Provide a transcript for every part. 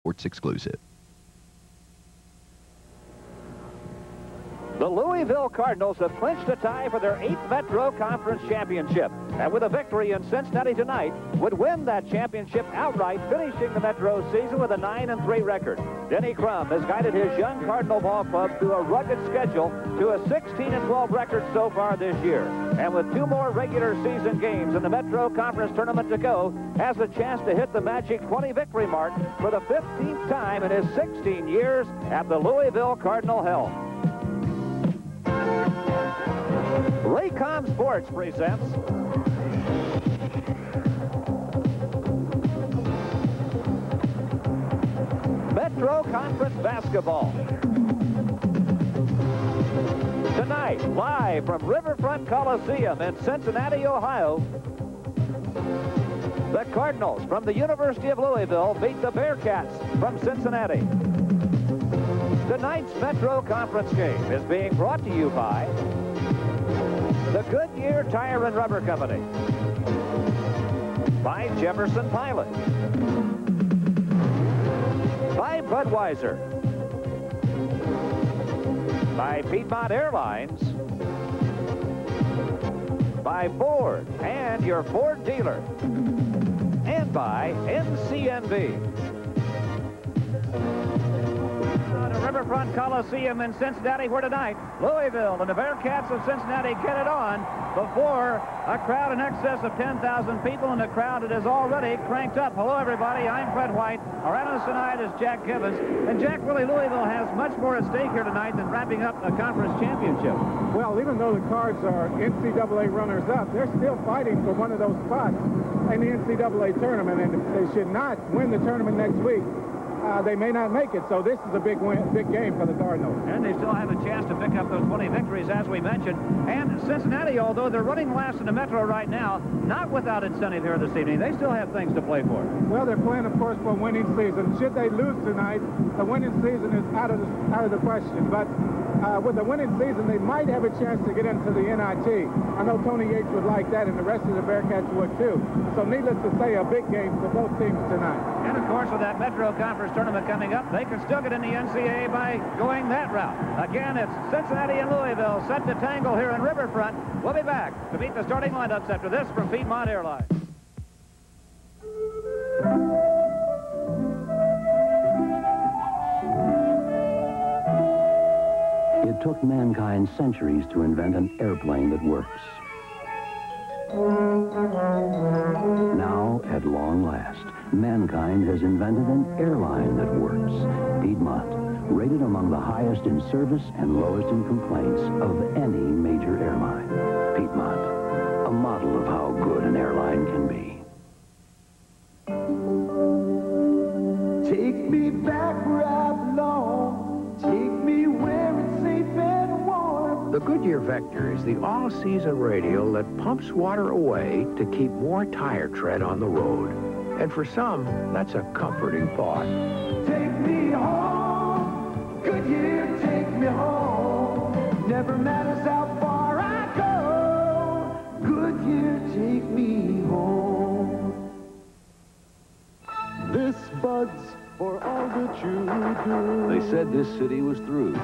Sports exclusive. The Louisville Cardinals have clinched a tie for their 8th Metro Conference championship, and with a victory in Cincinnati tonight, would win that championship outright, finishing the Metro season with a 9-3 record. Denny Crum has guided his young Cardinal ball club through a rugged schedule to a 16-12 record so far this year. And with 2 more regular season games in the Metro Conference tournament to go, has a chance to hit the magic 20 victory mark for the 15th time in his 16 years at the Louisville Cardinal helm. Raycom Sports presents Metro Conference Basketball. Tonight, live from Riverfront Coliseum in Cincinnati, Ohio, the Cardinals from the University of Louisville beat the Bearcats from Cincinnati. Tonight's Metro Conference game is being brought to you by the Goodyear Tire and Rubber Company, by Jefferson Pilot, by Budweiser, by Piedmont Airlines, by Ford and your Ford dealer, and by NCNB. Riverfront Coliseum in Cincinnati, where tonight Louisville and the Bearcats of Cincinnati get it on before a crowd in excess of 10,000 people, and a crowd that is already cranked up. Hello, everybody. I'm Fred White. Our analyst tonight is Jack Gibbons. And Jack, really, Louisville has much more at stake here tonight than wrapping up a conference championship. Well, even though the Cards are NCAA runners-up, they're still fighting for one of those spots in the NCAA tournament, and if they should not win the tournament next week, they may not make it, so this is a big game for the Cardinals. And they still have a chance to pick up those 20 victories, as we mentioned. And Cincinnati, although they're running last in the Metro right now, not without incentive here this evening. They still have things to play for. Well, they're playing, of course, for a winning season. Should they lose tonight, the winning season is out of the question. But with the winning season, they might have a chance to get into the NIT. I know Tony Yates would like that, and the rest of the Bearcats would too. So needless to say, a big game for both teams tonight. And, of course, with that Metro Conference tournament coming up, they can still get in the NCAA by going that route. Again, it's Cincinnati and Louisville set to tangle here in Riverfront. We'll be back to meet the starting lineups after this from Piedmont Airlines. It took mankind centuries to invent an airplane that works. Now, at long last, mankind has invented an airline that works. Piedmont, rated among the highest in service and lowest in complaints of any major airline. Piedmont, a model of how good an airline can be. Take me back where I belong. Take me where it's safe and warm. The Goodyear Vector is the all-season radial that pumps water away to keep more tire tread on the road. And for some, that's a comforting thought. Take me home, Goodyear, take me home. Never matters how far I go, Goodyear, take me home. This Bud's for all that you do. They said this city was through.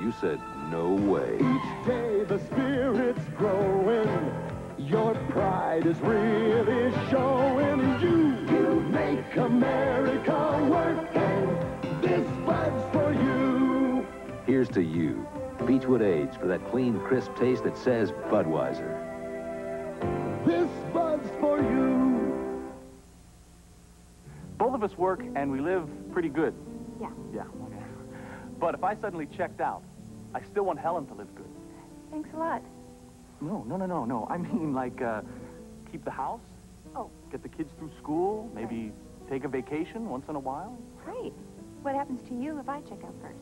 You said, no way. Each day the spirit's growing. Your pride is really showing. You make America work, and this Bud's for you. Here's to you. Beechwood Age for that clean, crisp taste that says Budweiser. This Bud's for you. Both of us work and we live pretty good. Yeah. Yeah, okay. But if I suddenly checked out, I still want Helen to live good. Thanks a lot. No. I mean, like, keep the house. Oh. Get the kids through school. Maybe take a vacation once in a while. Great. What happens to you if I check out first?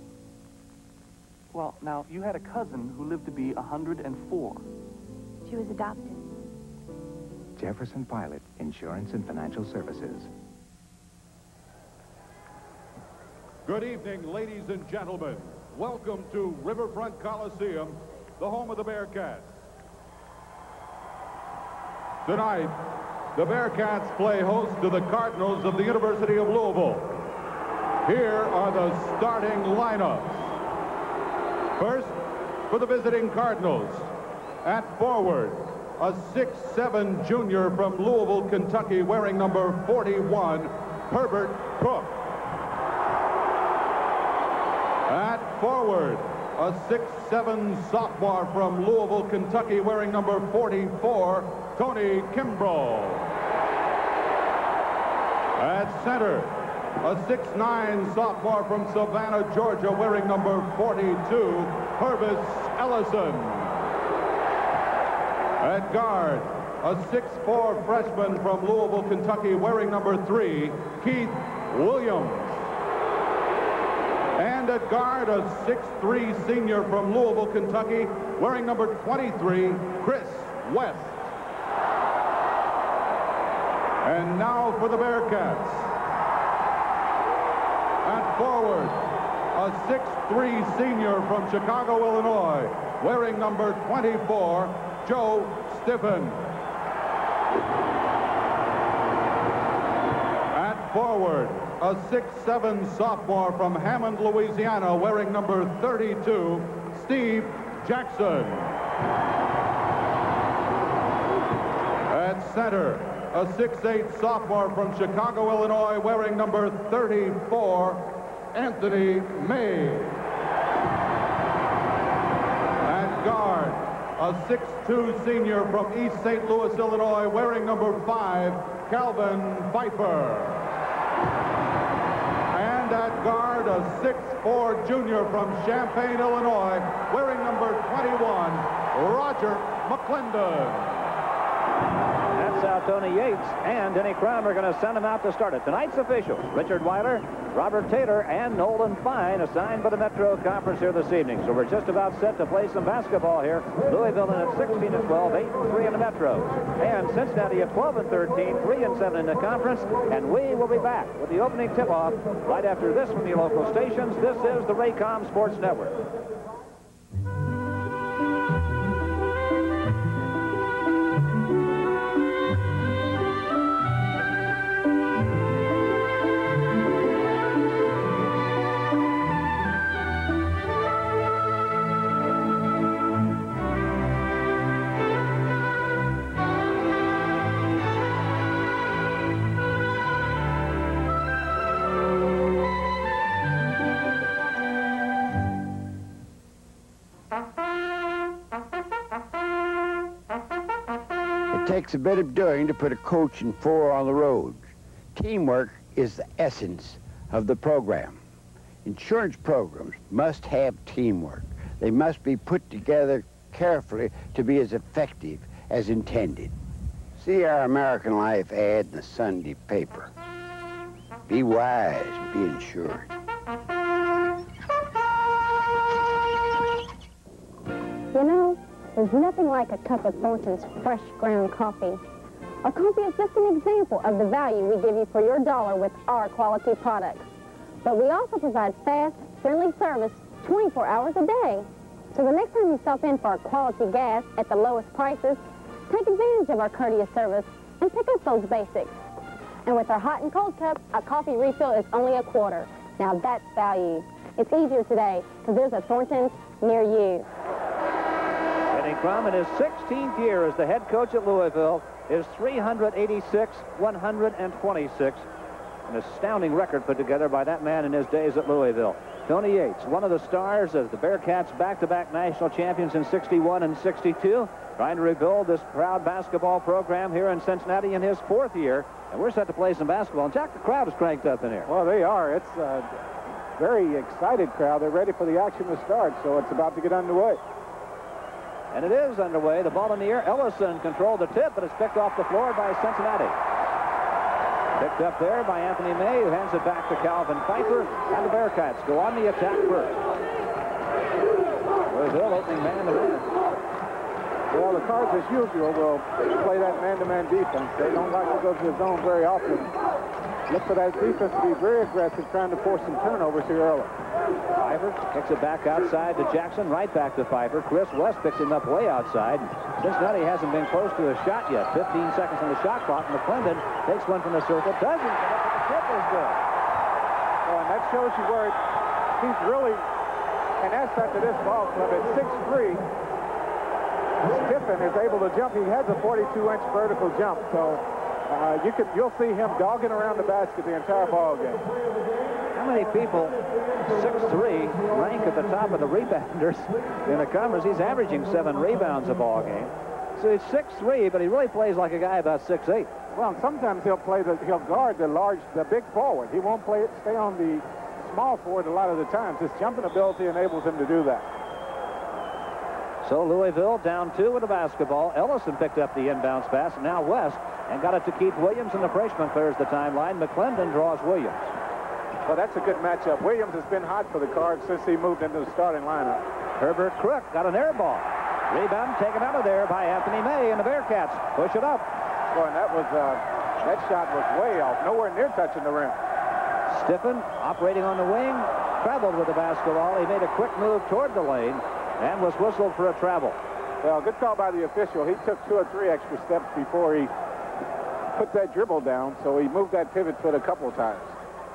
Well, now, you had a cousin who lived to be 104. She was adopted. Jefferson Pilot, Insurance and Financial Services. Good evening, ladies and gentlemen. Welcome to Riverfront Coliseum, the home of the Bearcats. Tonight, the Bearcats play host to the Cardinals of the University of Louisville. Here are the starting lineups. First, for the visiting Cardinals, at forward, a 6'7" junior from Louisville, Kentucky, wearing number 41, Herbert Cook. At forward, a 6'7" sophomore from Louisville, Kentucky, wearing number 44, Tony Kimbrough. At center, a 6'9" sophomore from Savannah, Georgia, wearing number 42, Purvis Ellison. At guard, a 6'4" freshman from Louisville, Kentucky, wearing number 3, Keith Williams. And at guard, a 6'3" senior from Louisville, Kentucky, wearing number 23, Chris West. And now for the Bearcats. At forward, a 6'3" senior from Chicago, Illinois, wearing number 24, Joe Stiffen. At forward, a 6'7" sophomore from Hammond, Louisiana, wearing number 32, Steve Jackson. At center, a 6'8" sophomore from Chicago, Illinois, wearing number 34, Anthony May. At guard, a 6'2" senior from East St. Louis, Illinois, wearing number 5, Calvin Pfeiffer. And at guard, a 6'4" junior from Champaign, Illinois, wearing number 21, Roger McClendon. That's how Tony Yates and Denny Crum are going to send him out to start it. Tonight's officials, Richard Weiler, Robert Taylor, and Nolan Fine, assigned by the Metro Conference here this evening. So we're just about set to play some basketball here. Louisville in at 16-12, 8-3 in the Metro. And Cincinnati at 12-13, 3-7 in the conference. And we will be back with the opening tip-off right after this from your local stations. This is the Raycom Sports Network. It takes a bit of doing to put a coach and 4 on the road. Teamwork is the essence of the program. Insurance programs must have teamwork. They must be put together carefully to be as effective as intended. See our American Life ad in the Sunday paper. Be wise and be insured. You know, there's nothing like a cup of Thornton's fresh ground coffee. Our coffee is just an example of the value we give you for your dollar with our quality products. But we also provide fast, friendly service 24 hours a day. So the next time you stop in for our quality gas at the lowest prices, take advantage of our courteous service and pick up those basics. And with our hot and cold cups, a coffee refill is only $0.25. Now that's value. It's easier today because there's a Thornton's near you. Denny Crum, in his 16th year as the head coach at Louisville, is 386-126. An astounding record put together by that man in his days at Louisville. Tony Yates, one of the stars of the Bearcats' back-to-back national champions in 61 and 62, trying to rebuild this proud basketball program here in Cincinnati in his 4th year. And we're set to play some basketball. And Jack, the crowd is cranked up in here. Well, they are. It's a very excited crowd. They're ready for the action to start, so it's about to get underway. And it is underway. The ball in the air. Ellison controlled the tip, but it's picked off the floor by Cincinnati. Picked up there by Anthony May, who hands it back to Calvin Pfeiffer. And the Bearcats go on the attack first. Louisville opening man-to-man. Well, the Cards, as usual, will play that man-to-man defense. They don't like to go to the zone very often. Look for that defense to be very aggressive, trying to force some turnovers here early. Pfeiffer kicks it back outside to Jackson, right back to Pfeiffer. Chris West picks him up way outside. Cincinnati hasn't been close to a shot yet. 15 seconds on the shot clock. McClendon takes one from the circle. Doesn't, but the tip is good. Well, and that shows you where he's really an asset to this ball club. At 6'3", Stiffen is able to jump. He has a 42-inch vertical jump, so you'll see him dogging around the basket the entire ball game. How many people, 6'3", rank at the top of the rebounders in the conference? He's averaging 7 rebounds a ball game. So he's 6'3", but he really plays like a guy about 6'8". Well, sometimes he'll guard the big forward. He won't stay on the small forward a lot of the times. His jumping ability enables him to do that. So Louisville down 2 with the basketball. Ellison picked up the inbounds pass. Now West, and got it to Keith Williams, and the freshman clears the timeline. McClendon draws Williams. Well, that's a good matchup. Williams has been hot for the Cards since he moved into the starting lineup. Herbert Crook got an air ball. Rebound taken out of there by Anthony May, and the Bearcats push it up. Boy, and that shot was way off, nowhere near touching the rim. Stiffen, operating on the wing, traveled with the basketball. He made a quick move toward the lane and was whistled for a travel. Well, good call by the official. He took 2 or 3 extra steps before he put that dribble down, so he moved that pivot foot a couple of times.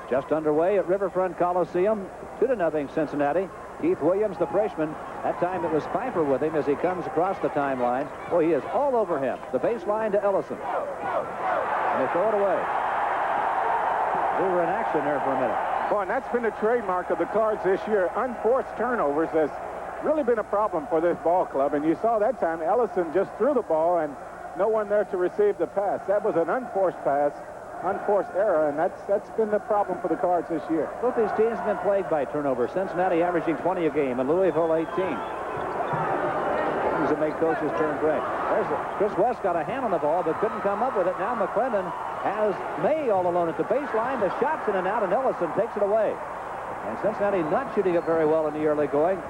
Just underway at Riverfront Coliseum, 2-0 Cincinnati. Keith Williams, the freshman. That time it was Pfeiffer with him as he comes across the timeline. Boy, he is all over him. The baseline to Ellison. And they throw it away. We were in action there for a minute. Boy, and that's been the trademark of the Cards this year. Unforced turnovers has really been a problem for this ball club. And you saw that time Ellison just threw the ball and no one there to receive the pass. That was an unforced pass, unforced error, and that's been the problem for the Cards this year. Both these teams have been plagued by turnovers. Cincinnati averaging 20 a game, and Louisville 18. Things that make coaches turn gray. Chris West got a hand on the ball, but couldn't come up with it. Now McClendon has May all alone at the baseline. The shot's in and out, and Ellison takes it away. And Cincinnati not shooting it very well in the early going.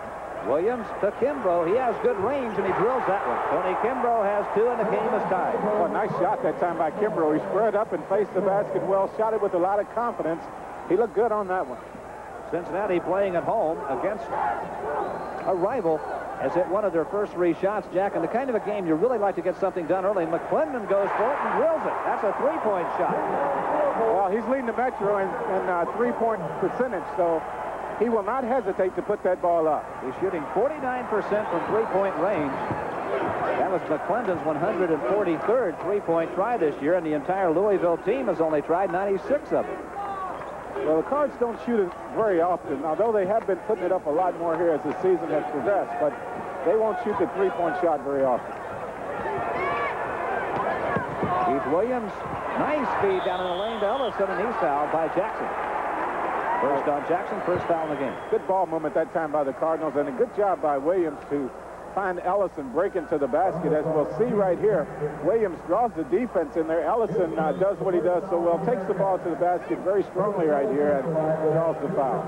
Williams to Kimbrough. He has good range, and he drills that one. Tony Kimbrough has 2, and the game is tied. Oh, nice shot that time by Kimbrough. He squared up and faced the basket well, shot it with a lot of confidence. He looked good on that one. Cincinnati playing at home against a rival has hit one of their first 3 shots, Jack, and the kind of a game you really like to get something done early. McClendon goes for it and drills it. That's a 3-point shot. Well, he's leading the Metro in 3-point percentage, so he will not hesitate to put that ball up. He's shooting 49% from 3-point range. That was McClendon's 143rd 3-point try this year, and the entire Louisville team has only tried 96 of them. Well, the Cards don't shoot it very often, although they have been putting it up a lot more here as the season has progressed, but they won't shoot the 3-point shot very often. Keith Williams, nice feed down in the lane to Ellison, and he's fouled by Jackson. First on Jackson, first foul in the game. Good ball movement that time by the Cardinals, and a good job by Williams to find Ellison breaking to the basket. As we'll see right here, Williams draws the defense in there. Ellison does what he does so well, takes the ball to the basket very strongly right here, and draws the foul.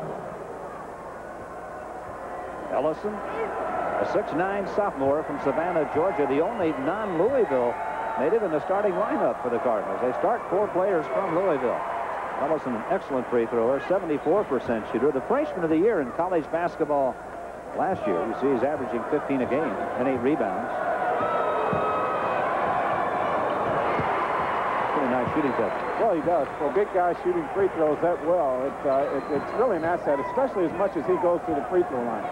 Ellison, a 6'9" sophomore from Savannah, Georgia, the only non-Louisville native in the starting lineup for the Cardinals. They start 4 players from Louisville. Ellison, an excellent free thrower, 74% shooter, the freshman of the year in college basketball last year. You see he's averaging 15 a game and 8 rebounds. Pretty nice shooting touch. Well, he does. For a big guy shooting free throws that well, it's really an asset, especially as much as he goes to the free throw line.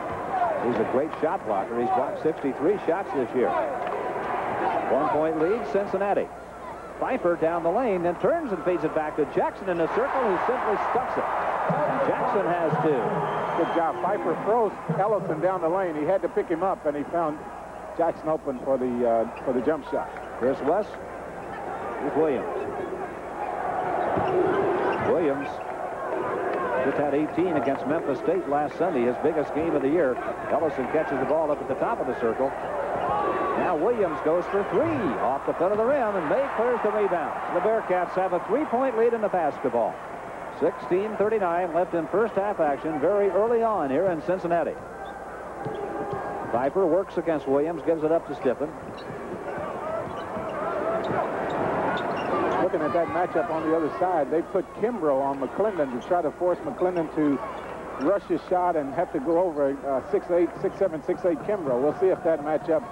He's a great shot blocker. He's blocked 63 shots this year. 1-point lead, Cincinnati. Pfeiffer down the lane, then turns and feeds it back to Jackson in the circle, who simply stuffs it. And Jackson has 2. Good job. Pfeiffer throws Ellison down the lane. He had to pick him up, and he found Jackson open for the jump shot. Chris West with Williams. Williams just had 18 against Memphis State last Sunday, his biggest game of the year. Ellison catches the ball up at the top of the circle. Now Williams goes for 3 off the front of the rim, and May clears the rebound. The Bearcats have a 3-point lead in the basketball. 16:39 left in first half action very early on here in Cincinnati. Pfeiffer works against Williams, gives it up to Stiffen. Looking at that matchup on the other side, they put Kimbrough on McClendon to try to force McClendon to rush his shot and have to go over 6'8", 6'7", 6'8" Kimbrough. We'll see if that matchup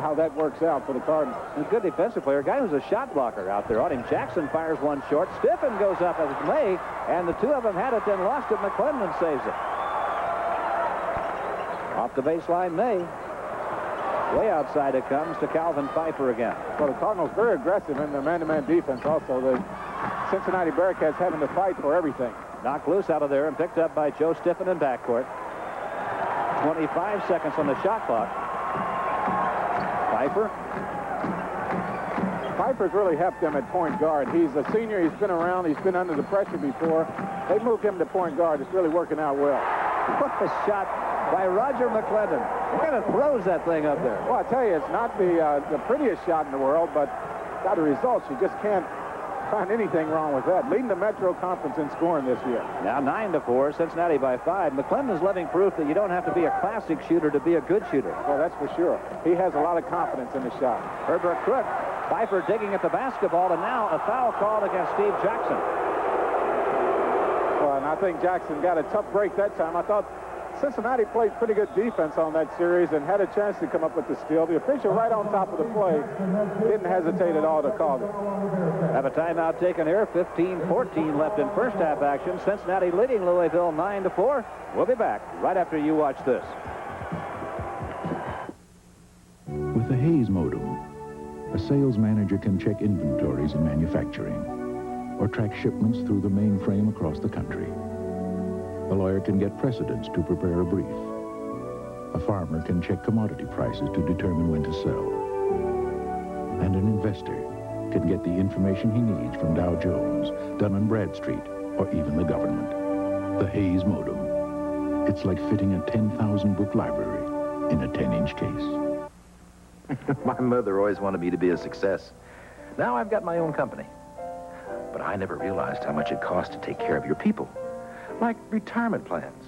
how that works out for the Cardinals. A good defensive player, a guy who's a shot blocker out there on him. Jackson fires one short. Stiffen goes up as May, and the two of them had it, then lost it. McClendon saves it. Off the baseline, May. Way outside it comes to Calvin Pfeiffer again. Well, the Cardinals very aggressive in their man-to-man defense also. The Cincinnati Bearcats having to fight for everything. Knocked loose out of there and picked up by Joe Stiffen in backcourt. 25 seconds on the shot clock. Pfeiffer's really helped them at point guard. He's a senior. He's been around. He's been under the pressure before. They moved him to point guard. It's really working out well. What a shot by Roger McClendon. He kind of throws that thing up there. Well, I tell you, it's not the prettiest shot in the world, but got the results. You just can't find anything wrong with that. Leading the Metro Conference in scoring this year. Now 9-4, Cincinnati by 5. McClendon's living proof that you don't have to be a classic shooter to be a good shooter. Well, that's for sure. He has a lot of confidence in the shot. Herbert Crook, Pfeiffer digging at the basketball, and now a foul called against Steve Jackson. Well, and I think Jackson got a tough break that time. I thought Cincinnati played pretty good defense on that series and had a chance to come up with the steal. The official right on top of the play didn't hesitate at all to call it. Have a timeout taken here. 15-14 left in first half action. Cincinnati leading Louisville 9-4. We'll be back right after you watch this. With the Hayes modem, a sales manager can check inventories in manufacturing or track shipments through the mainframe across the country. A lawyer can get precedents to prepare a brief. A farmer can check commodity prices to determine when to sell. And an investor can get the information he needs from Dow Jones, Dun & Bradstreet, or even the government. The Hayes modem. It's like fitting a 10,000-book library in a 10-inch case. My mother always wanted me to be a success. Now I've got my own company. But I never realized how much it costs to take care of your people. Like retirement plans,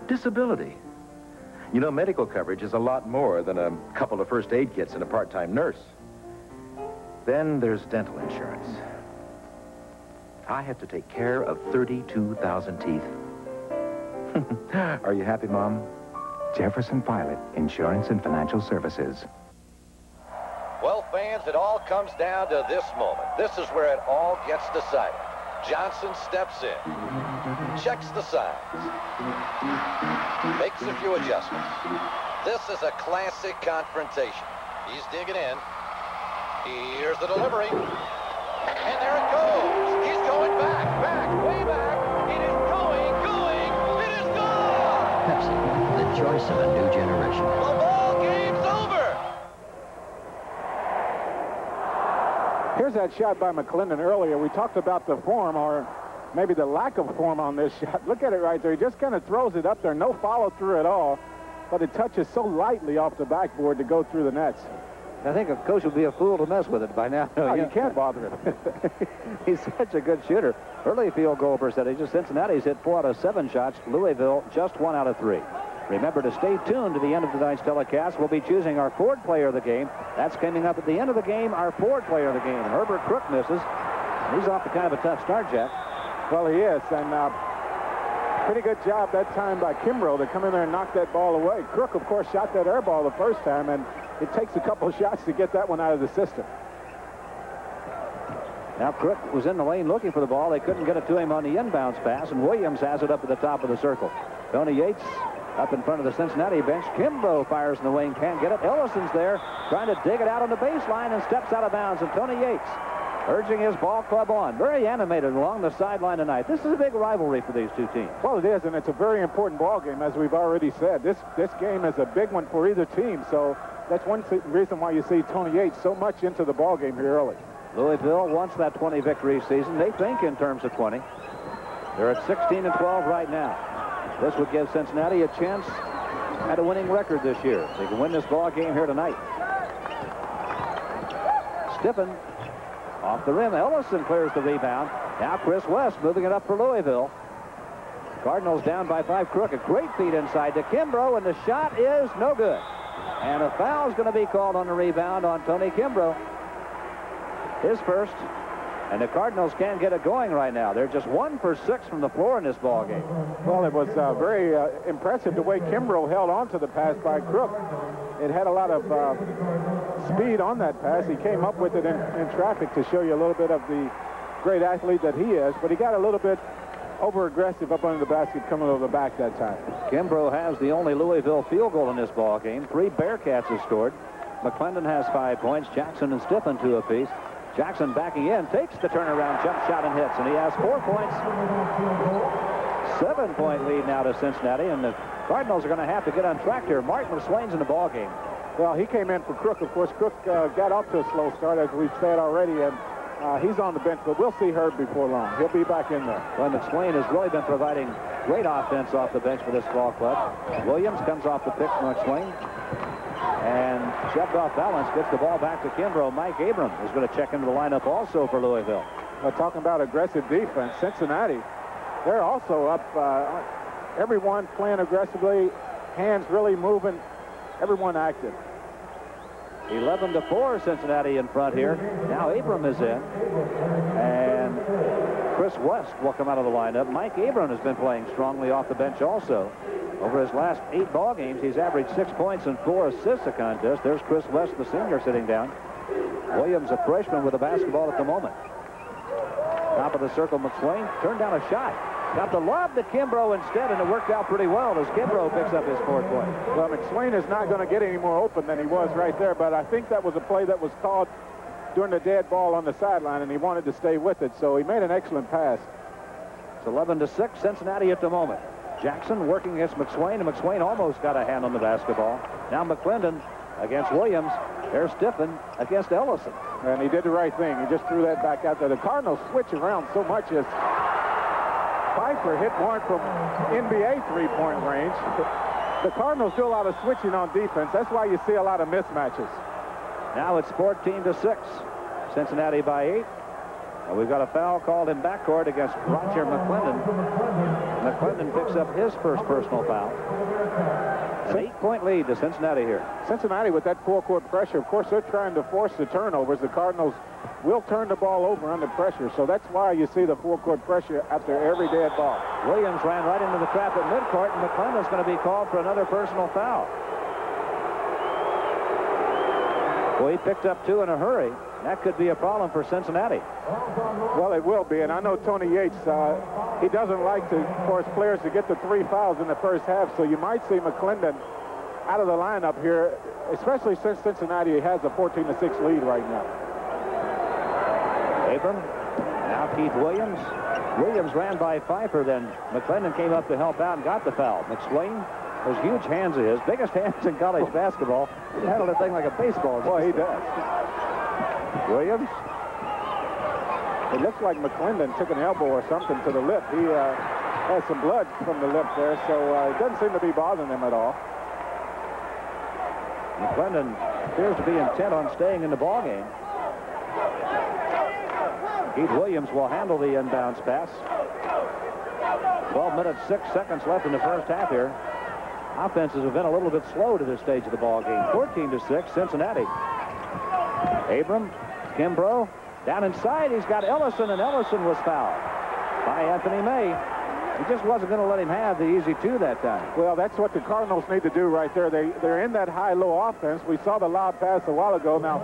disability. You know, medical coverage is a lot more than a couple of first aid kits and a part-time nurse. Then there's dental insurance. I have to take care of 32,000 teeth. Are you happy, Mom? Jefferson Pilot, Insurance and Financial Services. Well, fans, it all comes down to this moment. This is where it all gets decided. Johnson steps in, checks the signs, makes a few adjustments. This is a classic confrontation. He's digging in. Here's the delivery. And there it goes. He's going back, way back. It is going. It is gone. Pepsi, the choice of a new generation. The ball game's over. Here's that shot by McClendon earlier. We talked about the form, or maybe the lack of form on this shot. Look at it right there. He just kind of throws it up there. No follow-through at all, but it touches so lightly off the backboard to go through the nets. I think a coach would be a fool to mess with it by now. No, you can't bother him. He's such a good shooter. Early field goal percentage. Cincinnati's hit 4 out of 7 shots. Louisville just 1 out of 3. Remember to stay tuned to the end of tonight's telecast. We'll be choosing our Ford player of the game. That's coming up at the end of the game, our Ford player of the game. Herbert Crook misses. He's off to kind of a tough start, Jack. Well, he is, and pretty good job that time by Kimbrough to come in there and knock that ball away. Crook, of course, shot that air ball the first time, and it takes a couple of shots to get that one out of the system. Now Crook was in the lane looking for the ball. They couldn't get it to him on the inbounds pass, and Williams has it up at the top of the circle. Tony Yates up in front of the Cincinnati bench. Kimbrough fires in the wing, can't get it. Ellison's there trying to dig it out on the baseline and steps out of bounds, and Tony Yates urging his ball club on. Very animated along the sideline tonight. This is a big rivalry for these two teams. Well, it is, and it's a very important ball game, as we've already said. This game is a big one for either team, so that's one reason why you see Tony Yates so much into the ball game here early. Louisville wants that 20 victory season. They think in terms of 20. They're at 16-12 right now. This would give Cincinnati a chance at a winning record this year. They can win this ball game here tonight. Stiffen off the rim. Ellison clears the rebound. Now Chris West moving it up for Louisville. Cardinals down by 5. Crook, a great feed inside to Kimbrough, and the shot is no good. And a foul is going to be called on the rebound on Tony Kimbrough. His first. And the Cardinals can't get it going right now. They're just 1 for 6 from the floor in this ball game. Well, it was very impressive the way Kimbrough held on to the pass by Crook. It had a lot of speed on that pass. He came up with it in traffic to show you a little bit of the great athlete that he is, but he got a little bit over-aggressive up under the basket coming over the back that time. Kimbrough has the only Louisville field goal in this ball game. 3 Bearcats have scored. McClendon has 5 points. Jackson and Stiffen 2 apiece. Jackson backing in, takes the turnaround jump shot and hits, and he has 4 points. 7-point lead now to Cincinnati, and the Cardinals are going to have to get on track here. Mark McSwain's in the ball game. Well, he came in for Crook. Of course, Crook got off to a slow start, as we've said already, and he's on the bench, but we'll see Herb before long. He'll be back in there. Well, McSwain has really been providing great offense off the bench for this ball club. Williams comes off the pick from McSwain and shoved off balance, gets the ball back to Kimbrough. Mike Abram is going to check into the lineup also for Louisville. Well, talking about aggressive defense, Cincinnati, they're also up. Everyone playing aggressively, hands really moving, everyone active. 11-4, Cincinnati in front here. Now Abram is in, and Chris West will come out of the lineup. Mike Abram has been playing strongly off the bench also. Over his last 8 ball games, he's averaged 6 points and 4 assists a contest. There's Chris West, the senior, sitting down. Williams, a freshman with a basketball at the moment. Top of the circle, McSwain turned down a shot. Got the lob to Kimbrough instead, and it worked out pretty well as Kimbrough picks up his 4th point. Well, McSwain is not going to get any more open than he was right there, but I think that was a play that was called during the dead ball on the sideline, and he wanted to stay with it, so he made an excellent pass. It's 11-6, Cincinnati at the moment. Jackson working against McSwain, and McSwain almost got a hand on the basketball. Now McClendon against Williams. There's Stiffen against Ellison. And he did the right thing. He just threw that back out there. The Cardinals switch around so much as Pfeiffer hit one from NBA three-point range. The Cardinals do a lot of switching on defense. That's why you see a lot of mismatches. Now it's 14-6. Cincinnati by 8. And we've got a foul called in backcourt against Roger McClendon. McClendon picks up his first personal foul. An 8-point lead to Cincinnati here. Cincinnati with that full-court pressure. Of course, they're trying to force the turnovers. The Cardinals will turn the ball over under pressure, so that's why you see the full-court pressure after every dead ball. Williams ran right into the trap at midcourt, and McClendon's going to be called for another personal foul. Well, he picked up 2 in a hurry. That could be a problem for Cincinnati. Well, it will be, and I know Tony Yates, he doesn't like for his players to get the 3 fouls in the first half, so you might see McClendon out of the lineup here, especially since Cincinnati has a 14-6 lead right now. Abram, now Keith Williams. Williams ran by Pfeiffer, then McClendon came up to help out and got the foul. McSwain, those huge hands of his, biggest hands in college basketball. He handled the thing like a baseball. Boy, he does. Williams. It looks like McClendon took an elbow or something to the lip. He has some blood from the lip there, so it doesn't seem to be bothering him at all. McClendon appears to be intent on staying in the ballgame. Keith Williams will handle the inbounds pass. 12 minutes, 6 seconds left in the first half here. Offenses have been a little bit slow to this stage of the ballgame. 14-6, Cincinnati. Abram, Kimbrough, down inside. He's got Ellison, and Ellison was fouled by Anthony May. He just wasn't going to let him have the easy 2 that time. Well, that's what the Cardinals need to do right there. They're in that high-low offense. We saw the lob pass a while ago. Now,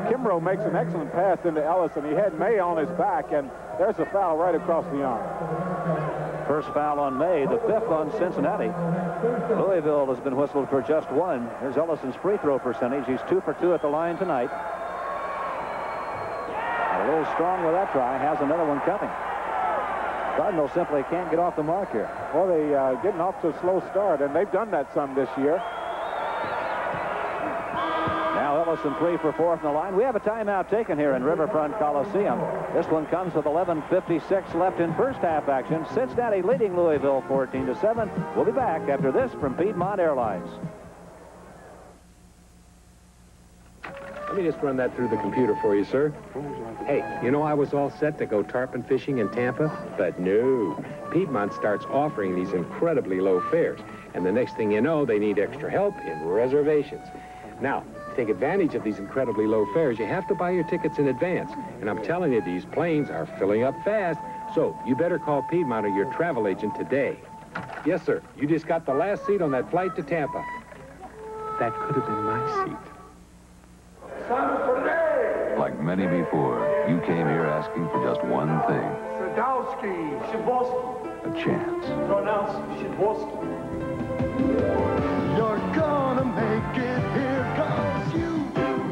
Kimbrough makes an excellent pass into Ellison. He had May on his back, and there's a foul right across the arm. First foul on May, the 5th on Cincinnati. Louisville has been whistled for just 1. Here's Ellison's free throw percentage. He's 2 for 2 at the line tonight. A little strong with that try. Has another one coming. Cardinals simply can't get off the mark here. Well, they're getting off to a slow start, and they've done that some this year. Now Ellison 3 for 4 from the line. We have a timeout taken here in Riverfront Coliseum. This one comes with 11:56 left in first half action. Cincinnati leading Louisville 14-7. We'll be back after this from Piedmont Airlines. Let me just run that through the computer for you, sir. Hey, you know I was all set to go tarpon fishing in Tampa, but no. Piedmont starts offering these incredibly low fares, and the next thing you know, they need extra help in reservations. Now, To take advantage of these incredibly low fares, you have to buy your tickets in advance. And I'm telling you, these planes are filling up fast. So you better call Piedmont or your travel agent today. Yes, sir. You just got the last seat on that flight to Tampa. That could have been my seat. Like many before, you came here asking for just one thing. Sadowski, Shaboski. A chance. Pronounced Shaboski. You're gonna make it here, 'cause you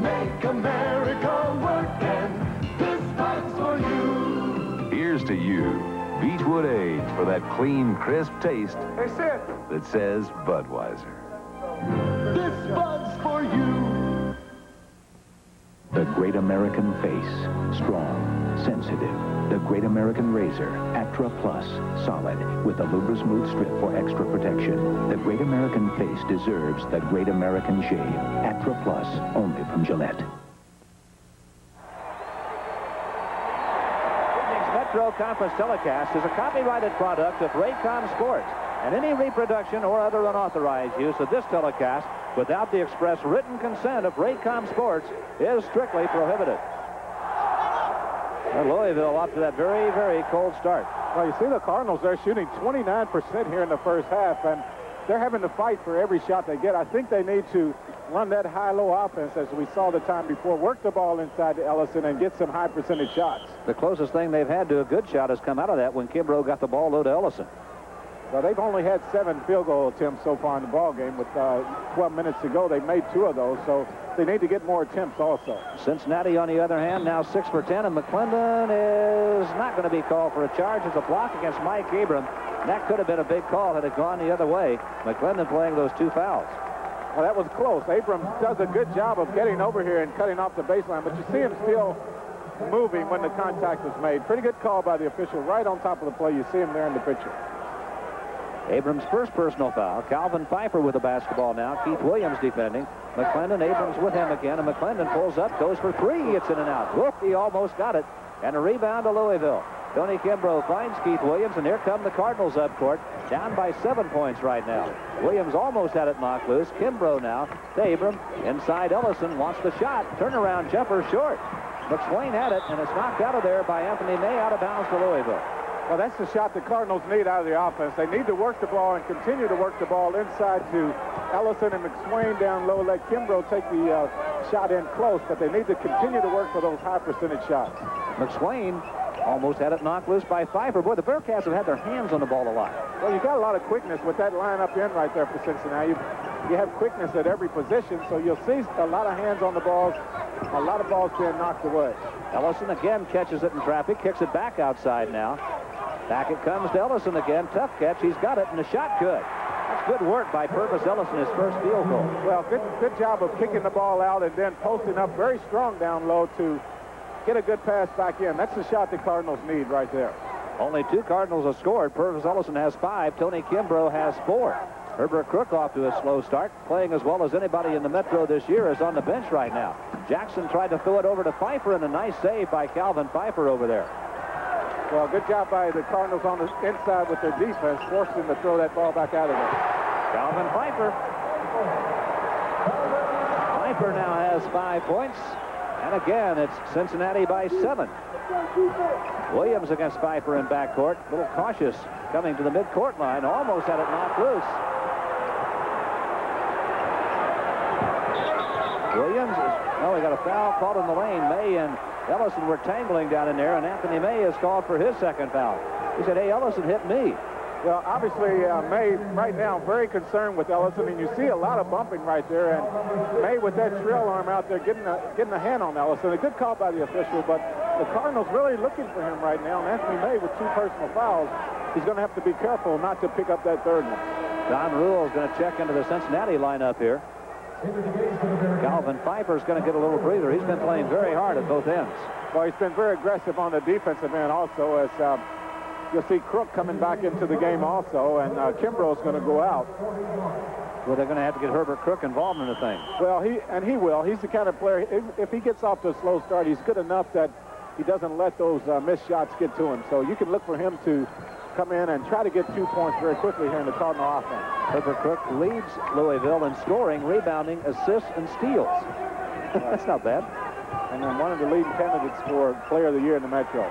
make America work, and this fight's for you. Here's to you, Beechwood Age, for that clean, crisp taste Hey, Sid. that says Budweiser. This fight's for you. The Great American Face. Strong, sensitive. The Great American Razor. Atra Plus. Solid. With a Lubrasmooth strip for extra protection. The Great American Face deserves the Great American Shave. Atra Plus. Only from Gillette. Evening's Metro Conference telecast is a copyrighted product of Raycom Sports, and any reproduction or other unauthorized use of this telecast without the express written consent of Raycom Sports is strictly prohibited. And Louisville off to that very, very cold start. Well, you see the Cardinals, they're shooting 29% here in the first half, and they're having to fight for every shot they get. I think they need to run that high-low offense as we saw the time before, work the ball inside to Ellison and get some high percentage shots. The closest thing they've had to a good shot has come out of that when Kimbrough got the ball low to Ellison. Well, they've only had 7 field goal attempts so far in the ball game. With 12 minutes to go, they've made 2 of those, so they need to get more attempts also. Cincinnati, on the other hand, now 6 for 10, and McClendon is not going to be called for a charge. It's a block against Mike Abram. That could have been a big call had it gone the other way. McClendon playing those 2 fouls. Well, that was close. Abram does a good job of getting over here and cutting off the baseline, but you see him still moving when the contact was made. Pretty good call by the official right on top of the play. You see him there in the picture. Abrams' first personal foul. Calvin Pfeiffer with the basketball now. Keith Williams defending. McClendon, Abrams with him again, and McClendon pulls up, goes for 3. It's in and out. Whoop, he almost got it. And a rebound to Louisville. Tony Kimbrough finds Keith Williams, and here come the Cardinals up court, down by 7 points right now. Williams almost had it knocked loose. Kimbrough now to Abram. Inside Ellison wants the shot. Turnaround jumper short. McSwain had it, and it's knocked out of there by Anthony May, out of bounds to Louisville. Well, that's the shot the Cardinals need out of the offense. They need to work the ball and continue to work the ball inside to Ellison and McSwain down low. Let Kimbrough take the shot in close, but they need to continue to work for those high percentage shots. McSwain almost had it knocked loose by Pfeiffer. Boy, the Bearcats have had their hands on the ball a lot. Well, you've got a lot of quickness with that lineup in right there for Cincinnati. You have quickness at every position, so you'll see a lot of hands on the balls, a lot of balls being knocked away. Ellison again catches it in traffic, kicks it back outside now. Back it comes to Ellison again. Tough catch. He's got it, and the shot good. That's good work by Purvis Ellison, his first field goal. Well, good job of kicking the ball out and then posting up very strong down low to get a good pass back in. That's the shot the Cardinals need right there. Only 2 Cardinals have scored. Purvis Ellison has 5. Tony Kimbrough has 4. Herbert Crook off to a slow start, playing as well as anybody in the Metro this year, is on the bench right now. Jackson tried to throw it over to Pfeiffer, and a nice save by Calvin Pfeiffer over there. Well, good job by the Cardinals on the inside with their defense, forced them to throw that ball back out of there. Calvin Pfeiffer. Pfeiffer now has 5 points. And again, it's Cincinnati by 7. Williams against Pfeiffer in backcourt. A little cautious coming to the midcourt line. Almost had it knocked loose. Williams he got a foul called in the lane. May and Ellison were tangling down in there, and Anthony May is called for his second foul. He said, hey, Ellison hit me. Well, obviously, May right now very concerned with Ellison, and you see a lot of bumping right there, and May with that trail arm out there getting a hand on Ellison. A good call by the official, but the Cardinals really looking for him right now, and Anthony May with 2 personal fouls, he's going to have to be careful not to pick up that third one. Don Rule is going to check into the Cincinnati lineup here. Calvin Pfeiffer's going to get a little breather. He's been playing very hard at both ends. Well, he's been very aggressive on the defensive end also, as you'll see Crook coming back into the game also, and Kimbrough's going to go out. Well, they're going to have to get Herbert Crook involved in the thing. Well, he will. He's the kind of player, if he gets off to a slow start, he's good enough that he doesn't let those missed shots get to him. So you can look for him to come in and try to get 2 points very quickly here in the Cardinal offense. Herbert Crook leads Louisville in scoring, rebounding, assists, and steals. That's not bad. And then one of the leading candidates for Player of the Year in the Metro.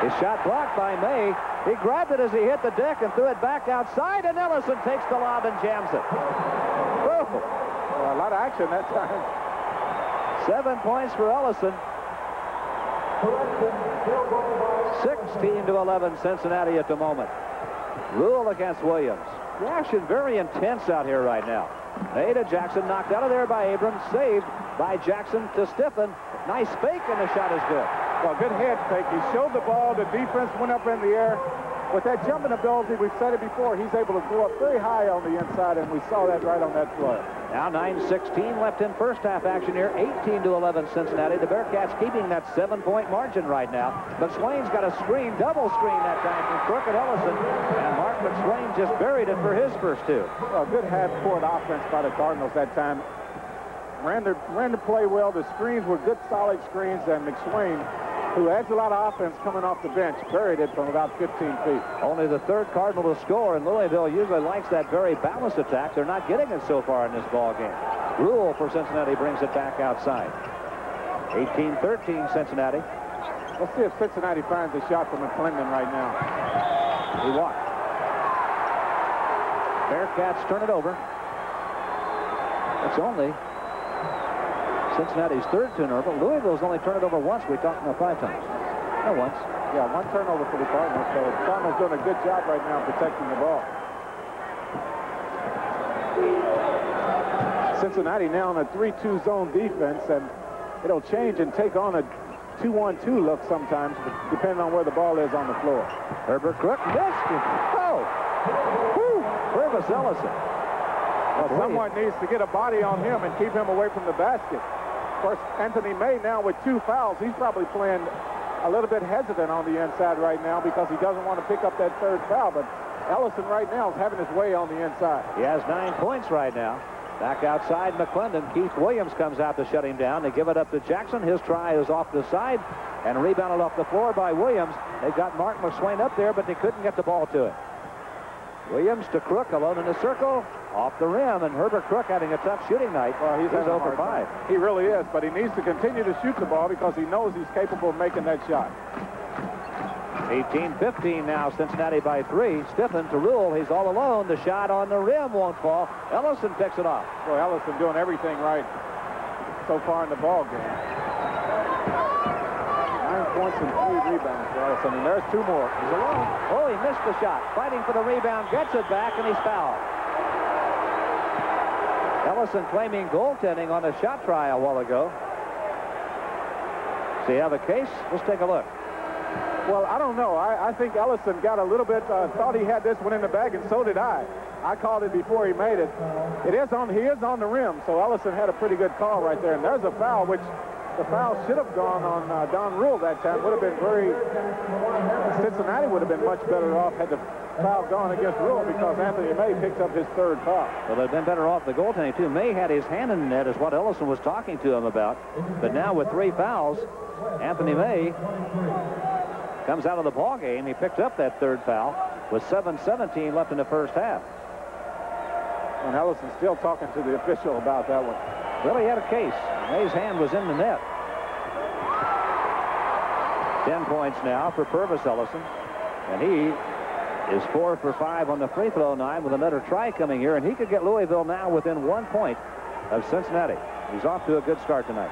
His shot blocked by May. He grabbed it as he hit the deck and threw it back outside, and Ellison takes the lob and jams it. Whoa. Well, a lot of action that time. 7 points for Ellison. 16-11 Cincinnati at the moment. Rule against Williams. The action very intense out here right now. May to Jackson, knocked out of there by Abrams, saved by Jackson to Stiffen. Nice fake, and the shot is good. Well, good head fake. He showed the ball. The defense went up in the air. With that jumping ability, we've said it before, he's able to go up very high on the inside, and we saw that right on that play. Now 9:16 left in first half action here. 18-11 Cincinnati. The Bearcats keeping that 7-point margin right now. McSwain's got a screen, double screen that time from Crook and Ellison. And Mark McSwain just buried it for his first two. Well, good half-court offense by the Cardinals that time. Ran the play well. The screens were good, solid screens, and McSwain, who has a lot of offense coming off the bench, buried it from about 15 feet. Only the third Cardinal to score, and Louisville usually likes that very balanced attack. They're not getting it so far in this ball game. Rule for Cincinnati brings it back outside. 18-13 Cincinnati. Let's see if Cincinnati finds a shot from McClendon right now. He walked. Bearcats turn it over. It's only Cincinnati's third turnover. Louisville's only turned it over once. We talked about 5 times. No, once. Yeah, one turnover for the Cardinals. So the Cardinals doing a good job right now protecting the ball. Cincinnati now in a 3-2 zone defense, and it'll change and take on a 2-1-2 look sometimes, depending on where the ball is on the floor. Herbert Crook missed it. Oh! Whew! Purvis Ellison. Well, someone needs to get a body on him and keep him away from the basket. Of course, Anthony May now with 2 fouls. He's probably playing a little bit hesitant on the inside right now because he doesn't want to pick up that third foul. But Ellison right now is having his way on the inside. He has 9 points right now. Back outside, McClendon. Keith Williams comes out to shut him down. They give it up to Jackson. His try is off the side and rebounded off the floor by Williams. They got Mark McSwain up there, but they couldn't get the ball to it. Williams to Crook, alone in the circle, off the rim, and Herbert Crook having a tough shooting night. Well, he's over 5. He really is, but he needs to continue to shoot the ball because he knows he's capable of making that shot. 18-15 now, Cincinnati by 3. Stiffen to Rule. He's all alone. The shot on the rim won't fall. Ellison picks it off. Boy, Ellison doing everything right so far in the ball game. 9 points and 3 rebounds for Ellison, and there's 2 more. He's alone. Oh, he missed the shot. Fighting for the rebound, gets it back, and he's fouled. Ellison claiming goaltending on a shot try a while ago. Does he have a case? Let's take a look. Well, I don't know. I think Ellison got a little bit, thought he had this one in the bag, and so did I. I called it before he made it. He is on the rim, so Ellison had a pretty good call right there. And there's a foul, which the foul should have gone on Don Rule that time. Would have been Cincinnati would have been much better off had the foul gone against Rule because Anthony May picked up his 3rd foul. Well, they've been better off the goaltending, too. May had his hand in the net is what Ellison was talking to him about. But now with 3 fouls, Anthony May comes out of the ball game. He picked up that 3rd foul with 7:17 left in the first half. And Ellison's still talking to the official about that one. Well, he had a case. May's hand was in the net. 10 points now for Purvis Ellison. And he is 4 for 5 on the free throw line with another try coming here. And he could get Louisville now within 1 point of Cincinnati. He's off to a good start tonight.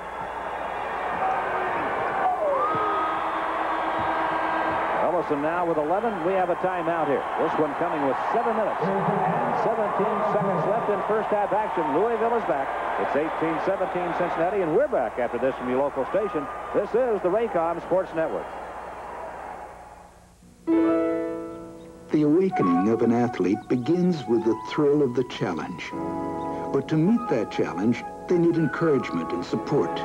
Ellison now with 11. We have a timeout here. This one coming with 7 minutes and 17 seconds left in first half action. Louisville is back. It's 18-17 Cincinnati, and we're back after this from your local station. This is the Raycom Sports Network. The awakening of an athlete begins with the thrill of the challenge. But to meet that challenge, they need encouragement and support.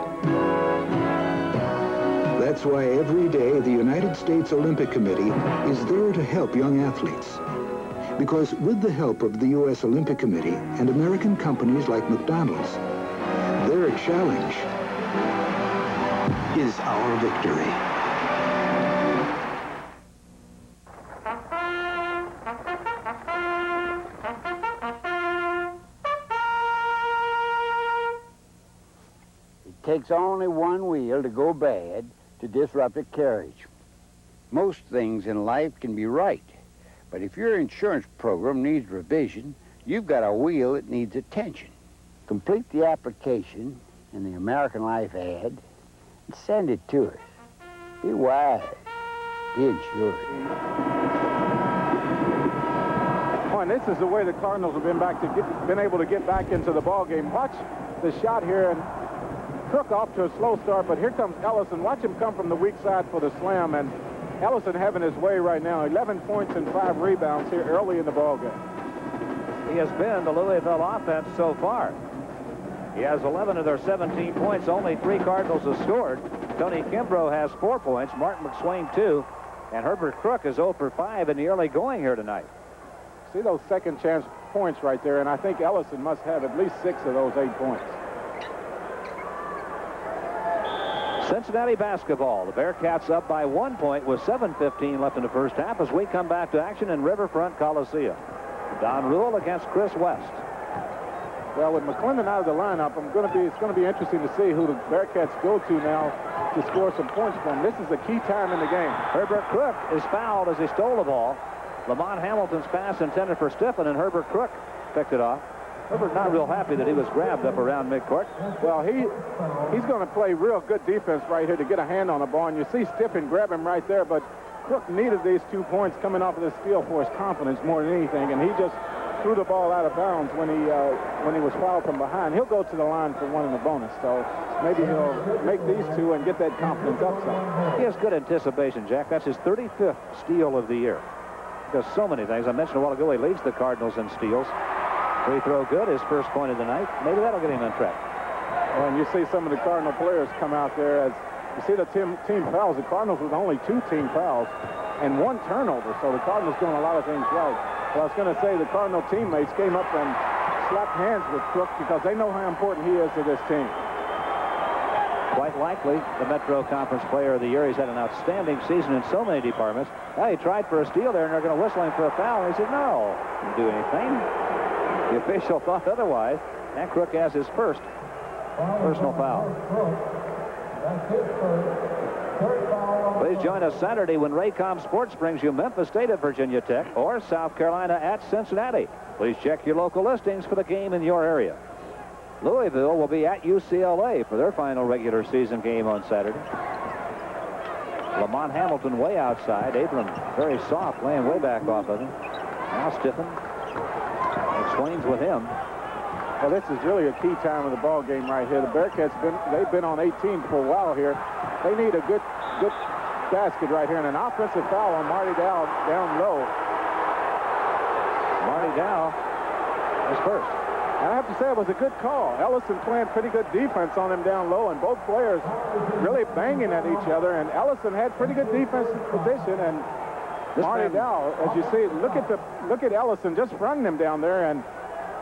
That's why every day the United States Olympic Committee is there to help young athletes. Because with the help of the U.S. Olympic Committee and American companies like McDonald's, their challenge is our victory. takes only one wheel to go bad to disrupt a carriage. Most things in life can be right, but if your insurance program needs revision, you've got a wheel that needs attention. Complete the application in the American Life ad and send it to us. Be wise. Be insured. Oh, and this is the way the Cardinals have been able to get back into the ball game. Watch the shot here, and Crook off to a slow start, but here comes Ellison. Watch him come from the weak side for the slam, and Ellison having his way right now. 11 points and 5 rebounds here early in the ball game. He has been the Louisville offense so far. He has 11 of their 17 points. Only 3 Cardinals have scored. Tony Kimbrough has 4 points. Martin McSwain 2. And Herbert Crook is 0 for 5 in the early going here tonight. See those second chance points right there, and I think Ellison must have at least 6 of those 8 points. Cincinnati basketball. The Bearcats up by 1 point with 7:15 left in the first half as we come back to action in Riverfront Coliseum. Don Rule against Chris West. Well, with McClendon out of the lineup, it's going to be interesting to see who the Bearcats go to now to score some points for them. This is a key time in the game. Herbert Crook is fouled as he stole the ball. Lamont Hamilton's pass intended for Stiffen, and Herbert Crook picked it off. Herbert not real happy that he was grabbed up around midcourt. Well, he's going to play real good defense right here to get a hand on the ball, and you see Stiffen grab him right there, but Crook needed these 2 points coming off of this steal for his confidence more than anything, and he just threw the ball out of bounds when he was fouled from behind. He'll go to the line for one in the bonus, so maybe he'll make these 2 and get that confidence up some. He has good anticipation, Jack. That's his 35th steal of the year. He does so many things. I mentioned a while ago he leads the Cardinals in steals. Free throw good, his first point of the night. Maybe that'll get him on track. Well, and you see some of the Cardinal players come out there as you see the team fouls. The Cardinals with only 2 team fouls and 1 turnover, so the Cardinals doing a lot of things right. Well, I was going to say the Cardinal teammates came up and slapped hands with Crook because they know how important he is to this team. Quite likely the Metro Conference Player of the Year. He's had an outstanding season in so many departments. Well, he tried for a steal there, and they're going to whistle him for a foul. And he said, no, didn't do anything. The official thought otherwise, and Crook has his first personal foul. Please join us Saturday when Raycom Sports brings you Memphis State at Virginia Tech or South Carolina at Cincinnati. Please check your local listings for the game in your area. Louisville will be at UCLA for their final regular season game on Saturday. Lamont Hamilton way outside. Abram very soft, laying way back off of him. Now Stiffen. McSwain's with him. Well, this is really a key time of the ball game right here. The Bearcats they've been on 18 for a while here. They need a good basket right here, and an offensive foul on Marty Dow down low. Marty Dow is first. I have to say it was a good call. Ellison playing pretty good defense on him down low, and both players really banging at each other, and Ellison had pretty good defensive position, and Marty Dow, as you see, look at Ellison just fronting him down there, and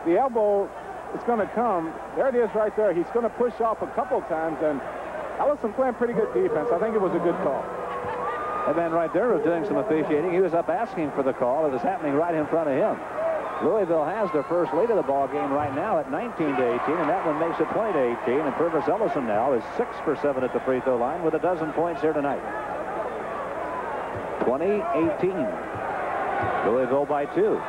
the elbow is going to come. There it is right there. He's going to push off a couple times, and Ellison playing pretty good defense. I think it was a good call. That man right there was doing some officiating. He was up asking for the call. It was happening right in front of him. Louisville has their first lead of the ball game right now at 19-18, and that one makes it 20-18. And Purvis Ellison now is 6 for 7 at the free throw line with a dozen points here tonight. 20-18. Louisville by 2.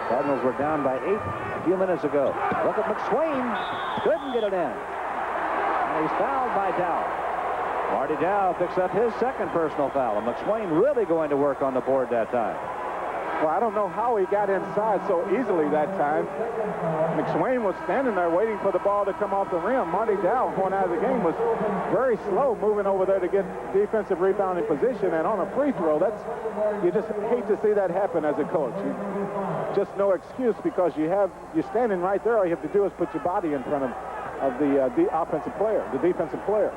Cardinals were down by 8 a few minutes ago. Look at McSwain. Couldn't get it in. And he's fouled by Dow. Marty Dow picks up his second personal foul. And McSwain really going to work on the board that time. Well, I don't know how he got inside so easily that time. McSwain was standing there waiting for the ball to come off the rim. Marty Dow, going out of the game, was very slow moving over there to get defensive rebounding position. And on a free throw, you just hate to see that happen as a coach. Just no excuse because you're standing right there. All you have to do is put your body in front of the offensive player, the defensive player.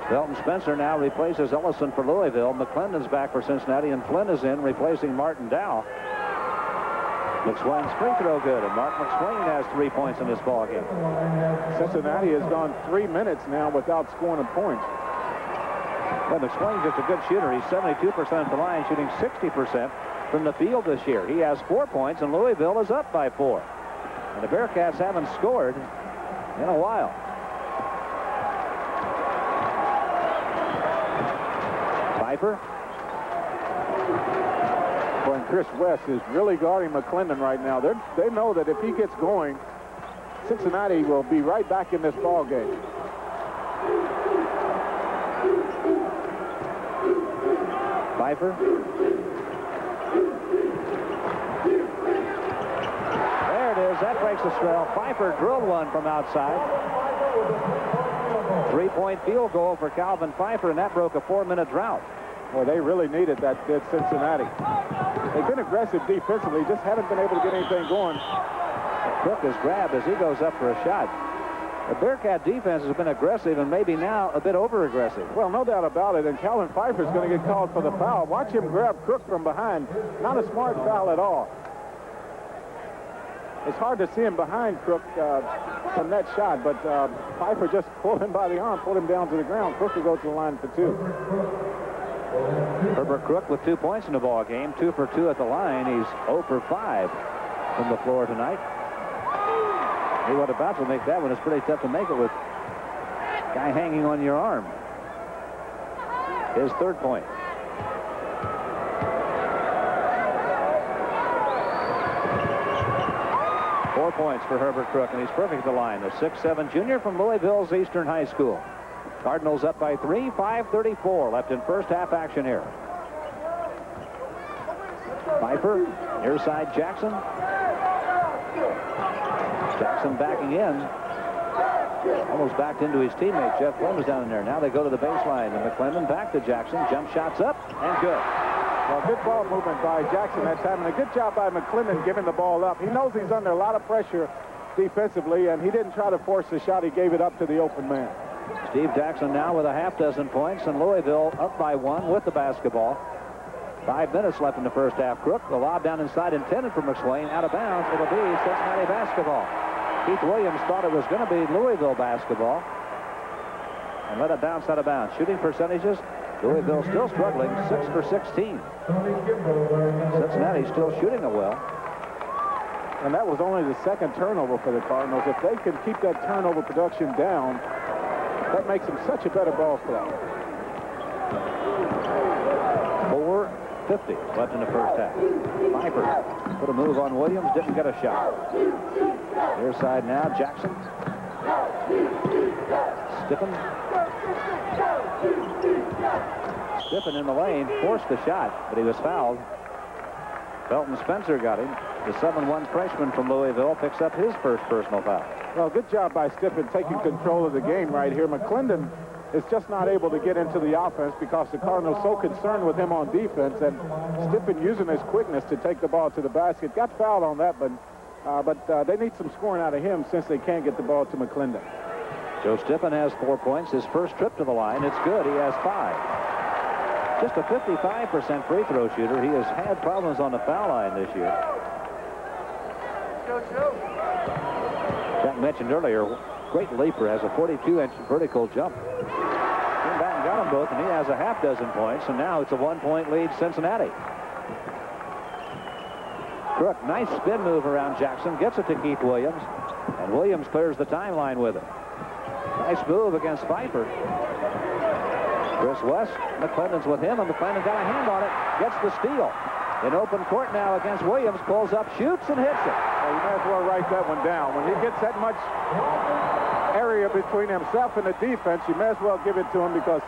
Belton Spencer now replaces Ellison for Louisville. McClendon's back for Cincinnati, and Flynn is in, replacing Martin Dow. McSwain's free throw good, and Mark McSwain has 3 points in this ball game. Cincinnati has gone 3 minutes now without scoring a point. Well, McSwain's just a good shooter. He's 72% at the line, shooting 60% from the field this year. He has 4 points, and Louisville is up by 4. And the Bearcats haven't scored in a while. Pfeiffer. Boy, and Chris West is really guarding McClendon right now. They know that if he gets going, Cincinnati will be right back in this ball game. Pfeiffer. There it is. That breaks the spell. Pfeiffer drilled one from outside. 3-point field goal for Calvin Pfeiffer, and that broke a 4-minute drought. Well, they really needed that, did Cincinnati. They've been aggressive defensively, just haven't been able to get anything going. Cook is grabbed as he goes up for a shot. The Bearcat defense has been aggressive and maybe now a bit over-aggressive. Well, no doubt about it, and Calvin Pfeiffer's going to get called for the foul. Watch him grab Cook from behind. Not a smart foul at all. It's hard to see him behind Cook from that shot, but Pfeiffer just pulled him by the arm, pulled him down to the ground. Cook will go to the line for 2. Herbert Crook with 2 points in the ball game, 2 for 2 at the line. He's 0 for 5 from the floor tonight. He was about to make that one. It's pretty tough to make it with a guy hanging on your arm. His 3rd point. Four points for Herbert Crook, and he's perfect at the line. The 6'7" junior from Louisville's Eastern High School. Cardinals up by 3, 5:34 left in first half action here. Pfeiffer, near side Jackson. Jackson backing in. Almost backed into his teammate. Jeff Flynn was down in there. Now they go to the baseline, and McClendon back to Jackson. Jump shots up, and good. Well, good ball movement by Jackson that time, and a good job by McClendon giving the ball up. He knows he's under a lot of pressure defensively, and he didn't try to force the shot. He gave it up to the open man. Steve Jackson now with a half-dozen points, and Louisville up by 1 with the basketball. 5 minutes left in the first half. Crook, the lob down inside, intended for McSwain. Out of bounds. It'll be Cincinnati basketball. Keith Williams thought it was going to be Louisville basketball and let it bounce out of bounds. Shooting percentages, Louisville still struggling, 6 for 16. Cincinnati still shooting it well. And that was only the 2nd turnover for the Cardinals. If they can keep that turnover production down, that makes them such a better ball club. 4:50 left in the first half. Pfeiffer put a move on Williams, didn't get a shot. Near side now, Jackson. Stiffen in the lane, forced the shot, but he was fouled. Felton Spencer got him. The 7'1" freshman from Louisville picks up his first personal foul. Well, good job by Stiffen taking control of the game right here. McClendon is just not able to get into the offense because the Cardinals so concerned with him on defense, and Stiffen using his quickness to take the ball to the basket. Got fouled on that, but they need some scoring out of him since they can't get the ball to McClendon. Joe Stiffen has 4 points. His first trip to the line, it's good. He has 5. Just a 55% free throw shooter. He has had problems on the foul line this year. Jack mentioned earlier, great leaper, has a 42-inch vertical jump. Came back and got them both, and he has a half-dozen points, and now it's a 1-point lead, Cincinnati. Crook, nice spin move around Jackson, gets it to Keith Williams, and Williams clears the timeline with it. Nice move against Pfeiffer. Chris West, McClendon's with him, and McClendon got a hand on it, gets the steal. In open court now against Williams, pulls up, shoots, and hits it. Well, you may as well write that one down. When he gets that much area between himself and the defense, you may as well give it to him because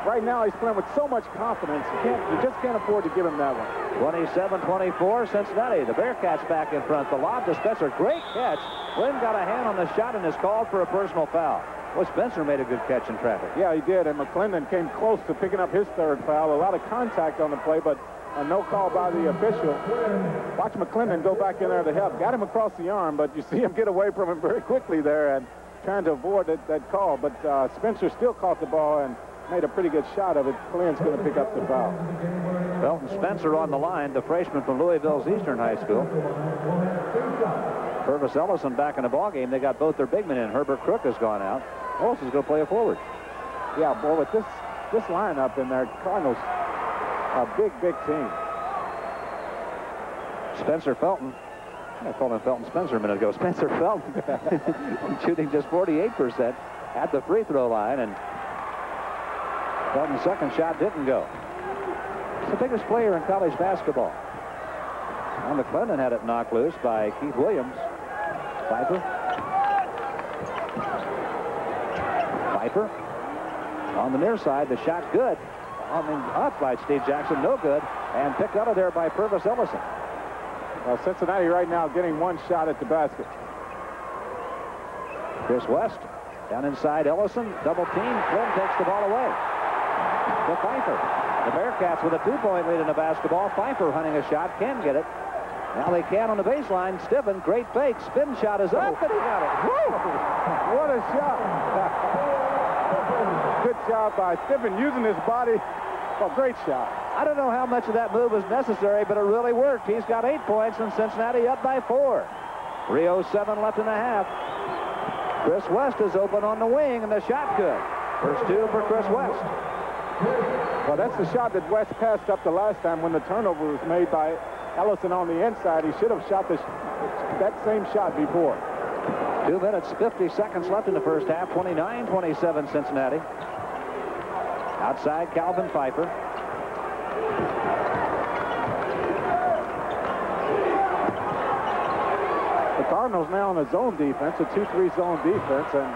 right now he's playing with so much confidence. You just can't afford to give him that one. 27-24, Cincinnati. The Bearcats back in front. The lob to Spencer. Great catch. Flynn got a hand on the shot and is called for a personal foul. Well, Spencer made a good catch in traffic. Yeah, he did, and McClendon came close to picking up his 3rd foul. A lot of contact on the play, but no call by the official. Watch McClendon go back in there to help. Got him across the arm, but you see him get away from him very quickly there and trying to avoid that call. But Spencer still caught the ball and made a pretty good shot of it. Flynn's going to pick up the foul. Felton Spencer on the line, the freshman from Louisville's Eastern High School. Purvis Ellison back in the ballgame. They got both their big men in. Herbert Crook has gone out. Olsen's going to play a forward. Yeah, boy, with this lineup in there, Cardinals, a big team. Spencer Felton. I called him Felton Spencer a minute ago. Spencer Felton shooting just 48% at the free throw line, and Felton's second shot didn't go. He's the biggest player in college basketball. Now McClendon had it knocked loose by Keith Williams. Pfeiffer. Pfeiffer on the near side. The shot good. Up by Steve Jackson, no good. And picked out of there by Purvis Ellison. Well, Cincinnati right now getting one shot at the basket. Chris West down inside Ellison. Double team. Flynn takes the ball away to Pfeiffer. The Bearcats with a 2-point lead in the basketball. Pfeiffer hunting a shot. Can get it. Now they can on the baseline. Stiven, great fake. Spin shot is up, and he got it. Woo! What a shot. Good job by Stiven using his body. Oh, great shot. I don't know how much of that move was necessary, but it really worked. He's got 8 points, and Cincinnati up by 4. 3:07 left in the half. Chris West is open on the wing, and the shot good. First 2 for Chris West. Well, that's the shot that West passed up the last time when the turnover was made by Ellison on the inside. He should have shot that same shot before. 2 minutes, 50 seconds left in the first half. 29-27 Cincinnati. Outside, Calvin Pfeiffer. The Cardinals now in a zone defense, a 2-3 zone defense, and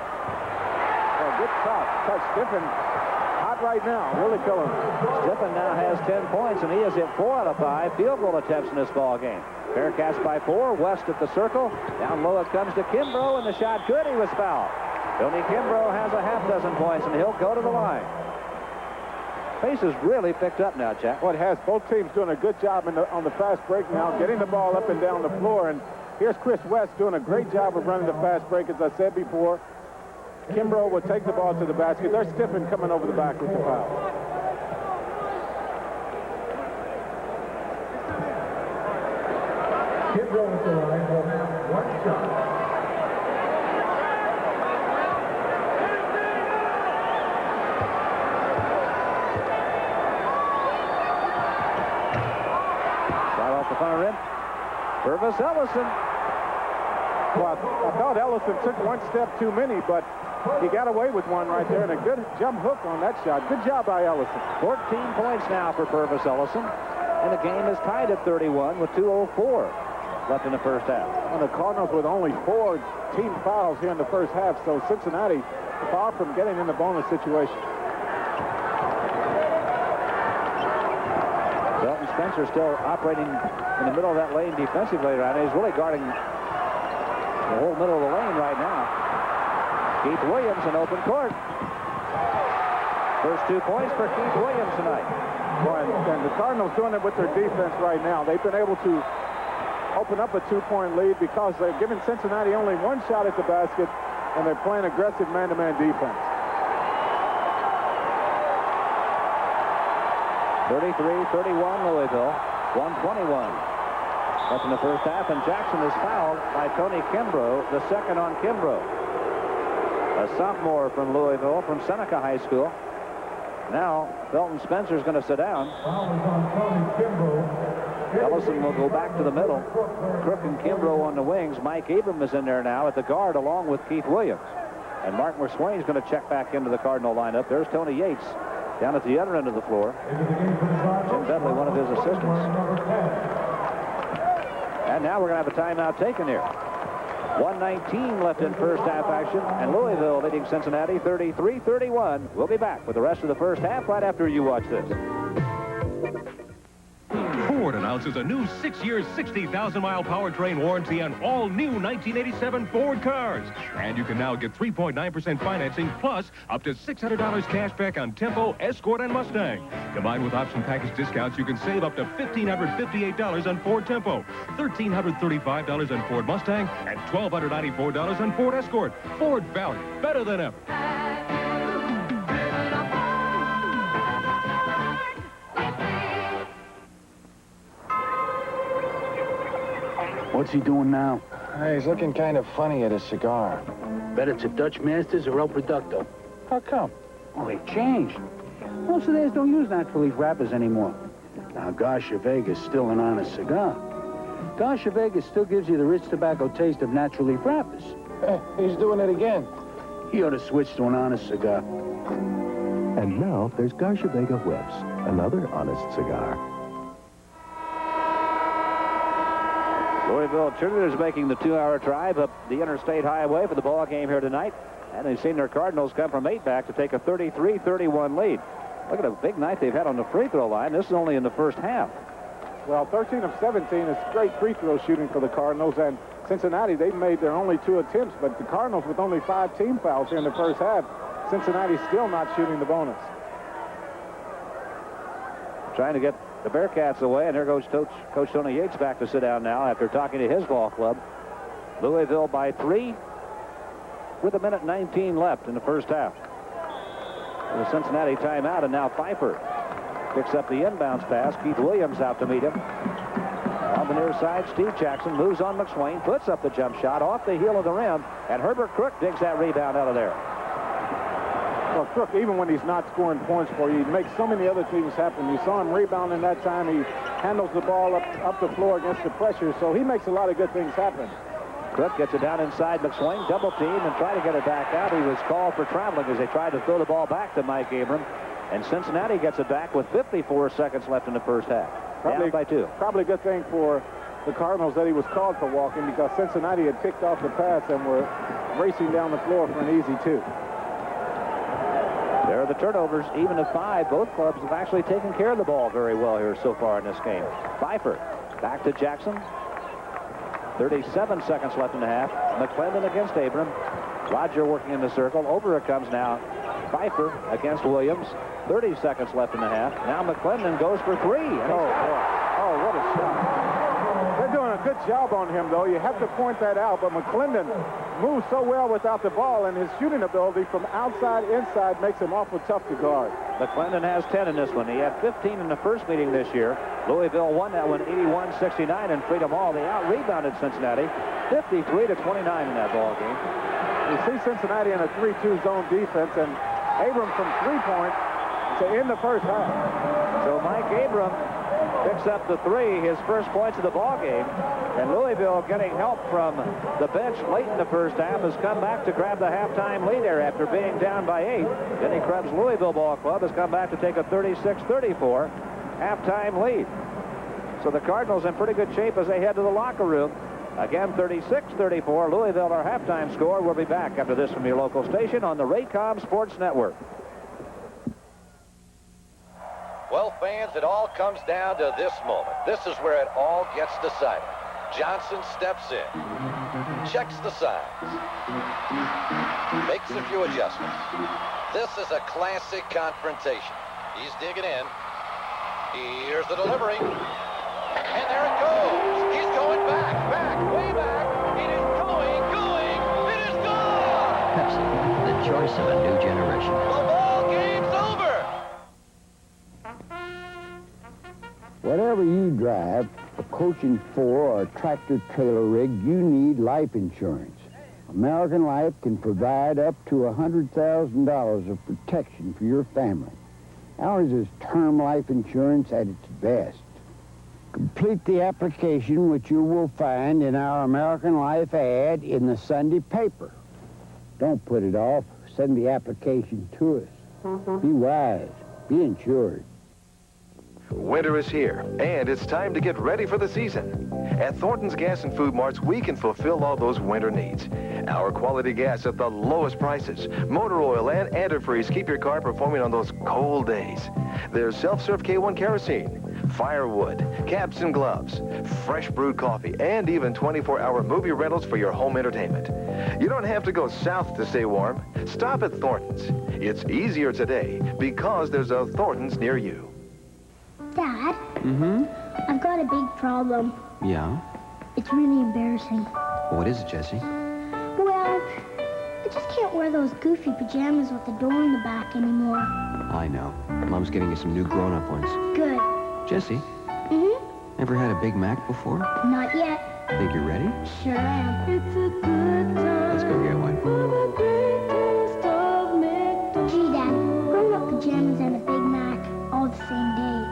a good touch. Stiffen hot right now, really killing him. Stiffen now has 10 points, and he has hit 4 out of 5 field goal attempts in this ball game. Bearcats by 4. West at the circle. Down low it comes to Kimbrough, and the shot good. He was fouled. Tony Kimbrough has a half dozen points, and he'll go to the line. Pace has really picked up now, Jack. Well, it has. Both teams doing a good job on the fast break now, getting the ball up and down the floor. And here's Chris West doing a great job of running the fast break, as I said before. Kimbrough will take the ball to the basket. There's Stiffen coming over the back with the foul. Kimbrough at the line will have 1 shot. The far rim. Purvis Ellison. Well, I thought Ellison took 1 step too many, but he got away with one right there, and a good jump hook on that shot. Good job by Ellison. 14 points now for Purvis Ellison, and the game is tied at 31 with 2:04 left in the first half. And the Cardinals with only 4 team fouls here in the first half, so Cincinnati far from getting in the bonus situation. Belton Spencer still operating in the middle of that lane defensively right now. He's really guarding the whole middle of the lane right now. Keith Williams in open court. First 2 points for Keith Williams tonight. Well, and the Cardinals doing it with their defense right now. They've been able to open up a 2-point lead because they're giving Cincinnati only 1 shot at the basket, and they're playing aggressive man-to-man defense. 33-31 Louisville, 1:21 left in the first half, and Jackson is fouled by Tony Kimbrough, the second on Kimbrough. A sophomore from Louisville, from Seneca High School. Now, Belton Spencer's going to sit down. Ellison will go back to the middle. Crook and Kimbrough on the wings. Mike Abram is in there now at the guard along with Keith Williams. And Mark McSwain's going to check back into the Cardinal lineup. There's Tony Yates down at the other end of the floor. Jim Dudley, one of his assistants. And now we're going to have a timeout taken here. 1:19 left in first half action, and Louisville leading Cincinnati 33-31. We'll be back with the rest of the first half right after you watch this. Ford announces a new 6-year, 60,000-mile powertrain warranty on all new 1987 Ford cars. And you can now get 3.9% financing plus up to $600 cash back on Tempo, Escort, and Mustang. Combined with option package discounts, you can save up to $1,558 on Ford Tempo, $1,335 on Ford Mustang, and $1,294 on Ford Escort. Ford value, better than ever. What's he doing now? He's looking kind of funny at his cigar. Bet it's a Dutch Masters or El Producto. How come? Oh, they changed. Most of theirs don't use natural leaf wrappers anymore. Now, Garcia Vega's still an honest cigar. Garcia Vega still gives you the rich tobacco taste of natural leaf wrappers. He's doing it again. He ought to switch to an honest cigar. And now there's Garcia Vega Whips, another honest cigar. Louisville cheerleaders making the 2-hour drive up the interstate highway for the ball game here tonight. And they've seen their Cardinals come from 8 back to take a 33-31 lead. Look at a big night they've had on the free throw line. This is only in the first half. Well, 13 of 17 is great free throw shooting for the Cardinals, and Cincinnati, they've made their only 2 attempts, but the Cardinals with only 5 team fouls here in the first half. Cincinnati still not shooting the bonus. Trying to get the Bearcats away, and there goes Coach Tony Yates back to sit down now after talking to his ball club. Louisville by 3 with 1:19 left in the first half. The Cincinnati timeout, and now Pfeiffer picks up the inbounds pass. Keith Williams out to meet him. On the near side, Steve Jackson moves on McSwain, puts up the jump shot off the heel of the rim, and Herbert Crook digs that rebound out of there. Well, Crook, even when he's not scoring points for you, he makes so many other things happen. You saw him rebounding that time. He handles the ball up the floor against the pressure, so he makes a lot of good things happen. Crook gets it down inside McSwain, double team, and try to get it back out. He was called for traveling as they tried to throw the ball back to Mike Abram. And Cincinnati gets it back with 54 seconds left in the first half. Down by 2. Probably a good thing for the Cardinals that he was called for walking, because Cincinnati had picked off the pass and were racing down the floor for an easy 2. There are the turnovers, even at 5. Both clubs have actually taken care of the ball very well here so far in this game. Pfeiffer back to Jackson. 37 seconds left in the half. McClendon against Abram. Roger working in the circle. Over it comes now Pfeiffer against Williams. 30 seconds left in the half. Now McClendon goes for 3. And oh, what a shot. They're doing a good job on him, though. You have to point that out. But McClendon moves so well without the ball, and his shooting ability from outside inside makes him awful tough to guard. McClendon has 10 in this one. He had 15 in the first meeting this year. Louisville won that one 81-69 in Freedom Hall. They out-rebounded Cincinnati 53-29 in that ball game. You see Cincinnati in a 3-2 zone defense, and Abram from 3-point to end the first half. So Mike Abram picks up the 3, his first points of the ball game. And Louisville, getting help from the bench late in the first half, has come back to grab the halftime lead there after being down by 8. Denny Krebs Louisville Ball Club has come back to take a 36-34 halftime lead. So the Cardinals in pretty good shape as they head to the locker room. Again, 36-34, Louisville, our halftime score. We'll be back after this from your local station on the Raycom Sports Network. Well, fans, it all comes down to this moment. This is where it all gets decided. Johnson steps in, checks the signs, makes a few adjustments. This is a classic confrontation. He's digging in. Here's the delivery. And there it goes. He's going back, way back. It is going. It is gone. Pepsi, the choice of a new generation. The ball game's over. Whatever you drive, a coaching 4 or a tractor trailer rig, you need life insurance. American Life can provide up to $100,000 of protection for your family. Ours is term life insurance at its best. Complete the application, which you will find in our American Life ad in the Sunday paper. Don't put it off. Send the application to us. Be wise. Be insured. Winter is here, and it's time to get ready for the season. At Thornton's Gas and Food Marts, we can fulfill all those winter needs. Our quality gas at the lowest prices. Motor oil and antifreeze keep your car performing on those cold days. There's self-serve K1 kerosene, firewood, caps and gloves, fresh brewed coffee, and even 24-hour movie rentals for your home entertainment. You don't have to go south to stay warm. Stop at Thornton's. It's easier today because there's a Thornton's near you. Dad? Mm-hmm? I've got a big problem. Yeah? It's really embarrassing. What is it, Jesse? Well, I just can't wear those goofy pajamas with the door in the back anymore. I know. Mom's getting you some new grown-up ones. Good. Jesse? Mm-hmm? Ever had a Big Mac before? Not yet. Think you're ready? Sure am. It's a good time. Let's go get one. Gee, Dad, grown-up pajamas and a Big Mac all the same day.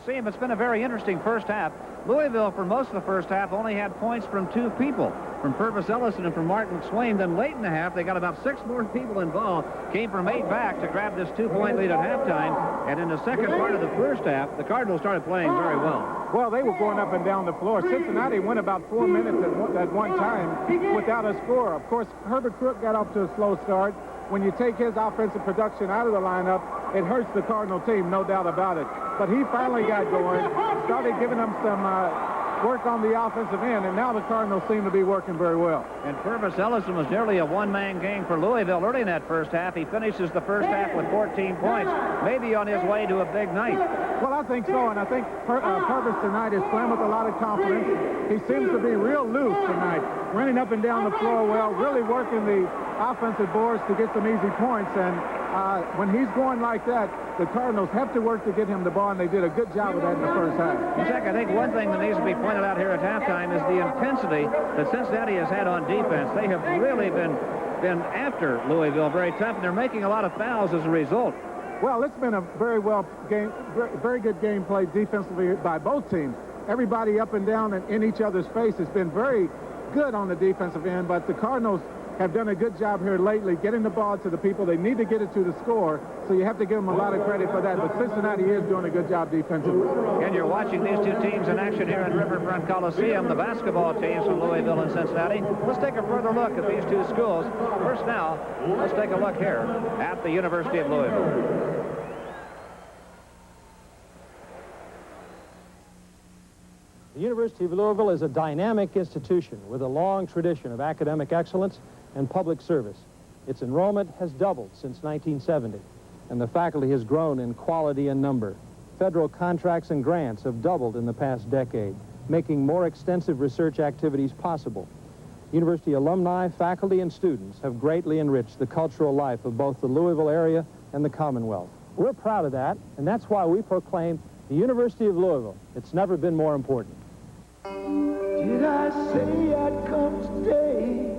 Coliseum. It's been a very interesting first half. Louisville, for most of the first half, only had points from 2 people, from Purvis Ellison and from Mark McSwain. Then late in the half, they got about 6 more people involved, came from 8 back to grab this 2-point lead at halftime. And in the second part of the first half, the Cardinals started playing very well. Well, they were going up and down the floor. Cincinnati went about 4 minutes at one time without a score. Of course, Herbert Crook got off to a slow start. When you take his offensive production out of the lineup, it hurts the Cardinal team, no doubt about it. But he finally got going, started giving them some work on the offensive end, and now the Cardinals seem to be working very well. And Purvis Ellison was nearly a one-man gang for Louisville early in that first half. He finishes the first half with 14 points, maybe on his way to a big night. Well, I think so, and I think Purvis tonight is playing with a lot of confidence. He seems to be real loose tonight, running up and down the floor well, really working the offensive boards to get some easy points, and when he's going like that, the Cardinals have to work to get him the ball, and they did a good job of that in the first half. Jack, I think one thing that needs to be pointed out here at halftime is the intensity that Cincinnati has had on defense. They have really been after Louisville very tough, and they're making a lot of fouls as a result. Well, it's been a very good game played defensively by both teams. Everybody up and down and in each other's face has been very good on the defensive end, but the Cardinals have done a good job here lately getting the ball to the people they need to get it to score, so you have to give them a lot of credit for that. But Cincinnati is doing a good job defensively. And you're watching these two teams in action here in Riverfront Coliseum, the basketball teams from Louisville and Cincinnati. Let's take a further look at these two schools. First now, let's take a look here at the University of Louisville. The University of Louisville is a dynamic institution with a long tradition of academic excellence and public service. Its enrollment has doubled since 1970, and the faculty has grown in quality and number. Federal contracts and grants have doubled in the past decade, making more extensive research activities possible. University alumni, faculty, and students have greatly enriched the cultural life of both the Louisville area and the Commonwealth. We're proud of that, and that's why we proclaim the University of Louisville. It's never been more important. Did I say I'd come today?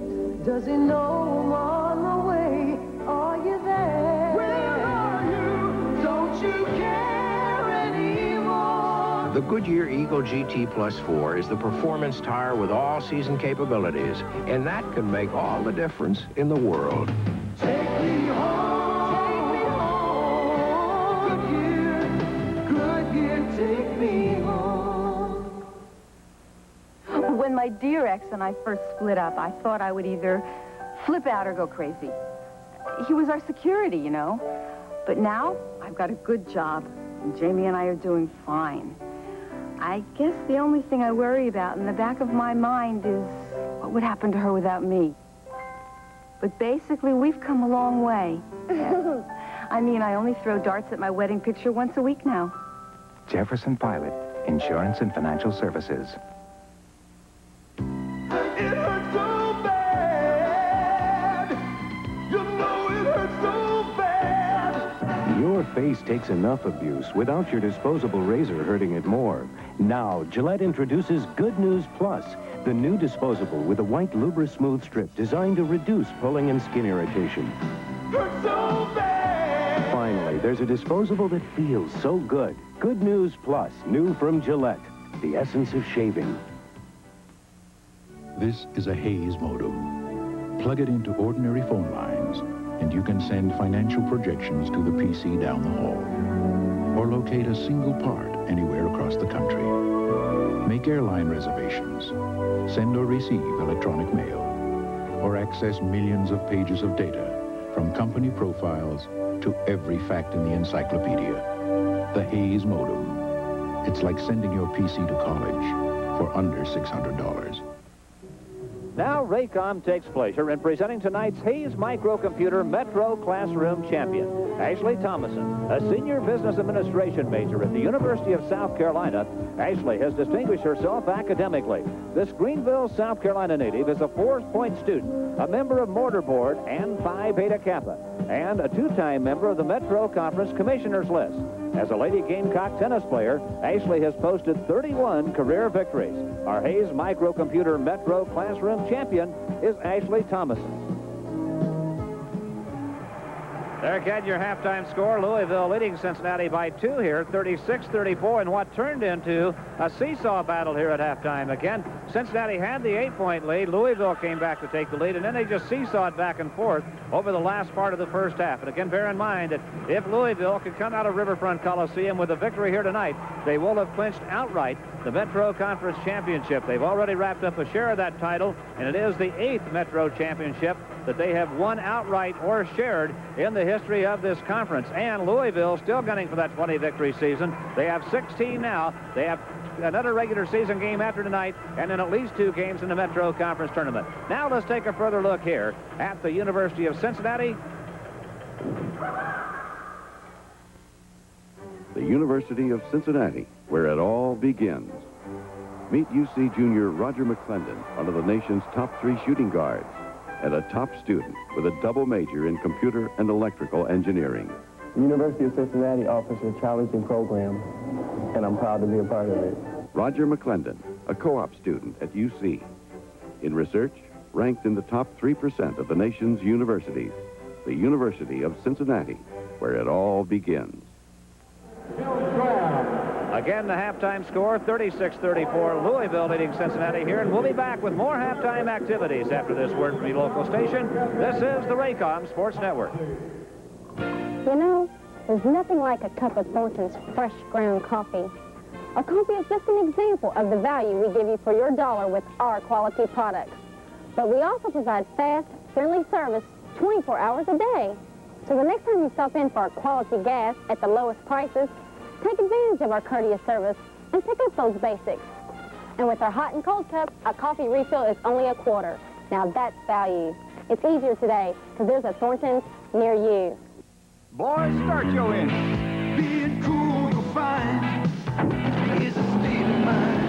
Does he know I'm on the way? Are you there? Where are you? Don't you care anymore? The Goodyear Eagle GT Plus 4 is the performance tire with all season capabilities, and that can make all the difference in the world. Take me home, Goodyear, take me home. When my dear ex and I first split up, I thought I would either flip out or go crazy. He was our security, you know. But now, I've got a good job, and Jamie and I are doing fine. I guess the only thing I worry about in the back of my mind is what would happen to her without me. But basically, we've come a long way. I mean, I only throw darts at my wedding picture once a week now. Jefferson Pilot, Insurance and Financial Services. It hurts so bad. You know it hurts so bad. Your face takes enough abuse without your disposable razor hurting it more. Now, Gillette introduces Good News Plus, the new disposable with a white Lubra-Smooth strip designed to reduce pulling and skin irritation. Hurts so bad. Finally, there's a disposable that feels so good. Good News Plus, new from Gillette, the essence of shaving. This is a Hayes modem. Plug it into ordinary phone lines, and you can send financial projections to the PC down the hall, or locate a single part anywhere across the country. Make airline reservations, send or receive electronic mail, or access millions of pages of data, from company profiles to every fact in the encyclopedia. The Hayes modem. It's like sending your PC to college for under $600. Now, Raycom takes pleasure in presenting tonight's Hayes Microcomputer Metro Classroom Champion, Ashley Thomason, a senior business administration major at the University of South Carolina. Ashley has distinguished herself academically. This Greenville, South Carolina native is a 4-point student, a member of Mortar Board and Phi Beta Kappa, and a 2-time member of the Metro Conference Commissioners List. As a Lady Gamecock tennis player, Ashley has posted 31 career victories. Our Hayes Microcomputer Metro Classroom Champion is Ashley Thomason. There again, your halftime score. Louisville leading Cincinnati by 2 here, 36-34, in what turned into a seesaw battle here at halftime. Again, Cincinnati had the 8-point lead. Louisville came back to take the lead, and then they just seesawed back and forth over the last part of the first half. And again, bear in mind that if Louisville could come out of Riverfront Coliseum with a victory here tonight, they will have clinched outright the Metro Conference Championship. They've already wrapped up a share of that title, and it is the 8th Metro Championship that they have won outright or shared in the history of this conference. And Louisville still gunning for that 20 victory season. They have 16 now. They have another regular season game after tonight, and then at least 2 games in the Metro Conference tournament. Now let's take a further look here at the University of Cincinnati. The University of Cincinnati, where it all begins. Meet UC junior Roger McClendon, one of the nation's top 3 shooting guards, and a top student with a double major in computer and electrical engineering. The University of Cincinnati offers a challenging program, and I'm proud to be a part of it. Roger McClendon, a co-op student at UC. In research, ranked in the top 3% of the nation's universities. The University of Cincinnati, where it all begins. Again, the halftime score, 36-34. Louisville leading Cincinnati here, and we'll be back with more halftime activities after this word from your local station. This is the Raycom Sports Network. You know, there's nothing like a cup of Thornton's fresh ground coffee. Our coffee is just an example of the value we give you for your dollar with our quality products. But we also provide fast, friendly service 24 hours a day. So the next time you stop in for a quality gas at the lowest prices, take advantage of our courteous service and pick up those basics. And with our hot and cold cup, a coffee refill is only $0.25. Now that's value. It's easier today because there's a Thornton's near you. Boys, start your engine. Being cool, you'll find, is a state of mind.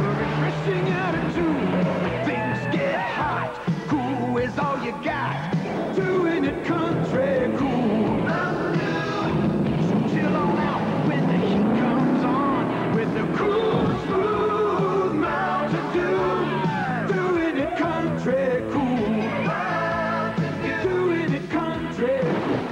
A refreshing attitude. Things get hot. Cool is all you got. Doing it country cool. So chill on out when the heat comes on. With the cool, smooth Mountain Dew. Doing it country cool. Doing it country cool.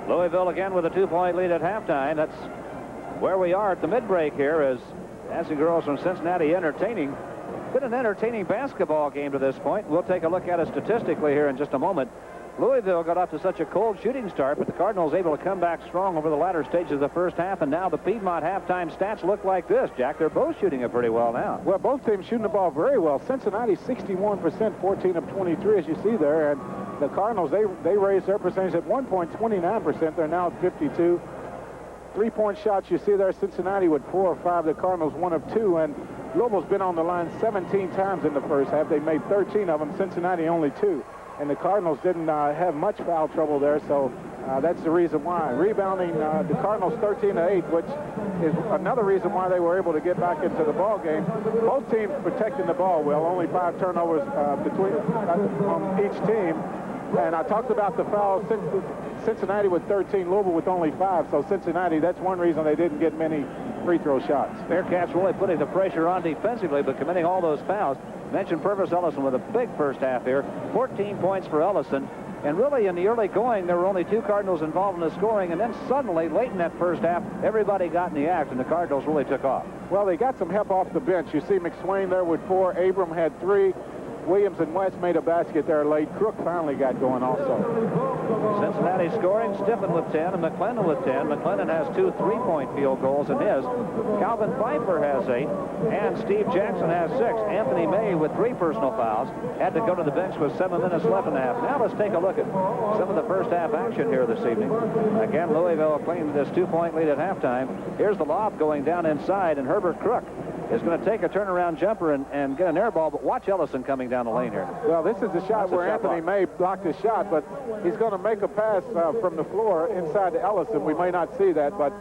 Louisville again with a 2-point lead at halftime. That's where we are at the mid-break here as Dancing Girls from Cincinnati entertaining. Been an entertaining basketball game to this point. We'll take a look at it statistically here in just a moment. Louisville got off to such a cold shooting start, but the Cardinals able to come back strong over the latter stages of the first half, and now the Piedmont halftime stats look like this. Jack, they're both shooting it pretty well now. Well, both teams shooting the ball very well. Cincinnati 61%, 14 of 23, as you see there, and the Cardinals, they raised their percentage at one point, 29%. They're now at 52. 3-point shots you see there, Cincinnati with 4 or 5, the Cardinals 1 of 2, and Louisville's been on the line 17 times in the first half. They made 13 of them, Cincinnati only 2. And the Cardinals didn't have much foul trouble there, so that's the reason why. Rebounding, the Cardinals 13-8, which is another reason why they were able to get back into the ball game. Both teams protecting the ball well, only 5 turnovers on each team. And I talked about the fouls. Cincinnati with 13, Louisville with only 5. So Cincinnati, that's one reason they didn't get many free throw shots. Bearcats really putting the pressure on defensively, but committing all those fouls. Mentioned Purvis Ellison with a big first half here. 14 points for Ellison. And really, in the early going, there were only 2 Cardinals involved in the scoring. And then suddenly, late in that first half, everybody got in the act, and the Cardinals really took off. Well, they got some help off the bench. You see McSwain there with 4. Abram had 3. Williams and West made a basket there late. Crook finally got going also. Cincinnati scoring, Stiffen with 10 and McClendon with 10. McClendon has 2 3-point field goals in his. Calvin Pfeiffer has 8, and Steve Jackson has 6. Anthony May with 3 personal fouls had to go to the bench with 7 minutes left in the half. Now let's take a look at some of the first half action here this evening. Again, Louisville playing this 2-point lead at halftime. Here's the lob going down inside, and Herbert Crook is going to take a turnaround jumper and get an air ball, but watch Ellison coming down the lane here. Well, this is the shot where Anthony May blocked his shot, but he's going to make a pass from the floor inside to Ellison. We may not see that, but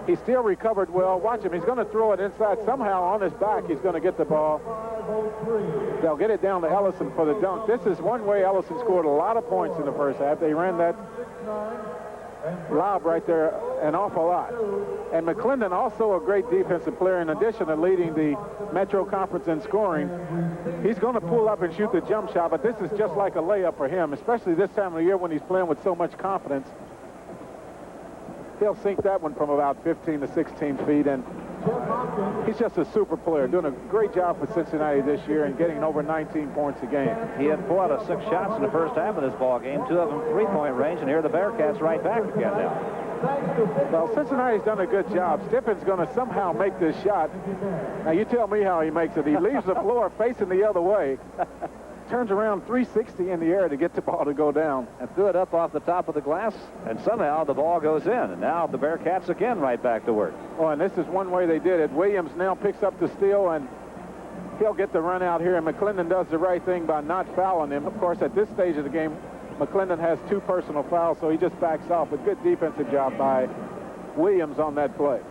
he still recovered well. Watch him. He's going to throw it inside. Somehow on his back, he's going to get the ball. They'll get it down to Ellison for the dunk. This is one way Ellison scored a lot of points in the first half. They ran that lob right there an awful lot. And McClendon, also a great defensive player, in addition to leading the Metro Conference in scoring. He's going to pull up and shoot the jump shot, but this is just like a layup for him, especially this time of the year when he's playing with so much confidence. He'll sink that one from about 15 to 16 feet, and he's just a super player, doing a great job for Cincinnati this year and getting over 19 points a game. He had 4 out of 6 shots in the first half of this ball game, 2 of them three-point range, and here the Bearcats right back again now. Well, Cincinnati's done a good job. Stippen's going to somehow make this shot. Now, you tell me how he makes it. He leaves the floor facing the other way, turns around 360 in the air to get the ball to go down. And threw it up off the top of the glass, and somehow the ball goes in. And now the Bearcats again right back to work. Oh, and this is one way they did it. Williams now picks up the steal, and he'll get the run out here. And McClendon does the right thing by not fouling him. Of course, at this stage of the game, McClendon has 2 personal fouls, so he just backs off. A good defensive job by Williams on that play.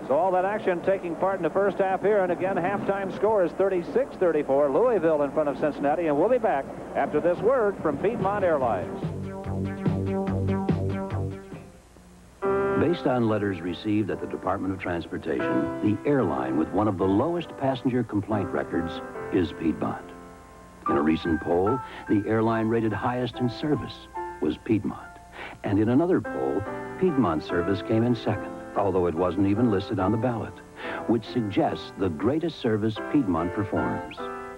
So all that action taking part in the first half here, and again, halftime score is 36-34. Louisville in front of Cincinnati, and we'll be back after this word from Piedmont Airlines. Based on letters received at the Department of Transportation, the airline with one of the lowest passenger complaint records is Piedmont. In a recent poll, the airline rated highest in service was Piedmont. And in another poll, Piedmont service came in second, although it wasn't even listed on the ballot, which suggests the greatest service Piedmont performs,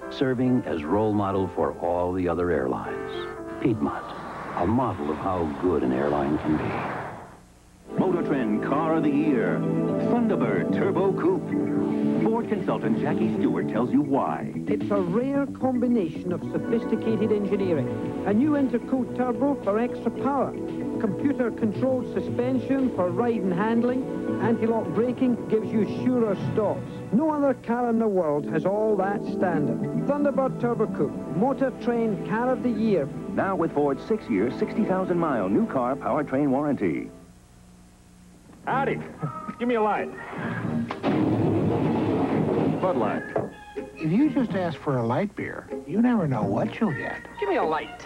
serving as role model for all the other airlines. Piedmont, a model of how good an airline can be. Motor Trend Car of the Year, Thunderbird Turbo Coupe. Ford consultant Jackie Stewart tells you why. It's a rare combination of sophisticated engineering. A new intercooled turbo for extra power. Computer-controlled suspension for ride and handling. Anti-lock braking gives you surer stops. No other car in the world has all that standard. Thunderbird Turbo Coupe, Motor Trend Car of the Year. Now with Ford's 6-year, 60,000-mile new car powertrain warranty. Howdy. Give me a light. Bud Light. If you just ask for a light beer, you never know what you'll get. Give me a light.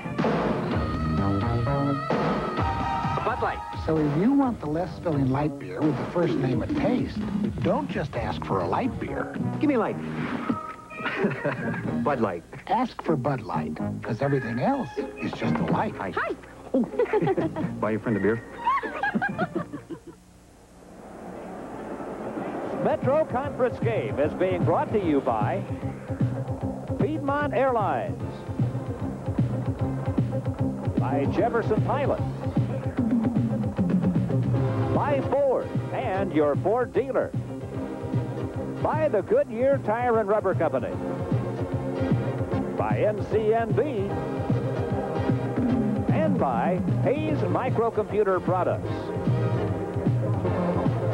A Bud Light. So if you want the less filling light beer with the first name and taste, don't just ask for a light beer. Give me a light. Bud Light. Ask for Bud Light, because everything else is just a light. Hi. Buy your friend a beer. Metro Conference game is being brought to you by Piedmont Airlines, by Jefferson Pilot, by Ford and your Ford dealer, by the Goodyear Tire and Rubber Company, by NCNB, and by Hayes Microcomputer Products.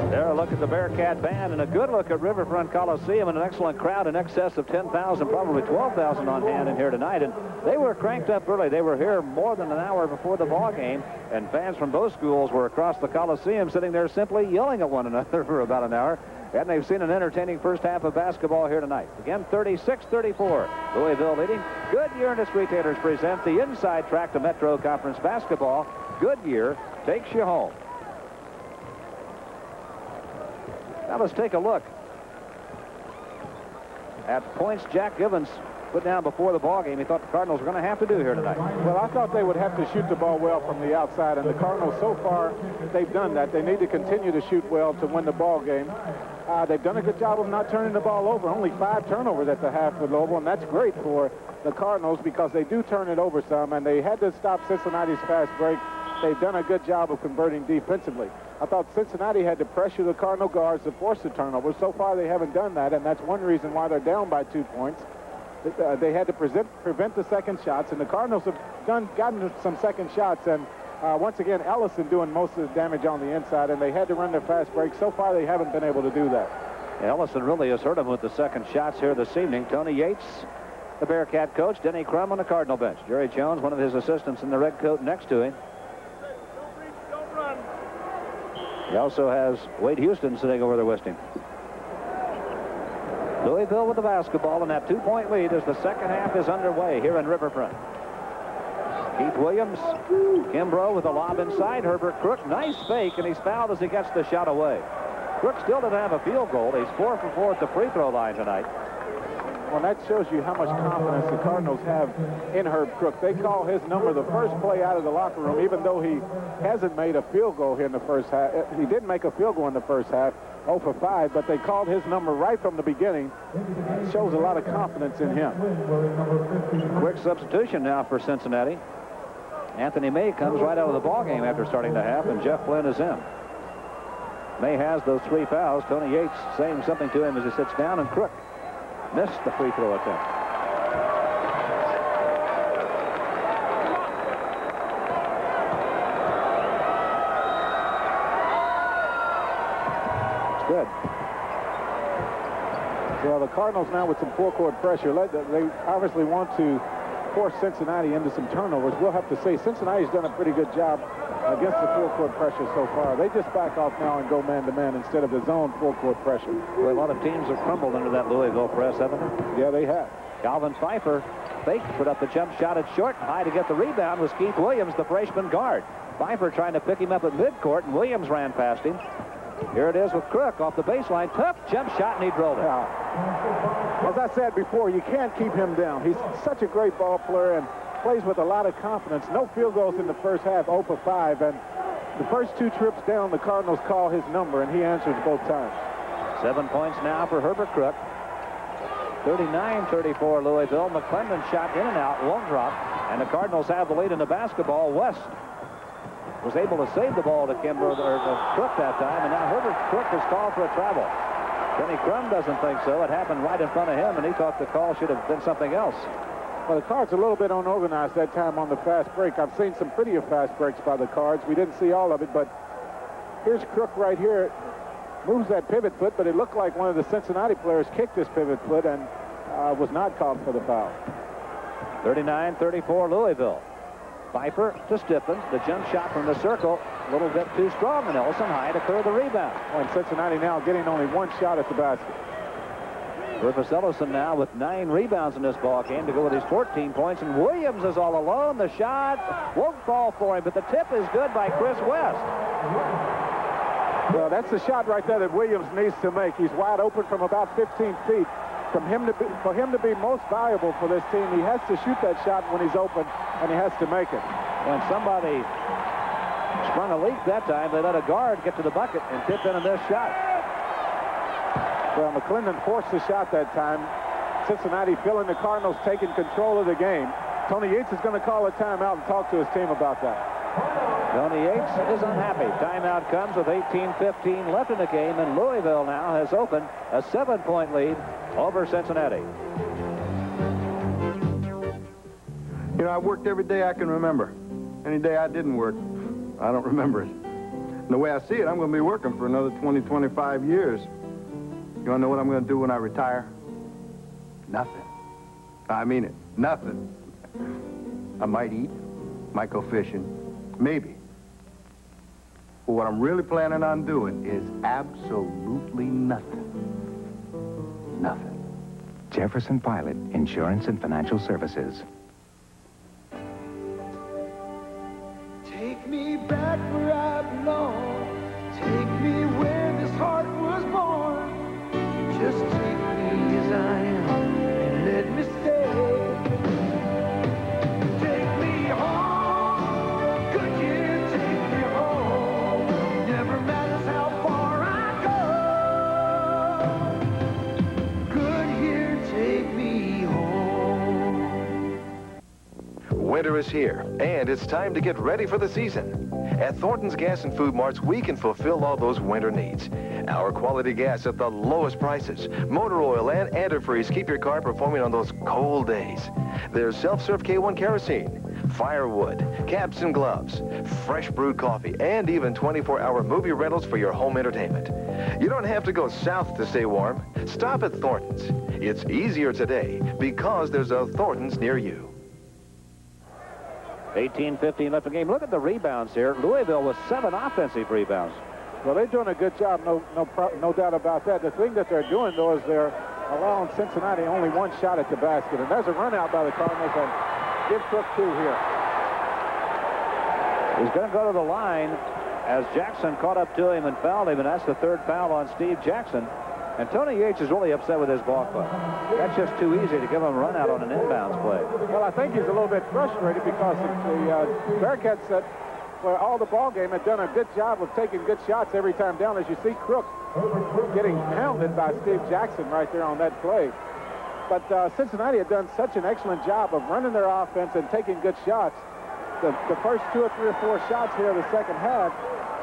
There, a look at the Bearcat band and a good look at Riverfront Coliseum, and an excellent crowd in excess of 10,000, probably 12,000 on hand in here tonight. And they were cranked up early. They were here more than an hour before the ball game, and fans from both schools were across the Coliseum sitting there simply yelling at one another for about an hour. And they've seen an entertaining first half of basketball here tonight. Again, 36-34. Louisville leading. Goodyear and its retailers present the inside track to Metro Conference basketball. Goodyear takes you home. Now let's take a look at points Jack Givens put down before the ball game. He thought the Cardinals were going to have to do here tonight. Well, I thought they would have to shoot the ball well from the outside, and the Cardinals, so far, they've done that. They need to continue to shoot well to win the ball game. They've done a good job of not turning the ball over. Only 5 turnovers at the half for Louisville, and that's great for the Cardinals because they do turn it over some, and they had to stop Cincinnati's fast break. They've done a good job of converting defensively. I thought Cincinnati had to pressure the Cardinal guards to force the turnover. So far, they haven't done that, and that's one reason why they're down by 2 points. They had to prevent the second shots, and the Cardinals have gotten some second shots, and once again, Ellison doing most of the damage on the inside, and they had to run their fast break. So far, they haven't been able to do that. Ellison really has hurt him with the second shots here this evening. Tony Yates, the Bearcat coach, Denny Crum on the Cardinal bench. Jerry Jones, one of his assistants in the red coat next to him. He also has Wade Houston sitting over there with him. Louisville with the basketball, and that 2-point lead as the second half is underway here in Riverfront. Keith Williams, Kimbrough with a lob inside. Herbert Crook, nice fake, and he's fouled as he gets the shot away. Crook still doesn't have a field goal. He's 4 for 4 at the free throw line tonight. Well, that shows you how much confidence the Cardinals have in Herb Crook. They call his number the first play out of the locker room, even though he hasn't made a field goal here in the first half. He didn't make a field goal in the first half, 0 for 5, but they called his number right from the beginning. It shows a lot of confidence in him. Quick substitution now for Cincinnati. Anthony May comes right out of the ballgame after starting the half, and Jeff Flynn is in. May has those 3 fouls. Tony Yates saying something to him as he sits down, and Crook missed the free throw attempt. It's good. Well, the Cardinals now with some full-court pressure. They obviously want to force Cincinnati into some turnovers. We'll have to say Cincinnati's done a pretty good job against the full-court pressure so far. They just back off now and go man-to-man instead of the zone full-court pressure. Well, a lot of teams have crumbled under that Louisville press, haven't they? Yeah, they have. Calvin Pfeiffer faked, put up the jump shot at short. High to get the rebound was Keith Williams, the freshman guard. Pfeiffer trying to pick him up at midcourt, and Williams ran past him. Here it is with Crook off the baseline. Tough jump shot, and he drilled it. As I said before, you can't keep him down. He's such a great ball player and plays with a lot of confidence. No field goals in the first half, 0 for 5. And the first 2 trips down, the Cardinals call his number, and he answers both times. 7 points now for Herbert Crook. 39-34 Louisville. McClendon shot in and out, won't drop. And the Cardinals have the lead in the basketball. West was able to save the ball to Kimbrough, or Crook that time, and now Herbert Crook is called for a travel. Denny Crum doesn't think so. It happened right in front of him, and he thought the call should have been something else. Well, the Cards are a little bit unorganized that time on the fast break. I've seen some prettier fast breaks by the Cards. We didn't see all of it, but here's Crook right here. Moves that pivot foot, but it looked like one of the Cincinnati players kicked this pivot foot and was not called for the foul. 39-34 Louisville. Pfeiffer to Stiffen. The jump shot from the circle, a little bit too strong, and Nelson High to clear the rebound. And Cincinnati now getting only 1 shot at the basket. Rufus Ellison now with 9 rebounds in this ball game to go with his 14 points, and Williams is all alone. The shot won't fall for him, but the tip is good by Chris West. Well, that's the shot right there that Williams needs to make. He's wide open from about 15 feet. For him to be most valuable for this team, he has to shoot that shot when he's open, and he has to make it. When somebody sprung a leak that time, they let a guard get to the bucket and tip in a missed shot. Well, McClendon forced the shot that time. Cincinnati feeling the Cardinals taking control of the game. Tony Yates is going to call a timeout and talk to his team about that. Tony Yates is unhappy. Timeout comes with 18:15 left in the game, and Louisville now has opened a 7-point lead over Cincinnati. You know, I worked every day I can remember. Any day I didn't work, I don't remember it. And the way I see it, I'm going to be working for another 20, 25 years. You want to know what I'm going to do when I retire? Nothing. I mean it. Nothing. I might eat, might go fishing, maybe. But what I'm really planning on doing is absolutely nothing. Nothing. Jefferson Pilot Insurance and Financial Services. Take me back where I belong. Take me where this heart was born. Just take me as I am and let me stay. Take me home. Could you take me home? Never matters how far I go. Could you take me home? Winter is here, and it's time to get ready for the season. At Thornton's Gas and Food Marts, we can fulfill all those winter needs. Our quality gas at the lowest prices. Motor oil and antifreeze keep your car performing on those cold days. There's self-serve K1 kerosene, firewood, caps and gloves, fresh brewed coffee, and even 24-hour movie rentals for your home entertainment. You don't have to go south to stay warm. Stop at Thornton's. It's easier today because there's a Thornton's near you. 18:15 left in the game. Look at the rebounds here. Louisville with 7 offensive rebounds. Well, they're doing a good job, no doubt about that. The thing that they're doing, though, is they're allowing Cincinnati only 1 shot at the basket. And there's a run out by the Cardinals, and give Crook 2 here. He's going to go to the line as Jackson caught up to him and fouled him, and that's the 3rd foul on Steve Jackson. And Tony Yates is really upset with his ball club. That's just too easy to give him a run out on an inbounds play. Well, I think he's a little bit frustrated because the Bearcats that for all the ball game had done a good job of taking good shots every time down. As you see, Crook getting pounded by Steve Jackson right there on that play. But Cincinnati had done such an excellent job of running their offense and taking good shots. The first 2 or 3 or 4 shots here in the second half,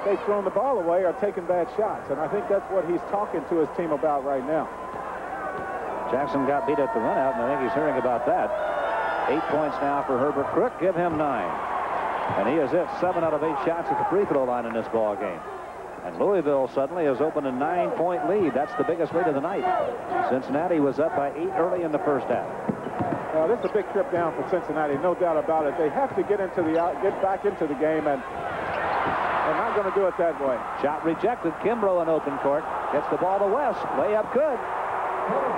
they've thrown the ball away or taken bad shots. And I think that's what he's talking to his team about right now. Jackson got beat at the run out, and I think he's hearing about that. 8 points now for Herbert Crook. Give him 9. And he has hit 7 out of 8 shots at the free throw line in this ball game. And Louisville suddenly has opened a 9-point lead. That's the biggest lead of the night. Cincinnati was up by 8 early in the first half. This is a big trip down for Cincinnati, no doubt about it. They have to get back into the game, and they're not going to do it that way. Shot rejected. Kimbrough in open court. Gets the ball to West. Layup good.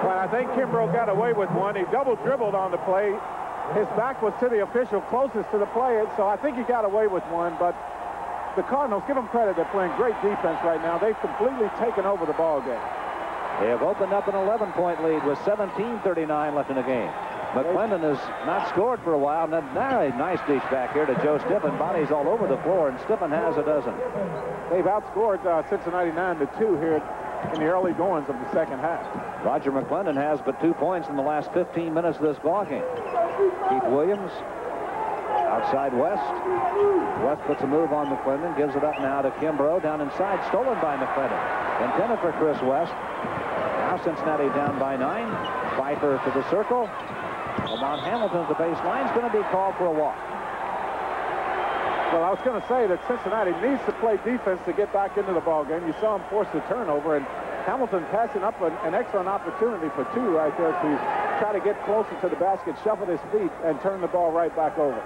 Well, I think Kimbrough got away with one. He double dribbled on the play. His back was to the official closest to the play, so I think he got away with one. But the Cardinals, give them credit, they're playing great defense right now. They've completely taken over the ball game. They have opened up an 11-point lead with 17:39 left in the game. McClendon has not scored for a while. Now a nice dish back here to Joe Stiffen. Bodies all over the floor, and Stiffen has a dozen. They've outscored Cincinnati 9-2 here in the early goings of the second half. Roger McClendon has but 2 points in the last 15 minutes of this ball game. Keith Williams outside West. West puts a move on McClendon, gives it up now to Kimbrough. Down inside, stolen by McClendon. Intended for Chris West. Now Cincinnati down by 9. Pfeiffer to the circle. Lamont Hamilton at the baseline is going to be called for a walk. Well, I was going to say that Cincinnati needs to play defense to get back into the ball game. You saw him force the turnover, and Hamilton passing up an excellent opportunity for 2 right there to try to get closer to the basket, shuffle his feet, and turn the ball right back over.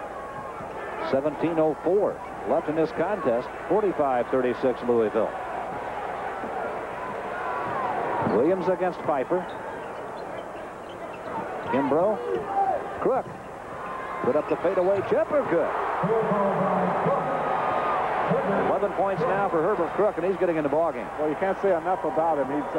17:04 left in this contest. 45-36 Louisville. Williams against Pfeiffer. Kimbrough. Crook. Put up the fadeaway jumper. Good. 11 points now for Herbert Crook, and he's getting in the ballgame. Well, you can't say enough about him. He's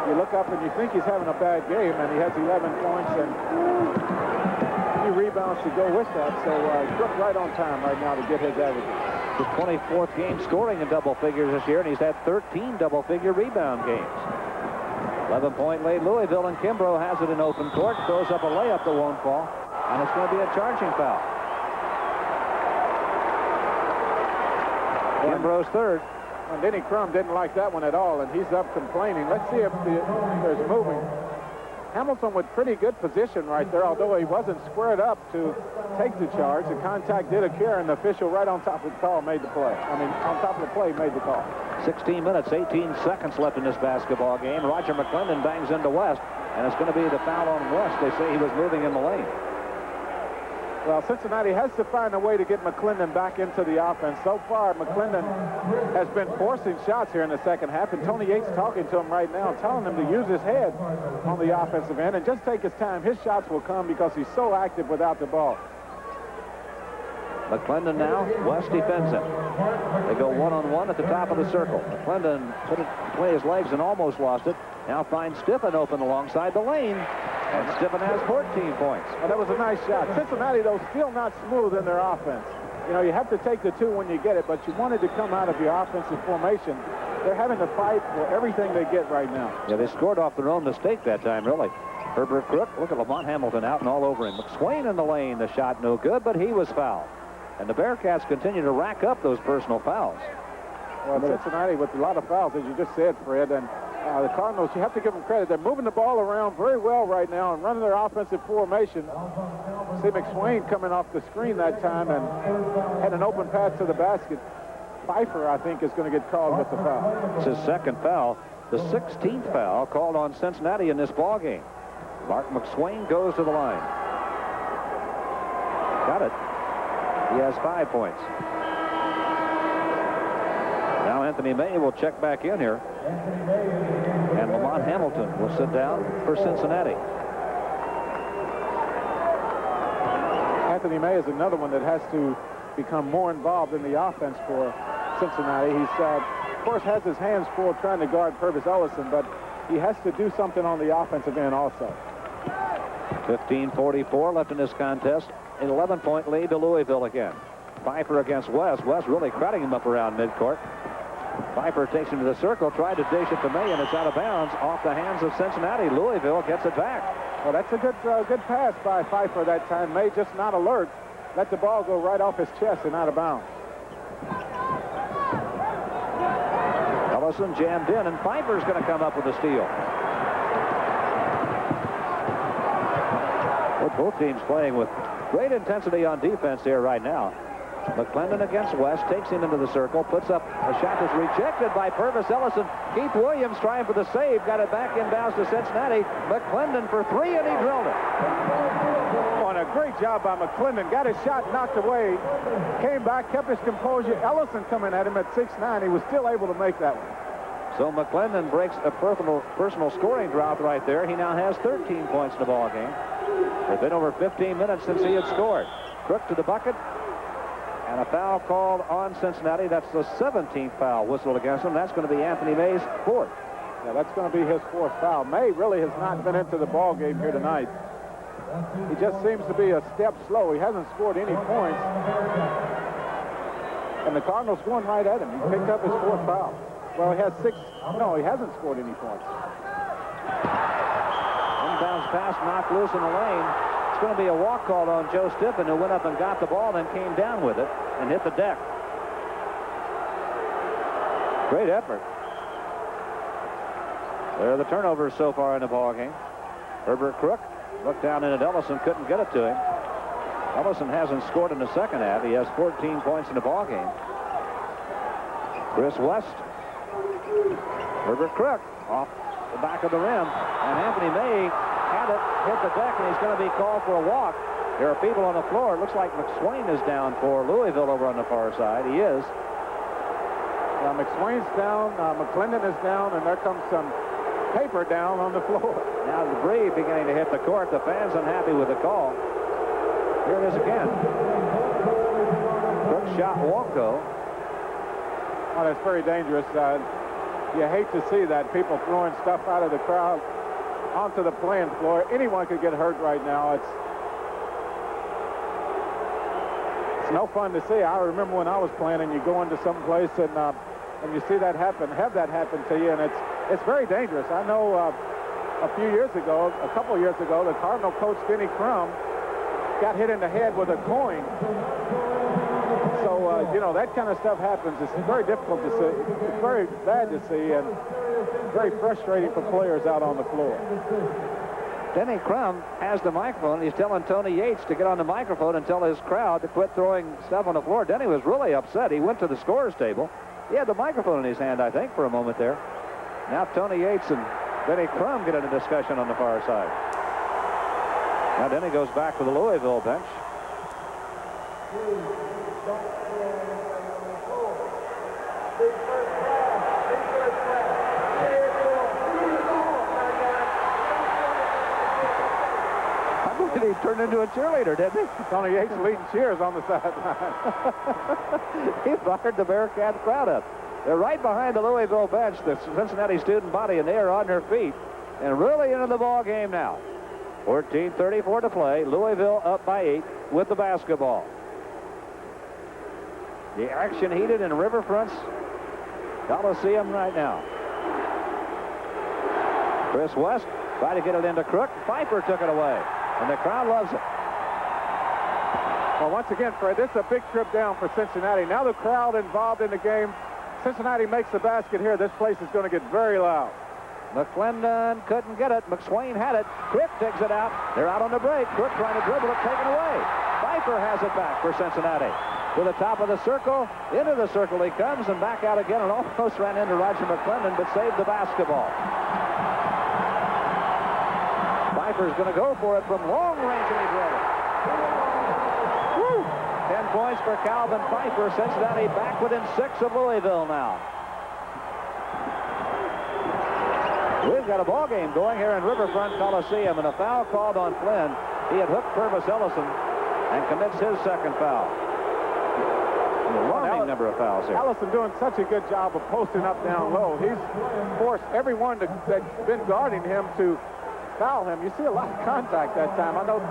you look up and you think he's having a bad game, and he has 11 points and a few rebounds to go with that. So Crook right on time right now to get his averages. His 24th game scoring in double figures this year, and he's had 13 double-figure rebound games. 11-point lead Louisville, and Kimbrough has it in open court. Throws up a layup that won't fall, and it's going to be a charging foul. Kimbrough's 3rd. And Denny Crum didn't like that one at all, and he's up complaining. Let's see if there's moving. Hamilton with pretty good position right there, although he wasn't squared up to take the charge. The contact did occur, and the official right on top of the call made the play. On top of the play made the call. 16 minutes, 18 seconds left in this basketball game. Roger McClendon bangs into West, and it's going to be the foul on West. They say he was moving in the lane. Well, Cincinnati has to find a way to get McClendon back into the offense. So far, McClendon has been forcing shots here in the second half, and Tony Yates talking to him right now, telling him to use his head on the offensive end and just take his time. His shots will come because he's so active without the ball. McClendon now, West defends him. They go one-on-one at the top of the circle. McClendon put it between his legs and almost lost it. Now finds Stiffen open alongside the lane. And Stiffen has 14 points. Well, that was a nice shot. Cincinnati, though, still not smooth in their offense. You know, you have to take the 2 when you get it, but you wanted to come out of your offensive formation. They're having to fight for everything they get right now. Yeah, they scored off their own mistake that time, really. Herbert Crook, look at Lamont Hamilton out and all over him. McSwain in the lane, the shot no good, but he was fouled. And the Bearcats continue to rack up those personal fouls. Well, Cincinnati with a lot of fouls, as you just said, Fred, and the Cardinals, you have to give them credit. They're moving the ball around very well right now and running their offensive formation. See McSwain coming off the screen that time and had an open pass to the basket. Pfeiffer, I think, is going to get called with the foul. It's his second foul, the 16th foul called on Cincinnati in this ball game. Mark McSwain goes to the line. Got it. He has 5 points. Now Anthony May will check back in here. And Lamont Hamilton will sit down for Cincinnati. Anthony May is another one that has to become more involved in the offense for Cincinnati. He's, of course, has his hands full trying to guard Purvis Ellison, but he has to do something on the offensive end also. 15:44 left in this contest. An 11-point lead to Louisville again. Pfeiffer against West. West really crowding him up around midcourt. Pfeiffer takes him to the circle, tried to dish it to May, and it's out of bounds off the hands of Cincinnati. Louisville gets it back. Well, that's a good pass by Pfeiffer that time. May just not alert. Let the ball go right off his chest and out of bounds. Ellison jammed in, and Pfeiffer's going to come up with a steal. Well, both teams playing with great intensity on defense here right now. McClendon against West, takes him into the circle, puts up a shot that's rejected by Purvis Ellison. Keith Williams trying for the save, got it back inbounds to Cincinnati. McClendon for 3, and he drilled it. Oh, and a great job by McClendon. Got his shot knocked away, came back, kept his composure. Ellison coming at him at 6'9". He was still able to make that one. So McClendon breaks a personal scoring drought right there. He now has 13 points in the ball game. It's been over 15 minutes since he had scored. Crook to the bucket. And a foul called on Cincinnati. That's the 17th foul whistled against him. That's going to be Anthony May's 4th. Yeah, that's going to be his 4th foul. May really has not been into the ball game here tonight. He just seems to be a step slow. He hasn't scored any points. And the Cardinals going right at him. He picked up his 4th foul. Well, he has 6. No, he hasn't scored any points. Inbounds pass knocked loose in the lane. It's going to be a walk called on Joe Stiffen, who went up and got the ball, then came down with it and hit the deck. Great effort. There are the turnovers so far in the ball game. Herbert Crook looked down in at Ellison, couldn't get it to him. Ellison hasn't scored in the second half. He has 14 points in the ball game. Chris West. Herbert Crook off the back of the rim, and Anthony May had it, hit the deck, and he's going to be called for a walk. There are people on the floor. It looks like McSwain is down for Louisville over on the far side. He is. McSwain's down, McClendon is down, and there comes some paper down on the floor. Now debris beginning to hit the court. The fans unhappy with the call. Here it is again. Crook shot won't go. Oh, that's very dangerous. You hate to see that, people throwing stuff out of the crowd onto the playing floor. Anyone could get hurt right now. It's no fun to see. I remember when I was playing, and you go into some place and you see that happen, have that happen to you, and it's very dangerous. I know a couple years ago, the Cardinal coach Denny Crum got hit in the head with a coin. So, that kind of stuff happens. It's very difficult to see. It's very bad to see, and very frustrating for players out on the floor. Denny Crum has the microphone. He's telling Tony Yates to get on the microphone and tell his crowd to quit throwing stuff on the floor. Denny was really upset. He went to the scorer's table. He had the microphone in his hand, I think, for a moment there. Now Tony Yates and Denny Crum get in a discussion on the far side. Now Denny goes back to the Louisville bench. He turned into a cheerleader, didn't he? Tony Yates leading cheers on the sideline. He fired the Bearcats crowd up. They're right behind the Louisville bench, the Cincinnati student body, and they are on their feet and really into the ball game now. 14:34 to play. Louisville up by 8 with the basketball. The action heated in Riverfront's Coliseum right now. Chris West tried to get it into Crook. Pfeiffer took it away. And the crowd loves it. Well, once again, Fred, this is a big trip down for Cincinnati. Now the crowd involved in the game. Cincinnati makes the basket here. This place is going to get very loud. McClendon couldn't get it. McSwain had it. Crook digs it out. They're out on the break. Crook trying to dribble it, taken away. Pfeiffer has it back for Cincinnati. to the top of the circle. Into the circle he comes, and back out again, and almost ran into Roger McClendon, but saved the basketball. Pfeiffer's going to go for it from long range, and he's ready. Woo! 10 points for Calvin Pfeiffer. Cincinnati back within 6 of Louisville now. We've got a ball game going here in Riverfront Coliseum, and a foul called on Flynn. He had hooked Purvis Ellison and commits his second foul. An alarming number of fouls here. Ellison doing such a good job of posting up down low. He's forced everyone that's been guarding him to foul him. You see a lot of contact that time. I know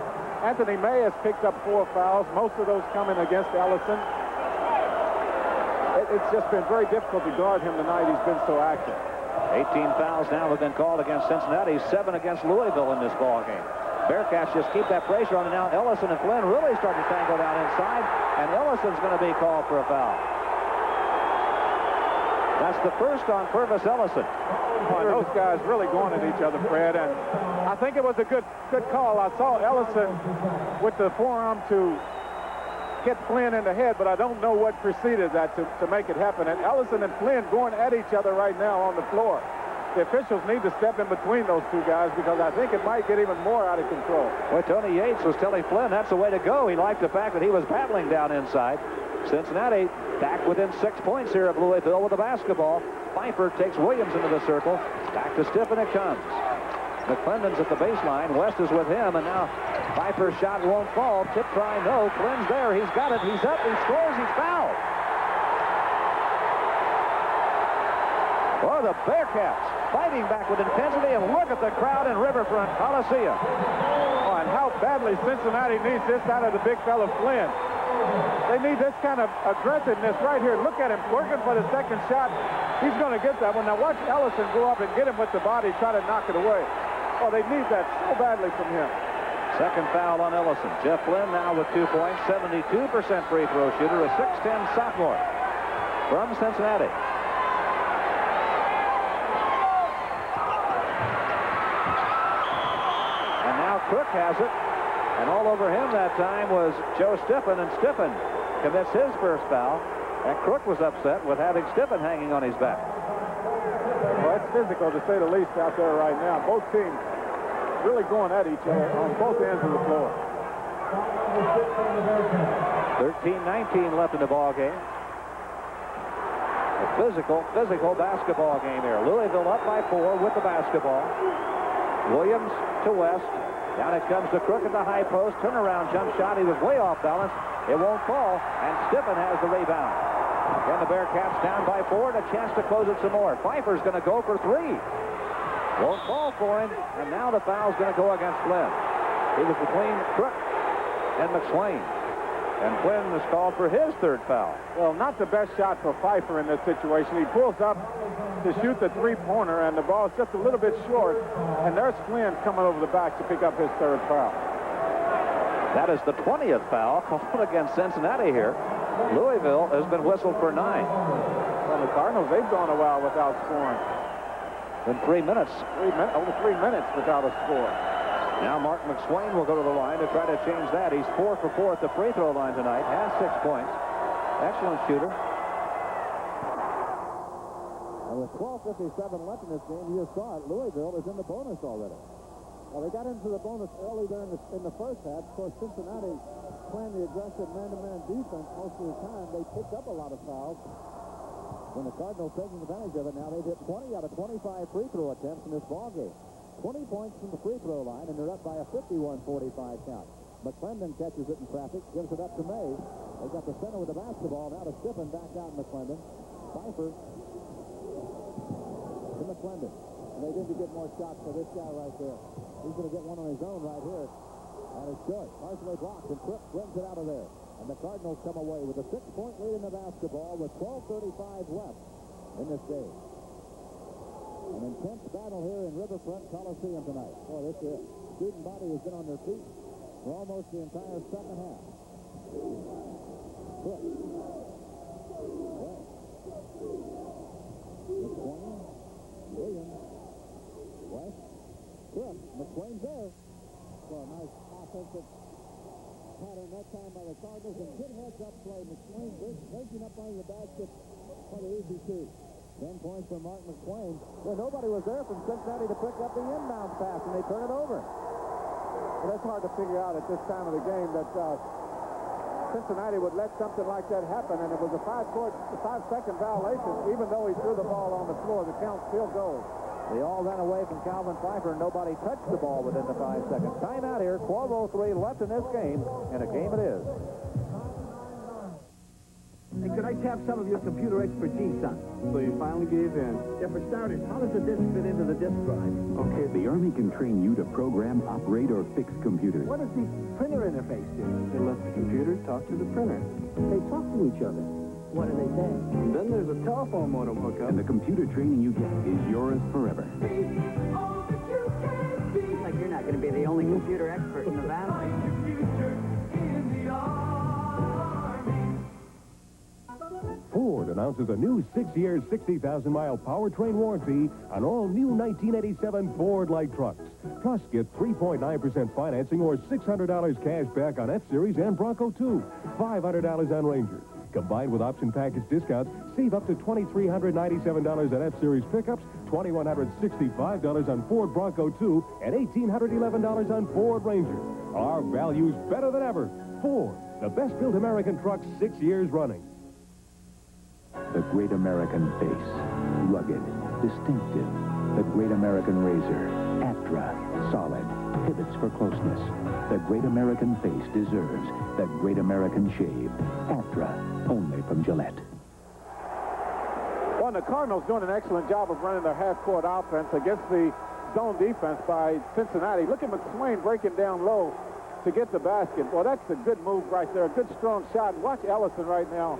Anthony May has picked up 4 fouls, most of those coming against Ellison. It's just been very difficult to guard him tonight. He's been so active. 18 fouls now have been called against Cincinnati, 7 against Louisville in this ball game. Bearcats just keep that pressure on, and now Ellison and Flynn really starting to tangle down inside, and Ellison's going to be called for a foul. That's the first on Purvis Ellison. Oh, those guys really going at each other, Fred, and I think it was a good call. I saw Ellison with the forearm to hit Flynn in the head, but I don't know what preceded that to make it happen. And Ellison and Flynn going at each other right now on the floor. The officials need to step in between those two guys because I think it might get even more out of control. Well, Tony Yates was telling Flynn that's the way to go. He liked the fact that he was battling down inside. Cincinnati back within 6 points here of Louisville with the basketball. Pfeiffer takes Williams into the circle. Back to Stiffen it comes. McClendon's at the baseline. West is with him, and now Pfeiffer's shot won't fall. Tip try, no. Flynn's there. He's got it. He's up. He scores. He's fouled. Oh, the Bearcats fighting back with intensity, and look at the crowd in Riverfront Coliseum. Oh, and how badly Cincinnati needs this out of the big fella Flynn. They need this kind of aggressiveness right here. Look at him working for the second shot. He's going to get that one. Now watch Ellison go up and get him with the body, try to knock it away. Oh, they need that so badly from him. Second foul on Ellison. Jeff Flynn now with 2 points, 72% free throw shooter, a 6'10 sophomore from Cincinnati. And now Crook has it, and all over him that time was Joe Stiffen, and Stiffen commits his first foul, and Crook was upset with having Stiffen hanging on his back. Well, it's physical to say the least out there right now. Both teams really going at each other on both ends of the floor. 13-19 left in the ball game. A physical basketball game here. Louisville up by 4 with the basketball. Williams to West. Down it comes to Crook at the high post. Turnaround jump shot. He was way off balance. It won't fall, and Stiffen has the rebound. Again, the Bearcats down by 4 and a chance to close it some more. Pfeiffer's going to go for 3. Won't fall for him, and now the foul's going to go against Flynn. He was between Crook and McSwain. And Flynn is called for his third foul. Well, not the best shot for Pfeiffer in this situation. He pulls up to shoot the three-pointer, and the ball's just a little bit short. And there's Flynn coming over the back to pick up his third foul. That is the 20th foul called against Cincinnati here. Louisville has been whistled for 9. Well, the Cardinals, they've gone a while without scoring. In 3 minutes. Over 3 minutes without a score. Now Mark McSwain will go to the line to try to change that. He's 4 for 4 at the free throw line tonight. Has 6 points. Excellent shooter. And with 12:57 left in this game, you saw it. Louisville is in the bonus already. Well, they got into the bonus early there in the first half. Of course, Cincinnati playing the aggressive man-to-man defense most of the time. They picked up a lot of fouls. When the Cardinals taking advantage of it now, they've hit 20 out of 25 free throw attempts in this ballgame. 20 points from the free throw line, and they're up by a 51-45 count. McClendon catches it in traffic, gives it up to May. They got the center with the basketball. Now to Stiffen, back out McClendon. Pfeiffer to McClendon. And they need to get more shots for this guy right there. He's going to get one on his own right here. And it's short. Partially blocked, and Crook brings it out of there. And the Cardinals come away with a 6-point lead in the basketball with 12:35 left in this game. An intense battle here in Riverfront Coliseum tonight. Boy, this student body has been on their feet for almost the entire second half. Crook. McSwain. Williams. West. Crook. McSwain's there. So a nice offensive pattern that time by the Cardinals, and good heads-up play. McSwain breaking up on the basket for the easy two. 10 points for Mark McSwain. Well, nobody was there from Cincinnati to pick up the inbound pass, and they turn it over. Well, that's hard to figure out at this time of the game that Cincinnati would let something like that happen, and it was a 5-second violation. Even though he threw the ball on the floor, the count still goes. They all ran away from Calvin Pfeiffer. Nobody touched the ball within the 5 seconds. Timeout here. 12:03 left in this game, and a game it is. Hey, could I tap some of your computer expertise, son? So you finally gave in? Yeah, for starters, how does the disk fit into the disk drive? Okay, the Army can train you to program, operate, or fix computers. What does the printer interface do? It lets the computer talk to the printer. They talk to each other. What do they say? And then there's a telephone modem hookup. And the computer training you get is yours forever. Seems like you're not going to be the only computer expert in the valley. Ford announces a new 6-year, 60,000-mile powertrain warranty on all new 1987 Ford light trucks. Plus, get 3.9% financing or $600 cash back on F-Series and Bronco 2, $500 on Ranger. Combined with option package discounts, save up to $2,397 on F-Series pickups, $2,165 on Ford Bronco 2, and $1,811 on Ford Ranger. Our value's better than ever. Ford, the best-built American truck 6 years running. The Great American Face. Rugged, distinctive. The Great American Razor. Aptra. Solid. Pivots for closeness. The Great American Face deserves the Great American Shave. Aptra. Only from Gillette. Well, the Cardinals doing an excellent job of running their half-court offense against the zone defense by Cincinnati. Look at McSwain breaking down low to get the basket. Well, that's a good move right there. A good, strong shot. And watch Ellison right now.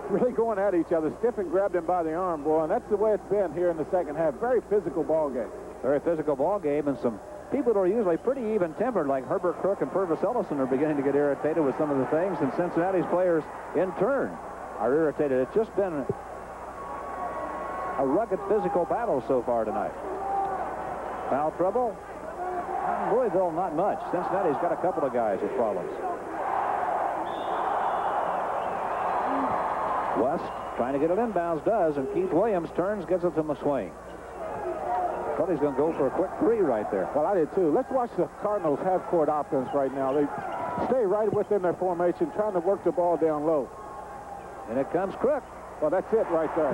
Really going at each other. Stiffen grabbed him by the arm, boy, and that's the way it's been here in the second half. Very physical ball game. Very physical ball game, and some people that are usually pretty even-tempered, like Herbert Crook and Purvis Ellison, are beginning to get irritated with some of the things, and Cincinnati's players, in turn, are irritated. It's just been a rugged physical battle so far tonight. Foul trouble. Louisville, not much. Cincinnati's got a couple of guys with problems. West trying to get it inbounds, does, and Keith Williams turns, gets it to McSwain. Thought he's going to go for a quick three right there. Well, I did too. Let's watch the Cardinals half-court offense right now. They stay right within their formation, trying to work the ball down low. And it comes Crook. Well, that's it right there.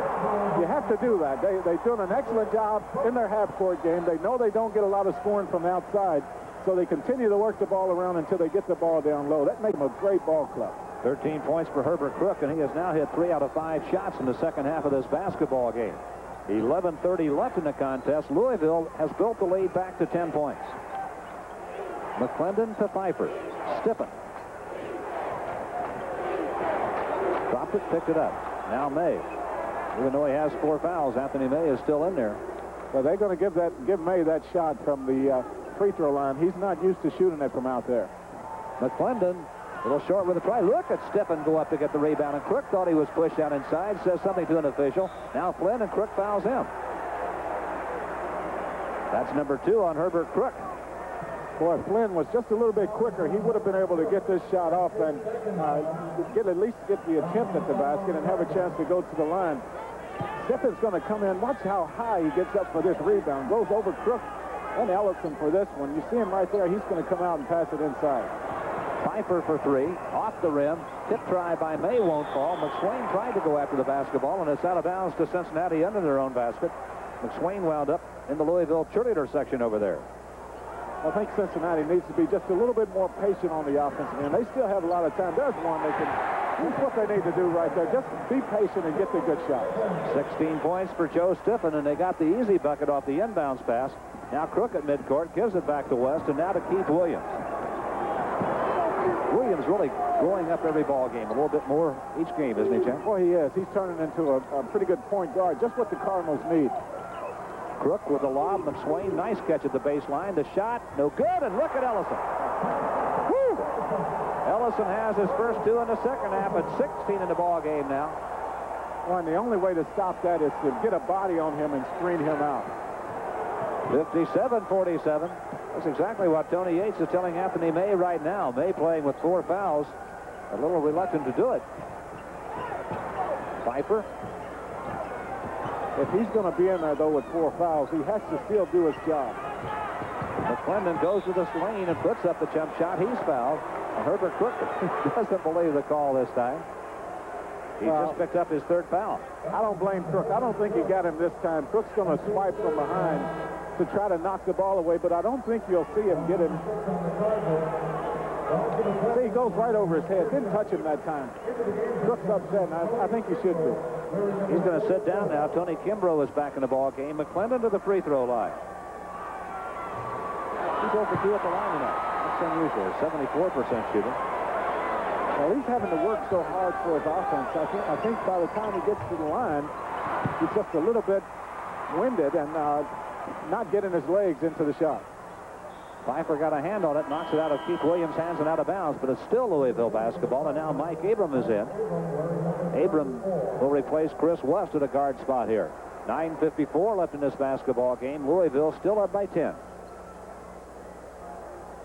You have to do that. They're doing an excellent job in their half-court game. They know they don't get a lot of scoring from outside, so they continue to work the ball around until they get the ball down low. That makes them a great ball club. 13 points for Herbert Crook, and he has now hit 3 out of 5 shots in the second half of this basketball game. 11:30 left in the contest. Louisville has built the lead back to 10 points. McClendon to Pfeiffer. Stiffen. Dropped it, picked it up. Now May. Even though he has 4 fouls, Anthony May is still in there. Well, they're going to give May that shot from the free throw line. He's not used to shooting it from out there. McClendon, a little short with a try. Look at Stiffen go up to get the rebound, and Crook thought he was pushed out inside, says something to an official. Now Flynn, and Crook fouls him. That's number 2 on Herbert Crook. Boy, Flynn was just a little bit quicker. He would have been able to get this shot off and at least get the attempt at the basket and have a chance to go to the line. Stiffen's going to come in. Watch how high he gets up for this rebound. Goes over Crook and Ellison for this one. You see him right there. He's going to come out and pass it inside. Pfeiffer for 3, off the rim. Tip try by May won't fall. McSwain tried to go after the basketball, and it's out of bounds to Cincinnati under their own basket. McSwain wound up in the Louisville cheerleader section over there. I think Cincinnati needs to be just a little bit more patient on the offensive end. They still have a lot of time. There's one they can. That's what they need to do right there. Just be patient and get the good shot. 16 points for Joe Stiffen, and they got the easy bucket off the inbounds pass. Now Crook at midcourt gives it back to West, and now to Keith Williams. Williams really growing up every ball game a little bit more each game, isn't he, Champ? Boy, he is. He's turning into a pretty good point guard. Just what the Cardinals need. Crook with the lob. McSwain, nice catch at the baseline. The shot, no good, and look at Ellison. Woo! Ellison has his first 2 in the second half at 16 in the ball game now. Well, and the only way to stop that is to get a body on him and screen him out. 57-47. That's exactly what Tony Yates is telling Anthony May right now. May playing with 4 fouls. A little reluctant to do it. Pfeiffer. If he's going to be in there, though, with 4 fouls, he has to still do his job. McClendon goes to the lane and puts up the jump shot. He's fouled. Herbert Crook doesn't believe the call this time. He just picked up his 3rd foul. I don't blame Crook. I don't think he got him this time. Crook's going to swipe from behind to try to knock the ball away, but I don't think you'll see him get him. See, he goes right over his head. Didn't touch him that time. Crook's upset, and I think he should be. He's going to sit down now. Tony Kimbrough is back in the ball game. McClendon to the free throw line. He's over 2 at the line tonight. That's unusual. 74% shooting. Well, he's having to work so hard for his offense. I think by the time he gets to the line, he's just a little bit winded and not getting his legs into the shot. Pfeiffer got a hand on it, knocks it out of Keith Williams' hands and out of bounds, but it's still Louisville basketball, and now Mike Abram is in. Abram will replace Chris West at a guard spot here. 9:54 left in this basketball game. Louisville still up by 10.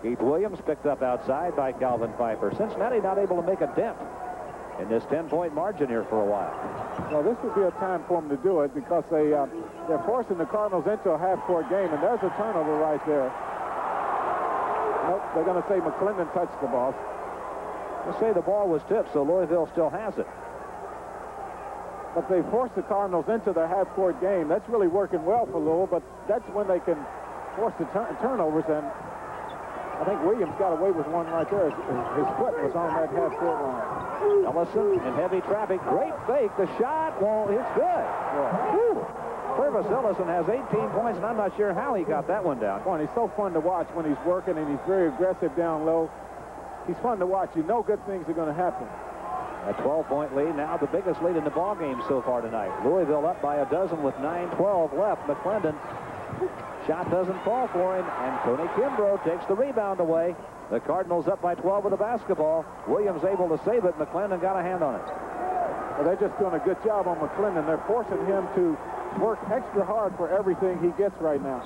Keith Williams picked up outside by Calvin Pfeiffer. Cincinnati not able to make a dent in this 10-point margin here for a while. Well, this would be a time for them to do it because they're forcing the Cardinals into a half-court game, and there's a turnover right there. Nope, they're going to say McClendon touched the ball. Let's say the ball was tipped, so Louisville still has it. But they forced the Cardinals into their half-court game. That's really working well for Louisville, but that's when they can force the turnovers, and I think Williams got away with one right there. His foot was on that half-court line. Ellison in heavy traffic. Great fake. The shot, well, it's good. Purvis Ellison has 18 points, and I'm not sure how he got that one down. He's so fun to watch when he's working, and he's very aggressive down low. He's fun to watch. You know good things are going to happen. A 12-point lead, now the biggest lead in the ball game so far tonight. Louisville up by a dozen with 9:12 left. McClendon, shot doesn't fall for him, and Tony Kimbrough takes the rebound away. The Cardinals up by 12 with the basketball. Williams able to save it. McClendon got a hand on it. Well, they're just doing a good job on McClendon. They're forcing him to work extra hard for everything he gets right now.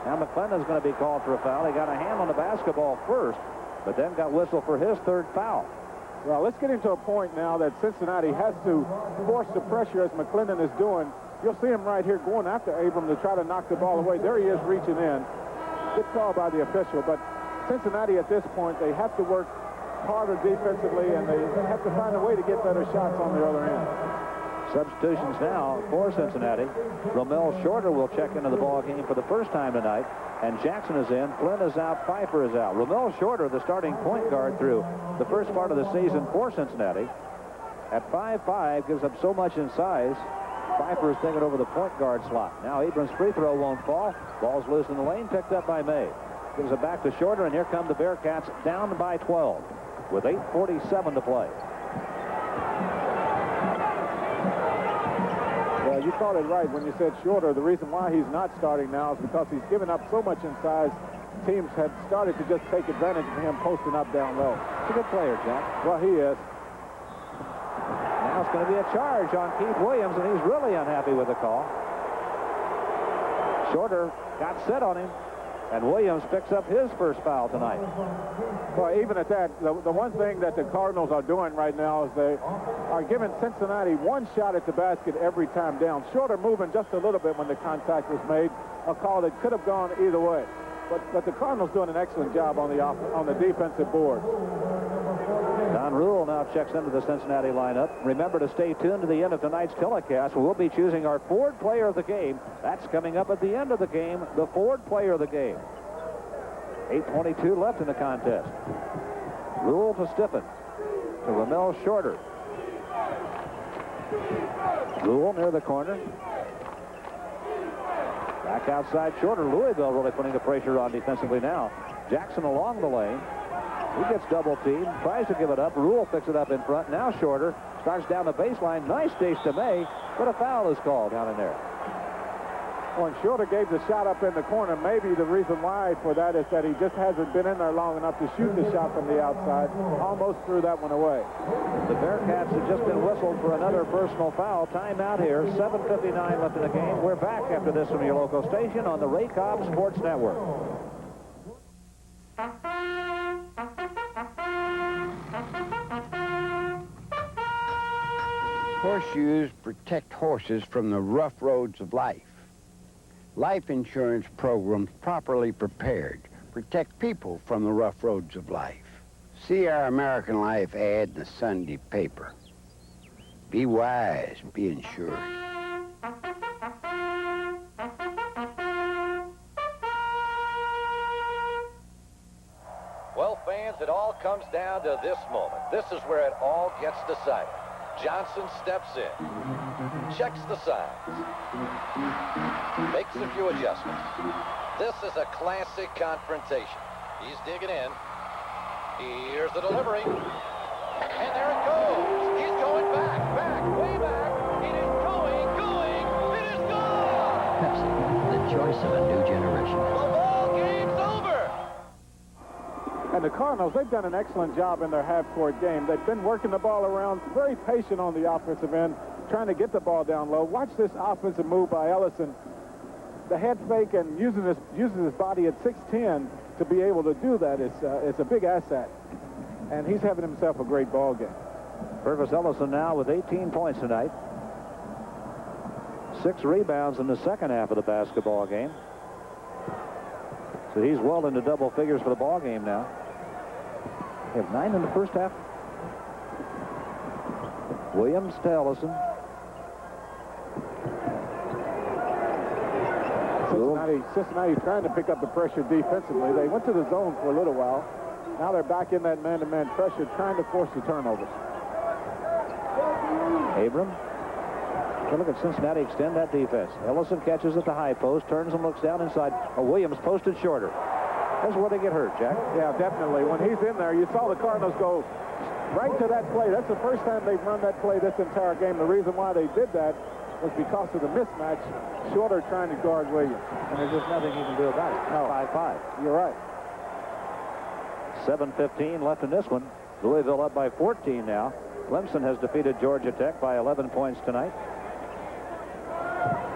Now McClendon's going to be called for a foul. He got a hand on the basketball first, but then got whistled for his 3rd foul. Well, let's get into a point now that Cincinnati has to force the pressure as McClendon is doing. You'll see him right here going after Abram to try to knock the ball away. There he is reaching in. Good call by the official, but Cincinnati at this point, they have to work harder defensively, and they have to find a way to get better shots on the other end. Substitutions now for Cincinnati. Romel Shorter will check into the ball game for the first time tonight, and Jackson is in. Flynn is out. Pfeiffer is out. Romel Shorter, the starting point guard through the first part of the season for Cincinnati. At 5'5", gives up so much in size. Pfeiffer is taking over the point guard slot. Now Abrams' free throw won't fall. Ball's loose in the lane, picked up by May. Gives it back to Shorter, and here come the Bearcats down by 12 with 8:47 to play. Well, you called it right when you said Shorter. The reason why he's not starting now is because he's given up so much in size. Teams have started to just take advantage of him posting up down low. He's a good player, Jack. Well, he is. Now it's going to be a charge on Keith Williams, and he's really unhappy with the call. Shorter got set on him, and Williams picks up his first foul tonight. Well, even at that, the one thing that the Cardinals are doing right now is they are giving Cincinnati one shot at the basket every time down. Shorter moving just a little bit when the contact was made, a call that could have gone either way. But the Cardinals doing an excellent job on the defensive board. Don Rule now checks into the Cincinnati lineup. Remember to stay tuned to the end of tonight's telecast. We'll be choosing our Ford player of the game. That's coming up at the end of the game, the Ford player of the game. 8:22 left in the contest. Rule to Stiffen. To Romel Shorter. Rule near the corner. Back outside Shorter. Louisville really putting the pressure on defensively now. Jackson along the lane. He gets double teamed, tries to give it up. Rule picks it up in front. Now Shorter starts down the baseline. Nice dish to May, but a foul is called down in there. When Shorter gave the shot up in the corner, maybe the reason why for that is that he just hasn't been in there long enough to shoot the shot from the outside. Almost threw that one away. The Bearcats have just been whistled for another personal foul. Timeout here. 7:59 left in the game. We're back after this from your local station on the Ray Cobb Sports Network. Horseshoes protect horses from the rough roads of life. Life insurance programs properly prepared protect people from the rough roads of life. See our American Life ad in the Sunday paper. Be wise, be insured. Well, fans, it all comes down to this moment. This is where it all gets decided. Johnson steps in, checks the signs, makes a few adjustments. This is a classic confrontation. He's digging in. Here's the delivery. And there it goes. He's going back, way back. It is going. It is gone. Pepsi, the choice of a new generation. The ball game's over. And the Cardinals, they've done an excellent job in their half-court game. They've been working the ball around, very patient on the offensive end, trying to get the ball down low. Watch this offensive move by Ellison. The head fake and using his body at 6'10" to be able to do that is a big asset. And he's having himself a great ball game. Purvis Ellison now with 18 points tonight. 6 rebounds in the second half of the basketball game. So he's well into double figures for the ball game now. They have 9 in the first half. Williams to Ellison. Cincinnati trying to pick up the pressure defensively. They went to the zone for a little while. Now they're back in that man-to-man pressure, trying to force the turnovers. Abram. Look at Cincinnati extend that defense. Ellison catches at the high post, turns and looks down inside. Williams posted shorter. That's where they get hurt, Jack. Yeah, definitely. When he's in there, you saw the Cardinals go right to that play. That's the first time they've run that play this entire game. The reason why they did that was because of the mismatch. Shorter trying to guard Williams. And there's just nothing you can do about it. No. 5-5. You're right. 7:15 left in this one. Louisville up by 14 now. Clemson has defeated Georgia Tech by 11 points tonight.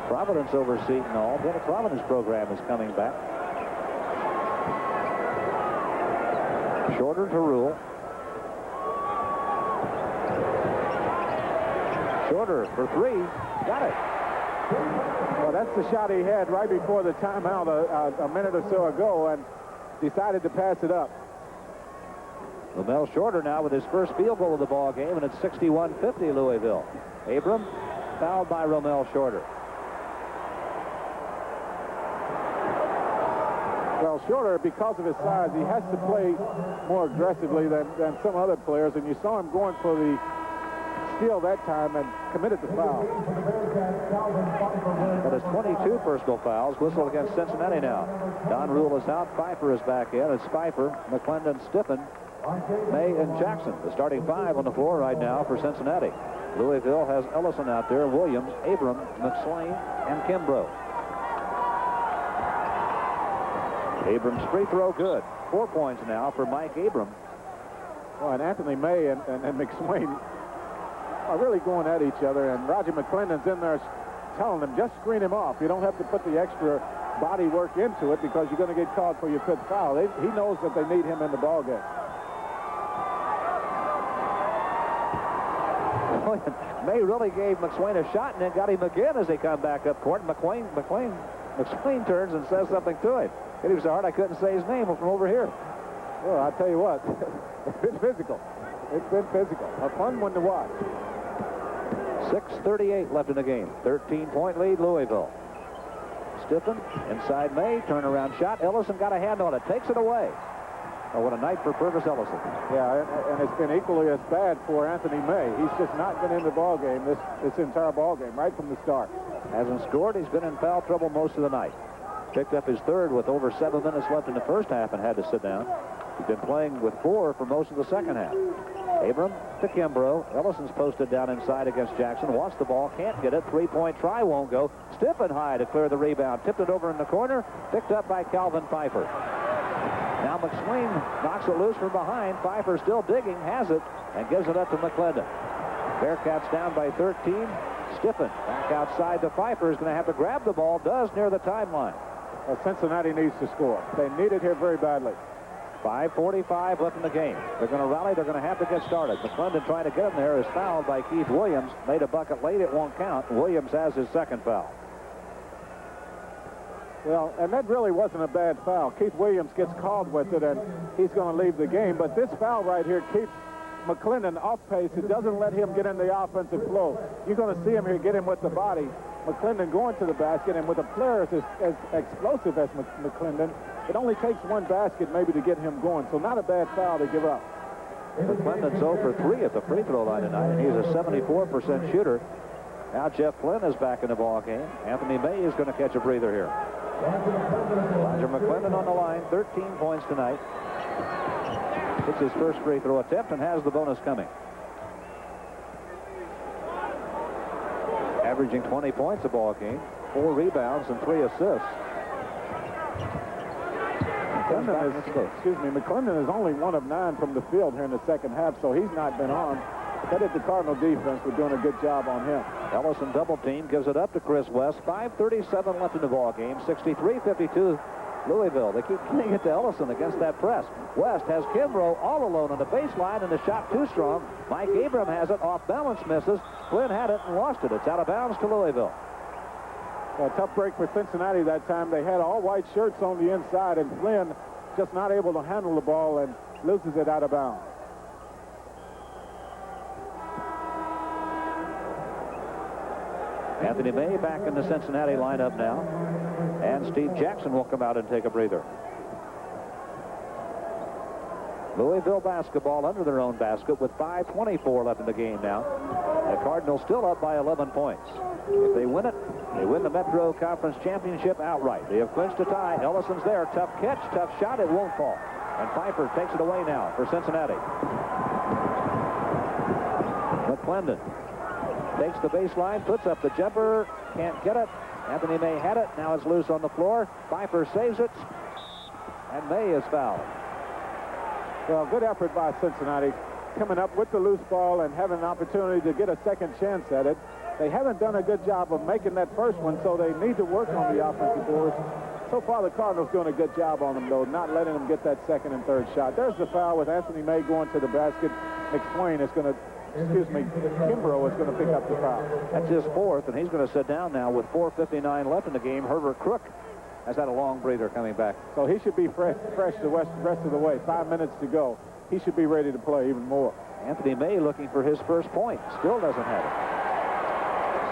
Providence over Seton Hall. The Providence program is coming back. Shorter to Rule. Shorter for 3. Got it. Well, that's the shot he had right before the timeout a minute or so ago and decided to pass it up. Romel Shorter now with his first field goal of the ball game, and it's 61-50 Louisville. Abram fouled by Romel Shorter. Well, Shorter, because of his size, he has to play more aggressively than some other players, and you saw him going for the steal that time and committed the foul. That is 22 personal fouls whistled against Cincinnati now. Don Rule is out. Pfeiffer is back in. It's Pfeiffer, McClendon, Stiffen, May, and Jackson. The starting 5 on the floor right now for Cincinnati. Louisville has Ellison out there, Williams, Abram, McSwain, and Kimbrough. Abram's free throw good. 4 points now for Mike Abram. Well, and Anthony May and McSwain are really going at each other, and Roger McClendon's in there telling them, just screen him off. You don't have to put the extra body work into it because you're going to get called for your 5th foul. He knows that they need him in the ballgame. May really gave McSwain a shot and then got him again as they come back up court. McSwain turns and says something to him. Hit him so hard I couldn't say his name from over here. Well, I'll tell you what, it's been physical. It's been physical. A fun one to watch. 6:38 left in the game. 13-point lead, Louisville. Stiffen, inside May, turnaround shot. Ellison got a hand on it, takes it away. Oh, what a night for Purvis Ellison. Yeah, and it's been equally as bad for Anthony May. He's just not been in the ball game this entire ball game, right from the start. Hasn't scored. He's been in foul trouble most of the night. Picked up his 3rd with over 7 minutes left in the first half and had to sit down. He's been playing with 4 for most of the second half. Abram to Kimbrough. Ellison's posted down inside against Jackson. Wants the ball, can't get it. Three-point try won't go. Stiffen high to clear the rebound. Tipped it over in the corner. Picked up by Calvin Pfeiffer. Now McSwain knocks it loose from behind. Pfeiffer still digging, has it, and gives it up to McClendon. Bearcats down by 13. Stiffen back outside to Pfeiffer. Is going to have to grab the ball. Does near the timeline. Well, Cincinnati needs to score. They need it here very badly. 5:45 left in the game. They're going to rally. They're going to have to get started. McClendon trying to get him there is fouled by Keith Williams. Made a bucket late. It won't count. Williams has his second foul. Well, and that really wasn't a bad foul. Keith Williams gets called with it, and he's going to leave the game. But this foul right here keeps McClendon off pace. It doesn't let him get in the offensive flow. You're going to see him here get him with the body. McClendon going to the basket, and with a player as explosive as McClendon, it only takes one basket maybe to get him going. So not a bad foul to give up. McClendon's 0 for 3 at the free throw line tonight, and he's a 74% shooter. Now Jeff Flynn is back in the ball game. Anthony May is going to catch a breather here. Roger McClendon on the line, 13 points tonight. It's his first free throw attempt and has the bonus coming. Averaging 20 points a ball game, 4 rebounds and 3 assists. McClendon is only 1 of 9 from the field here in the second half, so he's not been on. Credit the Cardinal defense for doing a good job on him. Ellison double team, gives it up to Chris West. 5:37 left in the ball game. 63-52 Louisville. They keep getting it to Ellison against that press. West has Kimbrough all alone on the baseline, and the shot too strong. Mike Abram has it, off balance, misses. Flynn had it and lost it. It's out of bounds to Louisville. Well, tough break for Cincinnati that time. They had all white shirts on the inside, and Flynn just not able to handle the ball and loses it out of bounds. Anthony May back in the Cincinnati lineup now. And Steve Jackson will come out and take a breather. Louisville basketball under their own basket with 5:24 left in the game now. The Cardinals still up by 11 points. If they win it, they win the Metro Conference Championship outright. They have clinched a tie. Ellison's there. Tough catch, tough shot. It won't fall. And Pfeiffer takes it away now for Cincinnati. McClendon takes the baseline, puts up the jumper, can't get it. Anthony May had it, now it's loose on the floor. Pfeiffer saves it, and May is fouled. Well, good effort by Cincinnati, coming up with the loose ball and having an opportunity to get a second chance at it. They haven't done a good job of making that first one, so they need to work on the offensive boards. So far, the Cardinals doing a good job on them, though, not letting them get that second and third shot. There's the foul with Anthony May going to the basket. McSwain is going to Kimbrough is going to pick up the foul. That's his fourth, and he's going to sit down now with 4:59 left in the game. Herbert Crook has had a long breather coming back. So he should be fresh the rest of the way. 5 minutes to go. He should be ready to play even more. Anthony May looking for his first point. Still doesn't have it.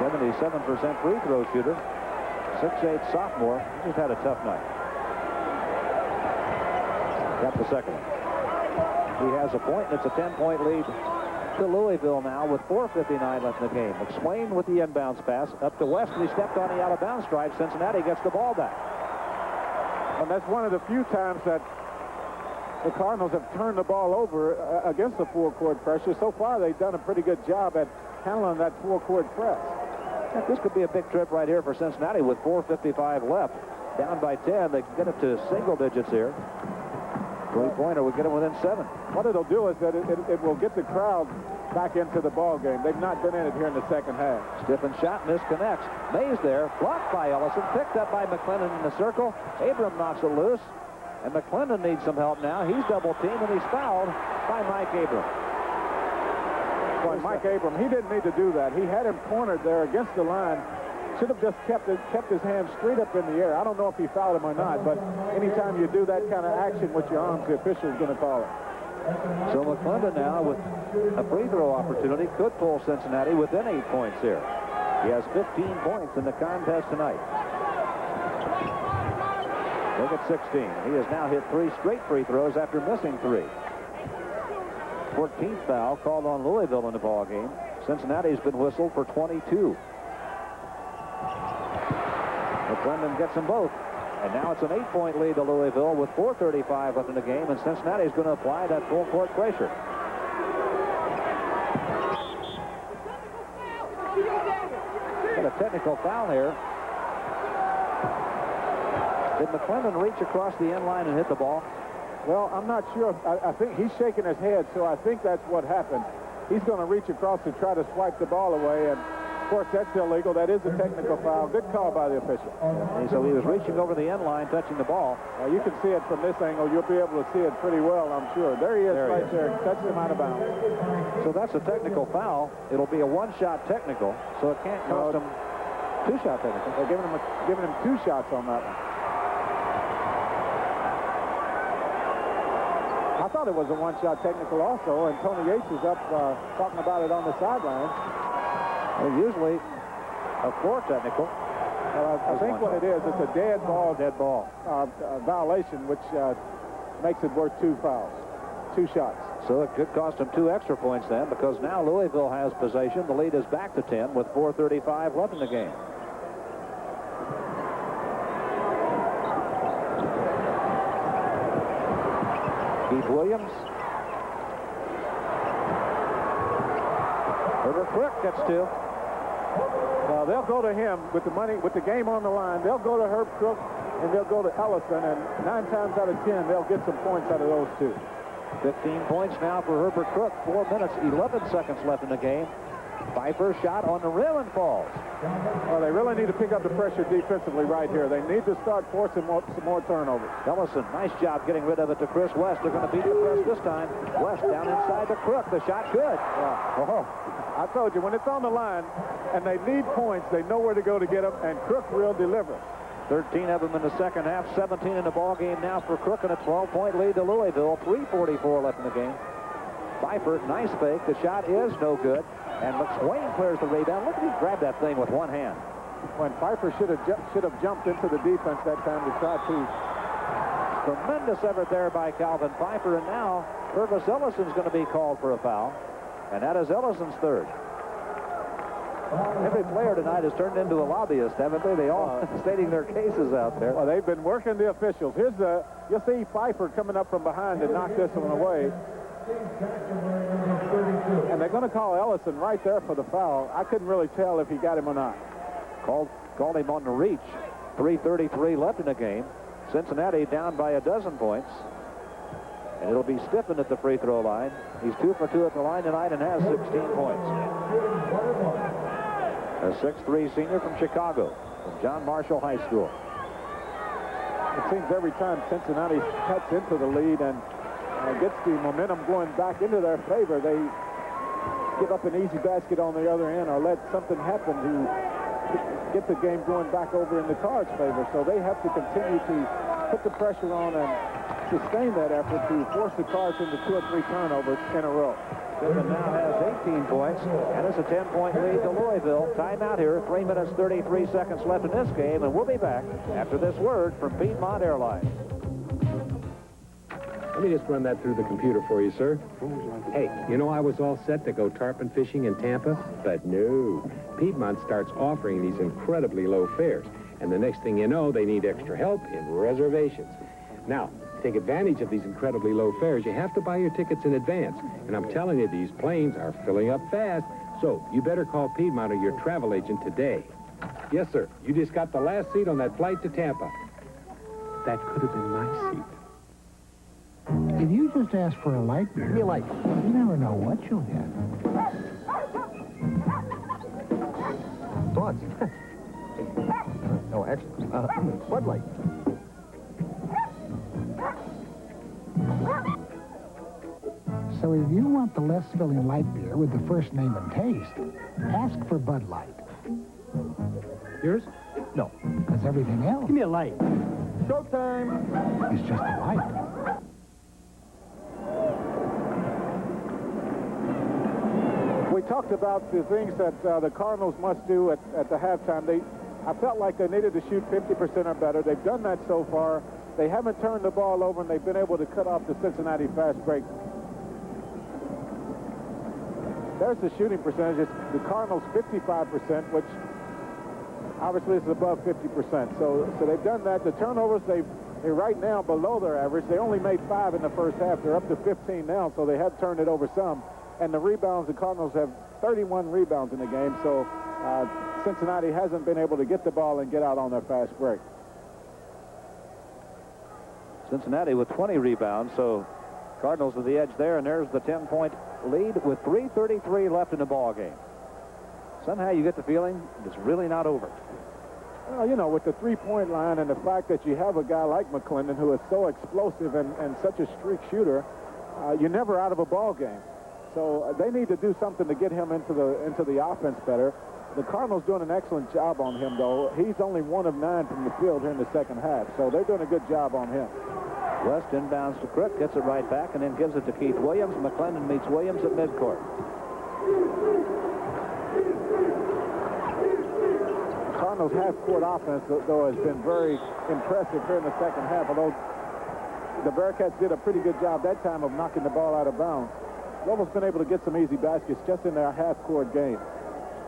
77% free throw shooter. 6'8" sophomore. He just had a tough night. Got the second one. He has a point, and it's a 10-point lead to Louisville now with 4:59 left in the game. McSwain with the inbounds pass up to West, and he stepped on the out-of-bounds stripe. Cincinnati gets the ball back. And that's one of the few times that the Cardinals have turned the ball over against the full-court pressure. So far, they've done a pretty good job at handling that full-court press. This could be a big trip right here for Cincinnati with 4:55 left. Down by 10, they can get it to single digits here. Three-pointer would get them within 7. What it'll do is that it will get the crowd back into the ball game. They've not been in it here in the second half. Stiffen shot, misconnects. Mays there, blocked by Ellison, picked up by McClendon in the circle. Abram knocks it loose, and McClendon needs some help now. He's double-teamed, and he's fouled by Mike Abram. Boy, Mike Abram, he didn't need to do that. He had him cornered there against the line. Should have just kept his hands straight up in the air. I don't know if he fouled him or not, but anytime you do that kind of action with your arms, the official is going to call it. So McClendon now with a free throw opportunity could pull Cincinnati within 8 points here. He has 15 points in the contest tonight. Look at 16. He has now hit 3 straight free throws after missing 3. 14th foul called on Louisville in the ball game. Cincinnati's been whistled for 22. McClendon gets them both. And now it's an 8-point lead to Louisville with 4:35 left in the game, and Cincinnati's going to apply that full court pressure. Got a technical foul here. Did McClendon reach across the end line and hit the ball? Well, I'm not sure. I think he's shaking his head, so I think that's what happened. He's going to reach across to try to swipe the ball away, and of course that's illegal. That is a technical foul. Good call by the official. And so he was reaching over the end line, touching the ball. You can see it from this angle. You'll be able to see it pretty well, I'm sure. There he is, right there. Touched him out of bounds. So that's a technical foul. It'll be a one-shot technical, so it can't cost him two-shot technical. They're giving him 2 shots on that one. I thought it was a one-shot technical also, and Tony Yates is up talking about it on the sideline. Usually a floor technical. I think what it is, it's a dead ball violation, which makes it worth 2 fouls, 2 shots. So it could cost him 2 extra points then, because now Louisville has possession. The lead is back to 10 with 4:35 left in the game. Keith Williams. Herbert Crook gets 2. They'll go to him with the money, with the game on the line. They'll go to Herb Crook and they'll go to Ellison, and 9 times out of 10 they'll get some points out of those 2. 15 points now for Herbert Crook. 4 minutes, 11 seconds left in the game. Pfeiffer shot on the rim and falls. Well, they really need to pick up the pressure defensively right here. They need to start forcing some more turnovers. Ellison, nice job getting rid of it to Chris West. They're going to beat the press this time. West down inside to Crook. The shot good. I told you, when it's on the line and they need points, they know where to go to get them, and Crook will deliver. 13 of them in the second half, 17 in the ball game now for Crook, and a 12-point lead to Louisville. 3:44 left in the game. Pfeiffer, nice fake. The shot is no good. And McSwain clears the rebound. Look at him grab that thing with one hand. When Pfeiffer should have jumped into the defense that time to try to. Tremendous effort there by Calvin Pfeiffer. And now Purvis Ellison's going to be called for a foul. And that is Ellison's 3rd. Every player tonight has turned into a lobbyist, haven't they? They all stating their cases out there. Well, they've been working the officials. You'll see Pfeiffer coming up from behind to knock this one away. And they're going to call Ellison right there for the foul. I couldn't really tell if he got him or not. Called him on the reach. 3:33 left in the game. Cincinnati down by 12 points. And it'll be Stiffen at the free throw line. He's 2 for 2 at the line tonight and has 16 points. A 6'3 senior from Chicago, from John Marshall High School. It seems every time Cincinnati cuts into the lead and gets the momentum going back into their favor, they give up an easy basket on the other end or let something happen to get the game going back over in the Cards' favor. So they have to continue to put the pressure on and sustain that effort to force the Cards into 2 or 3 turnovers in a row. Stiffen now has 18 points, and it's a 10-point lead to Louisville. Timeout here, 3 minutes, 33 seconds left in this game, and we'll be back after this word from Piedmont Airlines. Let me just run that through the computer for you, sir. Hey, you know I was all set to go tarpon fishing in Tampa, but no. Piedmont starts offering these incredibly low fares, and the next thing you know, they need extra help in reservations. Now, to take advantage of these incredibly low fares, you have to buy your tickets in advance, and I'm telling you, these planes are filling up fast, so you better call Piedmont or your travel agent today. Yes, sir, you just got the last seat on that flight to Tampa. That could have been my seat. If you just ask for a light beer, you never know what you'll get. Thoughts? No, actually, Bud Light. So if you want the less filling light beer with the first name and taste, ask for Bud Light. Yours? No, because everything else... Give me a light. Showtime! ...is just a light. We talked about the things that the Cardinals must do at the halftime. I felt like they needed to shoot 50% or better. They've done that so far. They haven't turned the ball over, and they've been able to cut off the Cincinnati fast break. There's the shooting percentage. It's the Cardinals 55%, which obviously is above 50%. So they've done that. The turnovers, they're right now below their average. They only made 5 in the first half. They're up to 15 now, so they have turned it over some. And the rebounds, the Cardinals have 31 rebounds in the game. So Cincinnati hasn't been able to get the ball and get out on their fast break. Cincinnati with 20 rebounds, so Cardinals with the edge there, and there's the 10-point lead with 3:33 left in the ball game. Somehow you get the feeling it's really not over. Well, you know, with the three-point line and the fact that you have a guy like McClendon who is so explosive and such a streak shooter, you're never out of a ball game. So they need to do something to get him into the offense better. The Cardinals doing an excellent job on him, though. He's only 1 of 9 from the field here in the second half, so they're doing a good job on him. West inbounds to Crook, gets it right back, and then gives it to Keith Williams. McClendon meets Williams at midcourt. Cardinals half-court offense, though, has been very impressive here in the second half, although the Bearcats did a pretty good job that time of knocking the ball out of bounds. Louisville's been able to get some easy baskets just in their half-court game.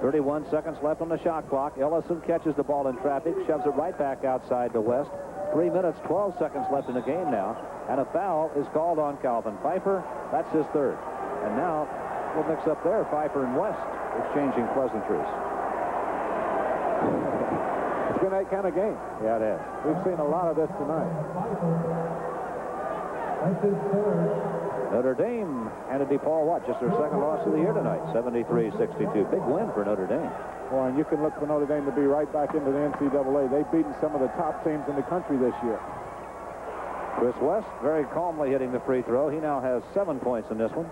31 seconds left on the shot clock. Ellison catches the ball in traffic, shoves it right back outside to West. 3 minutes, 12 seconds left in the game now, and a foul is called on Calvin Pfeiffer. That's his third. And now we'll mix up there. Pfeiffer and West exchanging pleasantries. It's been that kind of game. Yeah, it has. We've seen a lot of this tonight. Notre Dame handed DePaul what? Just their second loss of the year tonight. 73-62. Big win for Notre Dame. Well, and you can look for Notre Dame to be right back into the NCAA. They've beaten some of the top teams in the country this year. Chris West very calmly hitting the free throw. He now has 7 points in this one.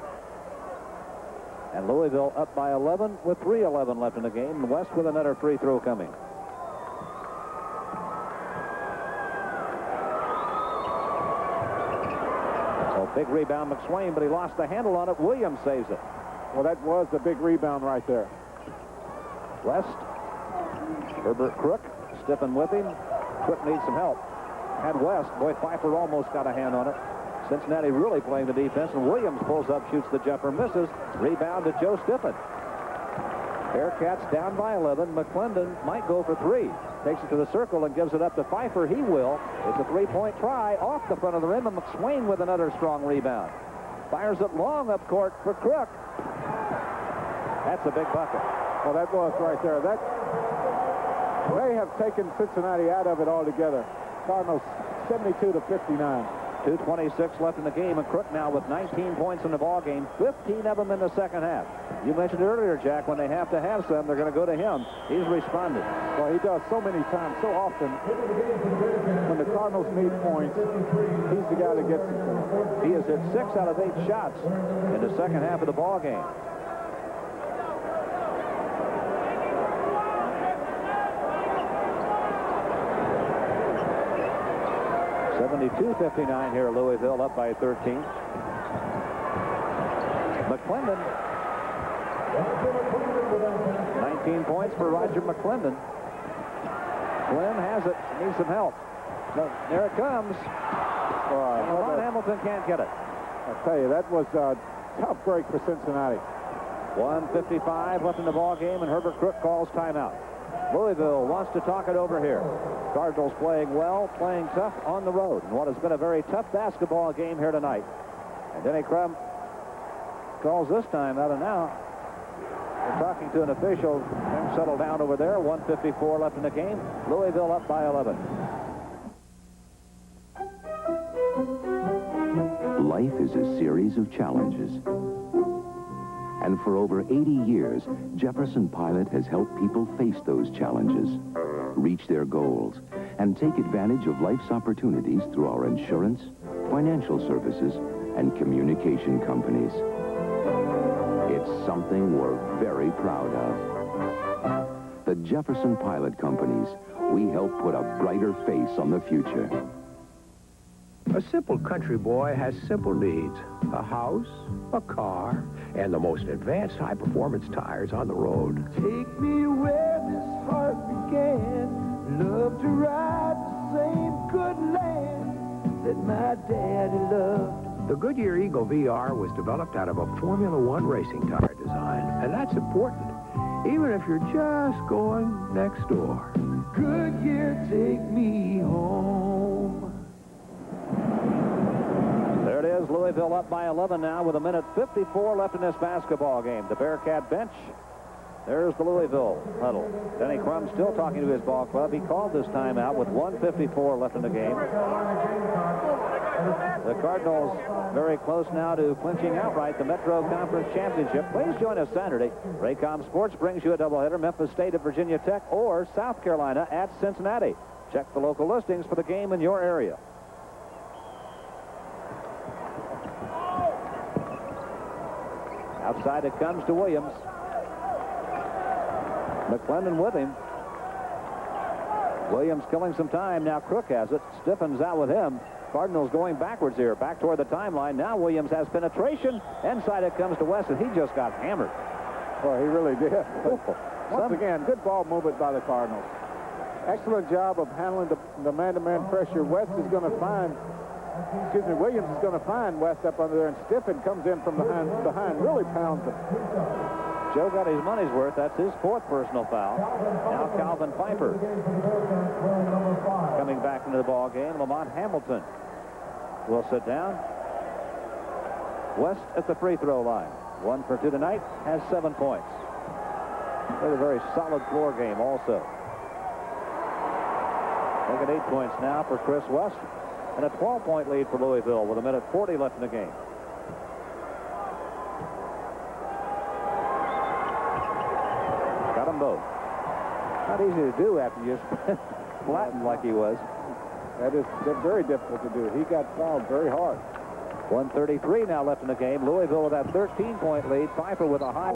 And Louisville up by 11 with 3:11 left in the game. And West with another free throw coming. So big rebound McSwain, but he lost the handle on it. Williams saves it. Well, that was the big rebound right there. West. Herbert Crook stiffing with him. Crook needs some help. And West, boy, Pfeiffer almost got a hand on it. Cincinnati really playing the defense, and Williams pulls up, shoots the jumper, misses. Rebound to Joe Stiffen. Bearcats down by 11. McClendon might go for 3. Takes it to the circle and gives it up to Pfeiffer. He will. It's a 3-point try off the front of the rim, and McSwain with another strong rebound. Fires it long up court for Crook. That's a big bucket. Well, that was right there. That may have taken Cincinnati out of it altogether. Cardinals 72-59. 2:26 left in the game, and Crook now with 19 points in the ball game, 15 of them in the second half. You mentioned earlier, Jack, when they have to have some, they're going to go to him. He's responded. Well, he does so many times, so often. When the Cardinals need points, he's the guy that gets them. He has hit 6 out of 8 shots in the second half of the ball game. .52-59 here, Louisville up by 13. McClendon. 19 points for Roger McClendon. Glenn has it. Needs some help. So there it comes. Ron Hamilton can't get it. I'll tell you, that was a tough break for Cincinnati. 1:55 left in the ball game, and Herbert Crook calls timeout. Louisville wants to talk it over here. Cardinals playing well, playing tough on the road in what has been a very tough basketball game here tonight. And Denny Crum calls this time out, and now we're talking to an official. Things settle down over there. 1:54 left in the game. Louisville up by 11. Life is a series of challenges. And for over 80 years, Jefferson Pilot has helped people face those challenges, reach their goals, and take advantage of life's opportunities through our insurance, financial services, and communication companies. It's something we're very proud of. The Jefferson Pilot Companies, we help put a brighter face on the future. A simple country boy has simple needs. A house, a car, and the most advanced high-performance tires on the road. Take me where this heart began. Love to ride the same good land that my daddy loved. The Goodyear Eagle VR was developed out of a Formula One racing tire design, and that's important, even if you're just going next door. Goodyear, take me home. There it is, Louisville up by 11 now with 1:54 left in this basketball game. The Bearcat bench There's the Louisville huddle. Denny Crum still talking to his ball club. He called this timeout with 1:54 left in the game. The Cardinals very close now to clinching outright the Metro Conference Championship. Please join us Saturday. Pregame Sports brings you a doubleheader, Memphis State at Virginia Tech or South Carolina at Cincinnati. Check the local listings for the game in your area. Outside it comes to Williams. McClendon with him. Williams killing some time. Now Crook has it. Stiffens out with him. Cardinals going backwards here. Back toward the timeline. Now Williams has penetration. Inside it comes to West, and he just got hammered. Well, he really did. Once again, good ball movement by the Cardinals. Excellent job of handling the man-to-man pressure. Williams is going to find West up under there, and Stiffen comes in from behind really pounds him. Joe got his money's worth. That's his 4th personal foul. Now Calvin Piper coming back into the ball game. Lamont Hamilton will sit down. West at the free throw line. 1 for 2 tonight. Has 7 points. They're a very solid floor game also. Look at 8 points now for Chris West. And a 12-point lead for Louisville with 1:40 left in the game. Got them both. Not easy to do after you flattened like he was. That is very difficult to do. He got fouled very hard. 1:33 now left in the game. Louisville with that 13-point lead. Pfeiffer with a high.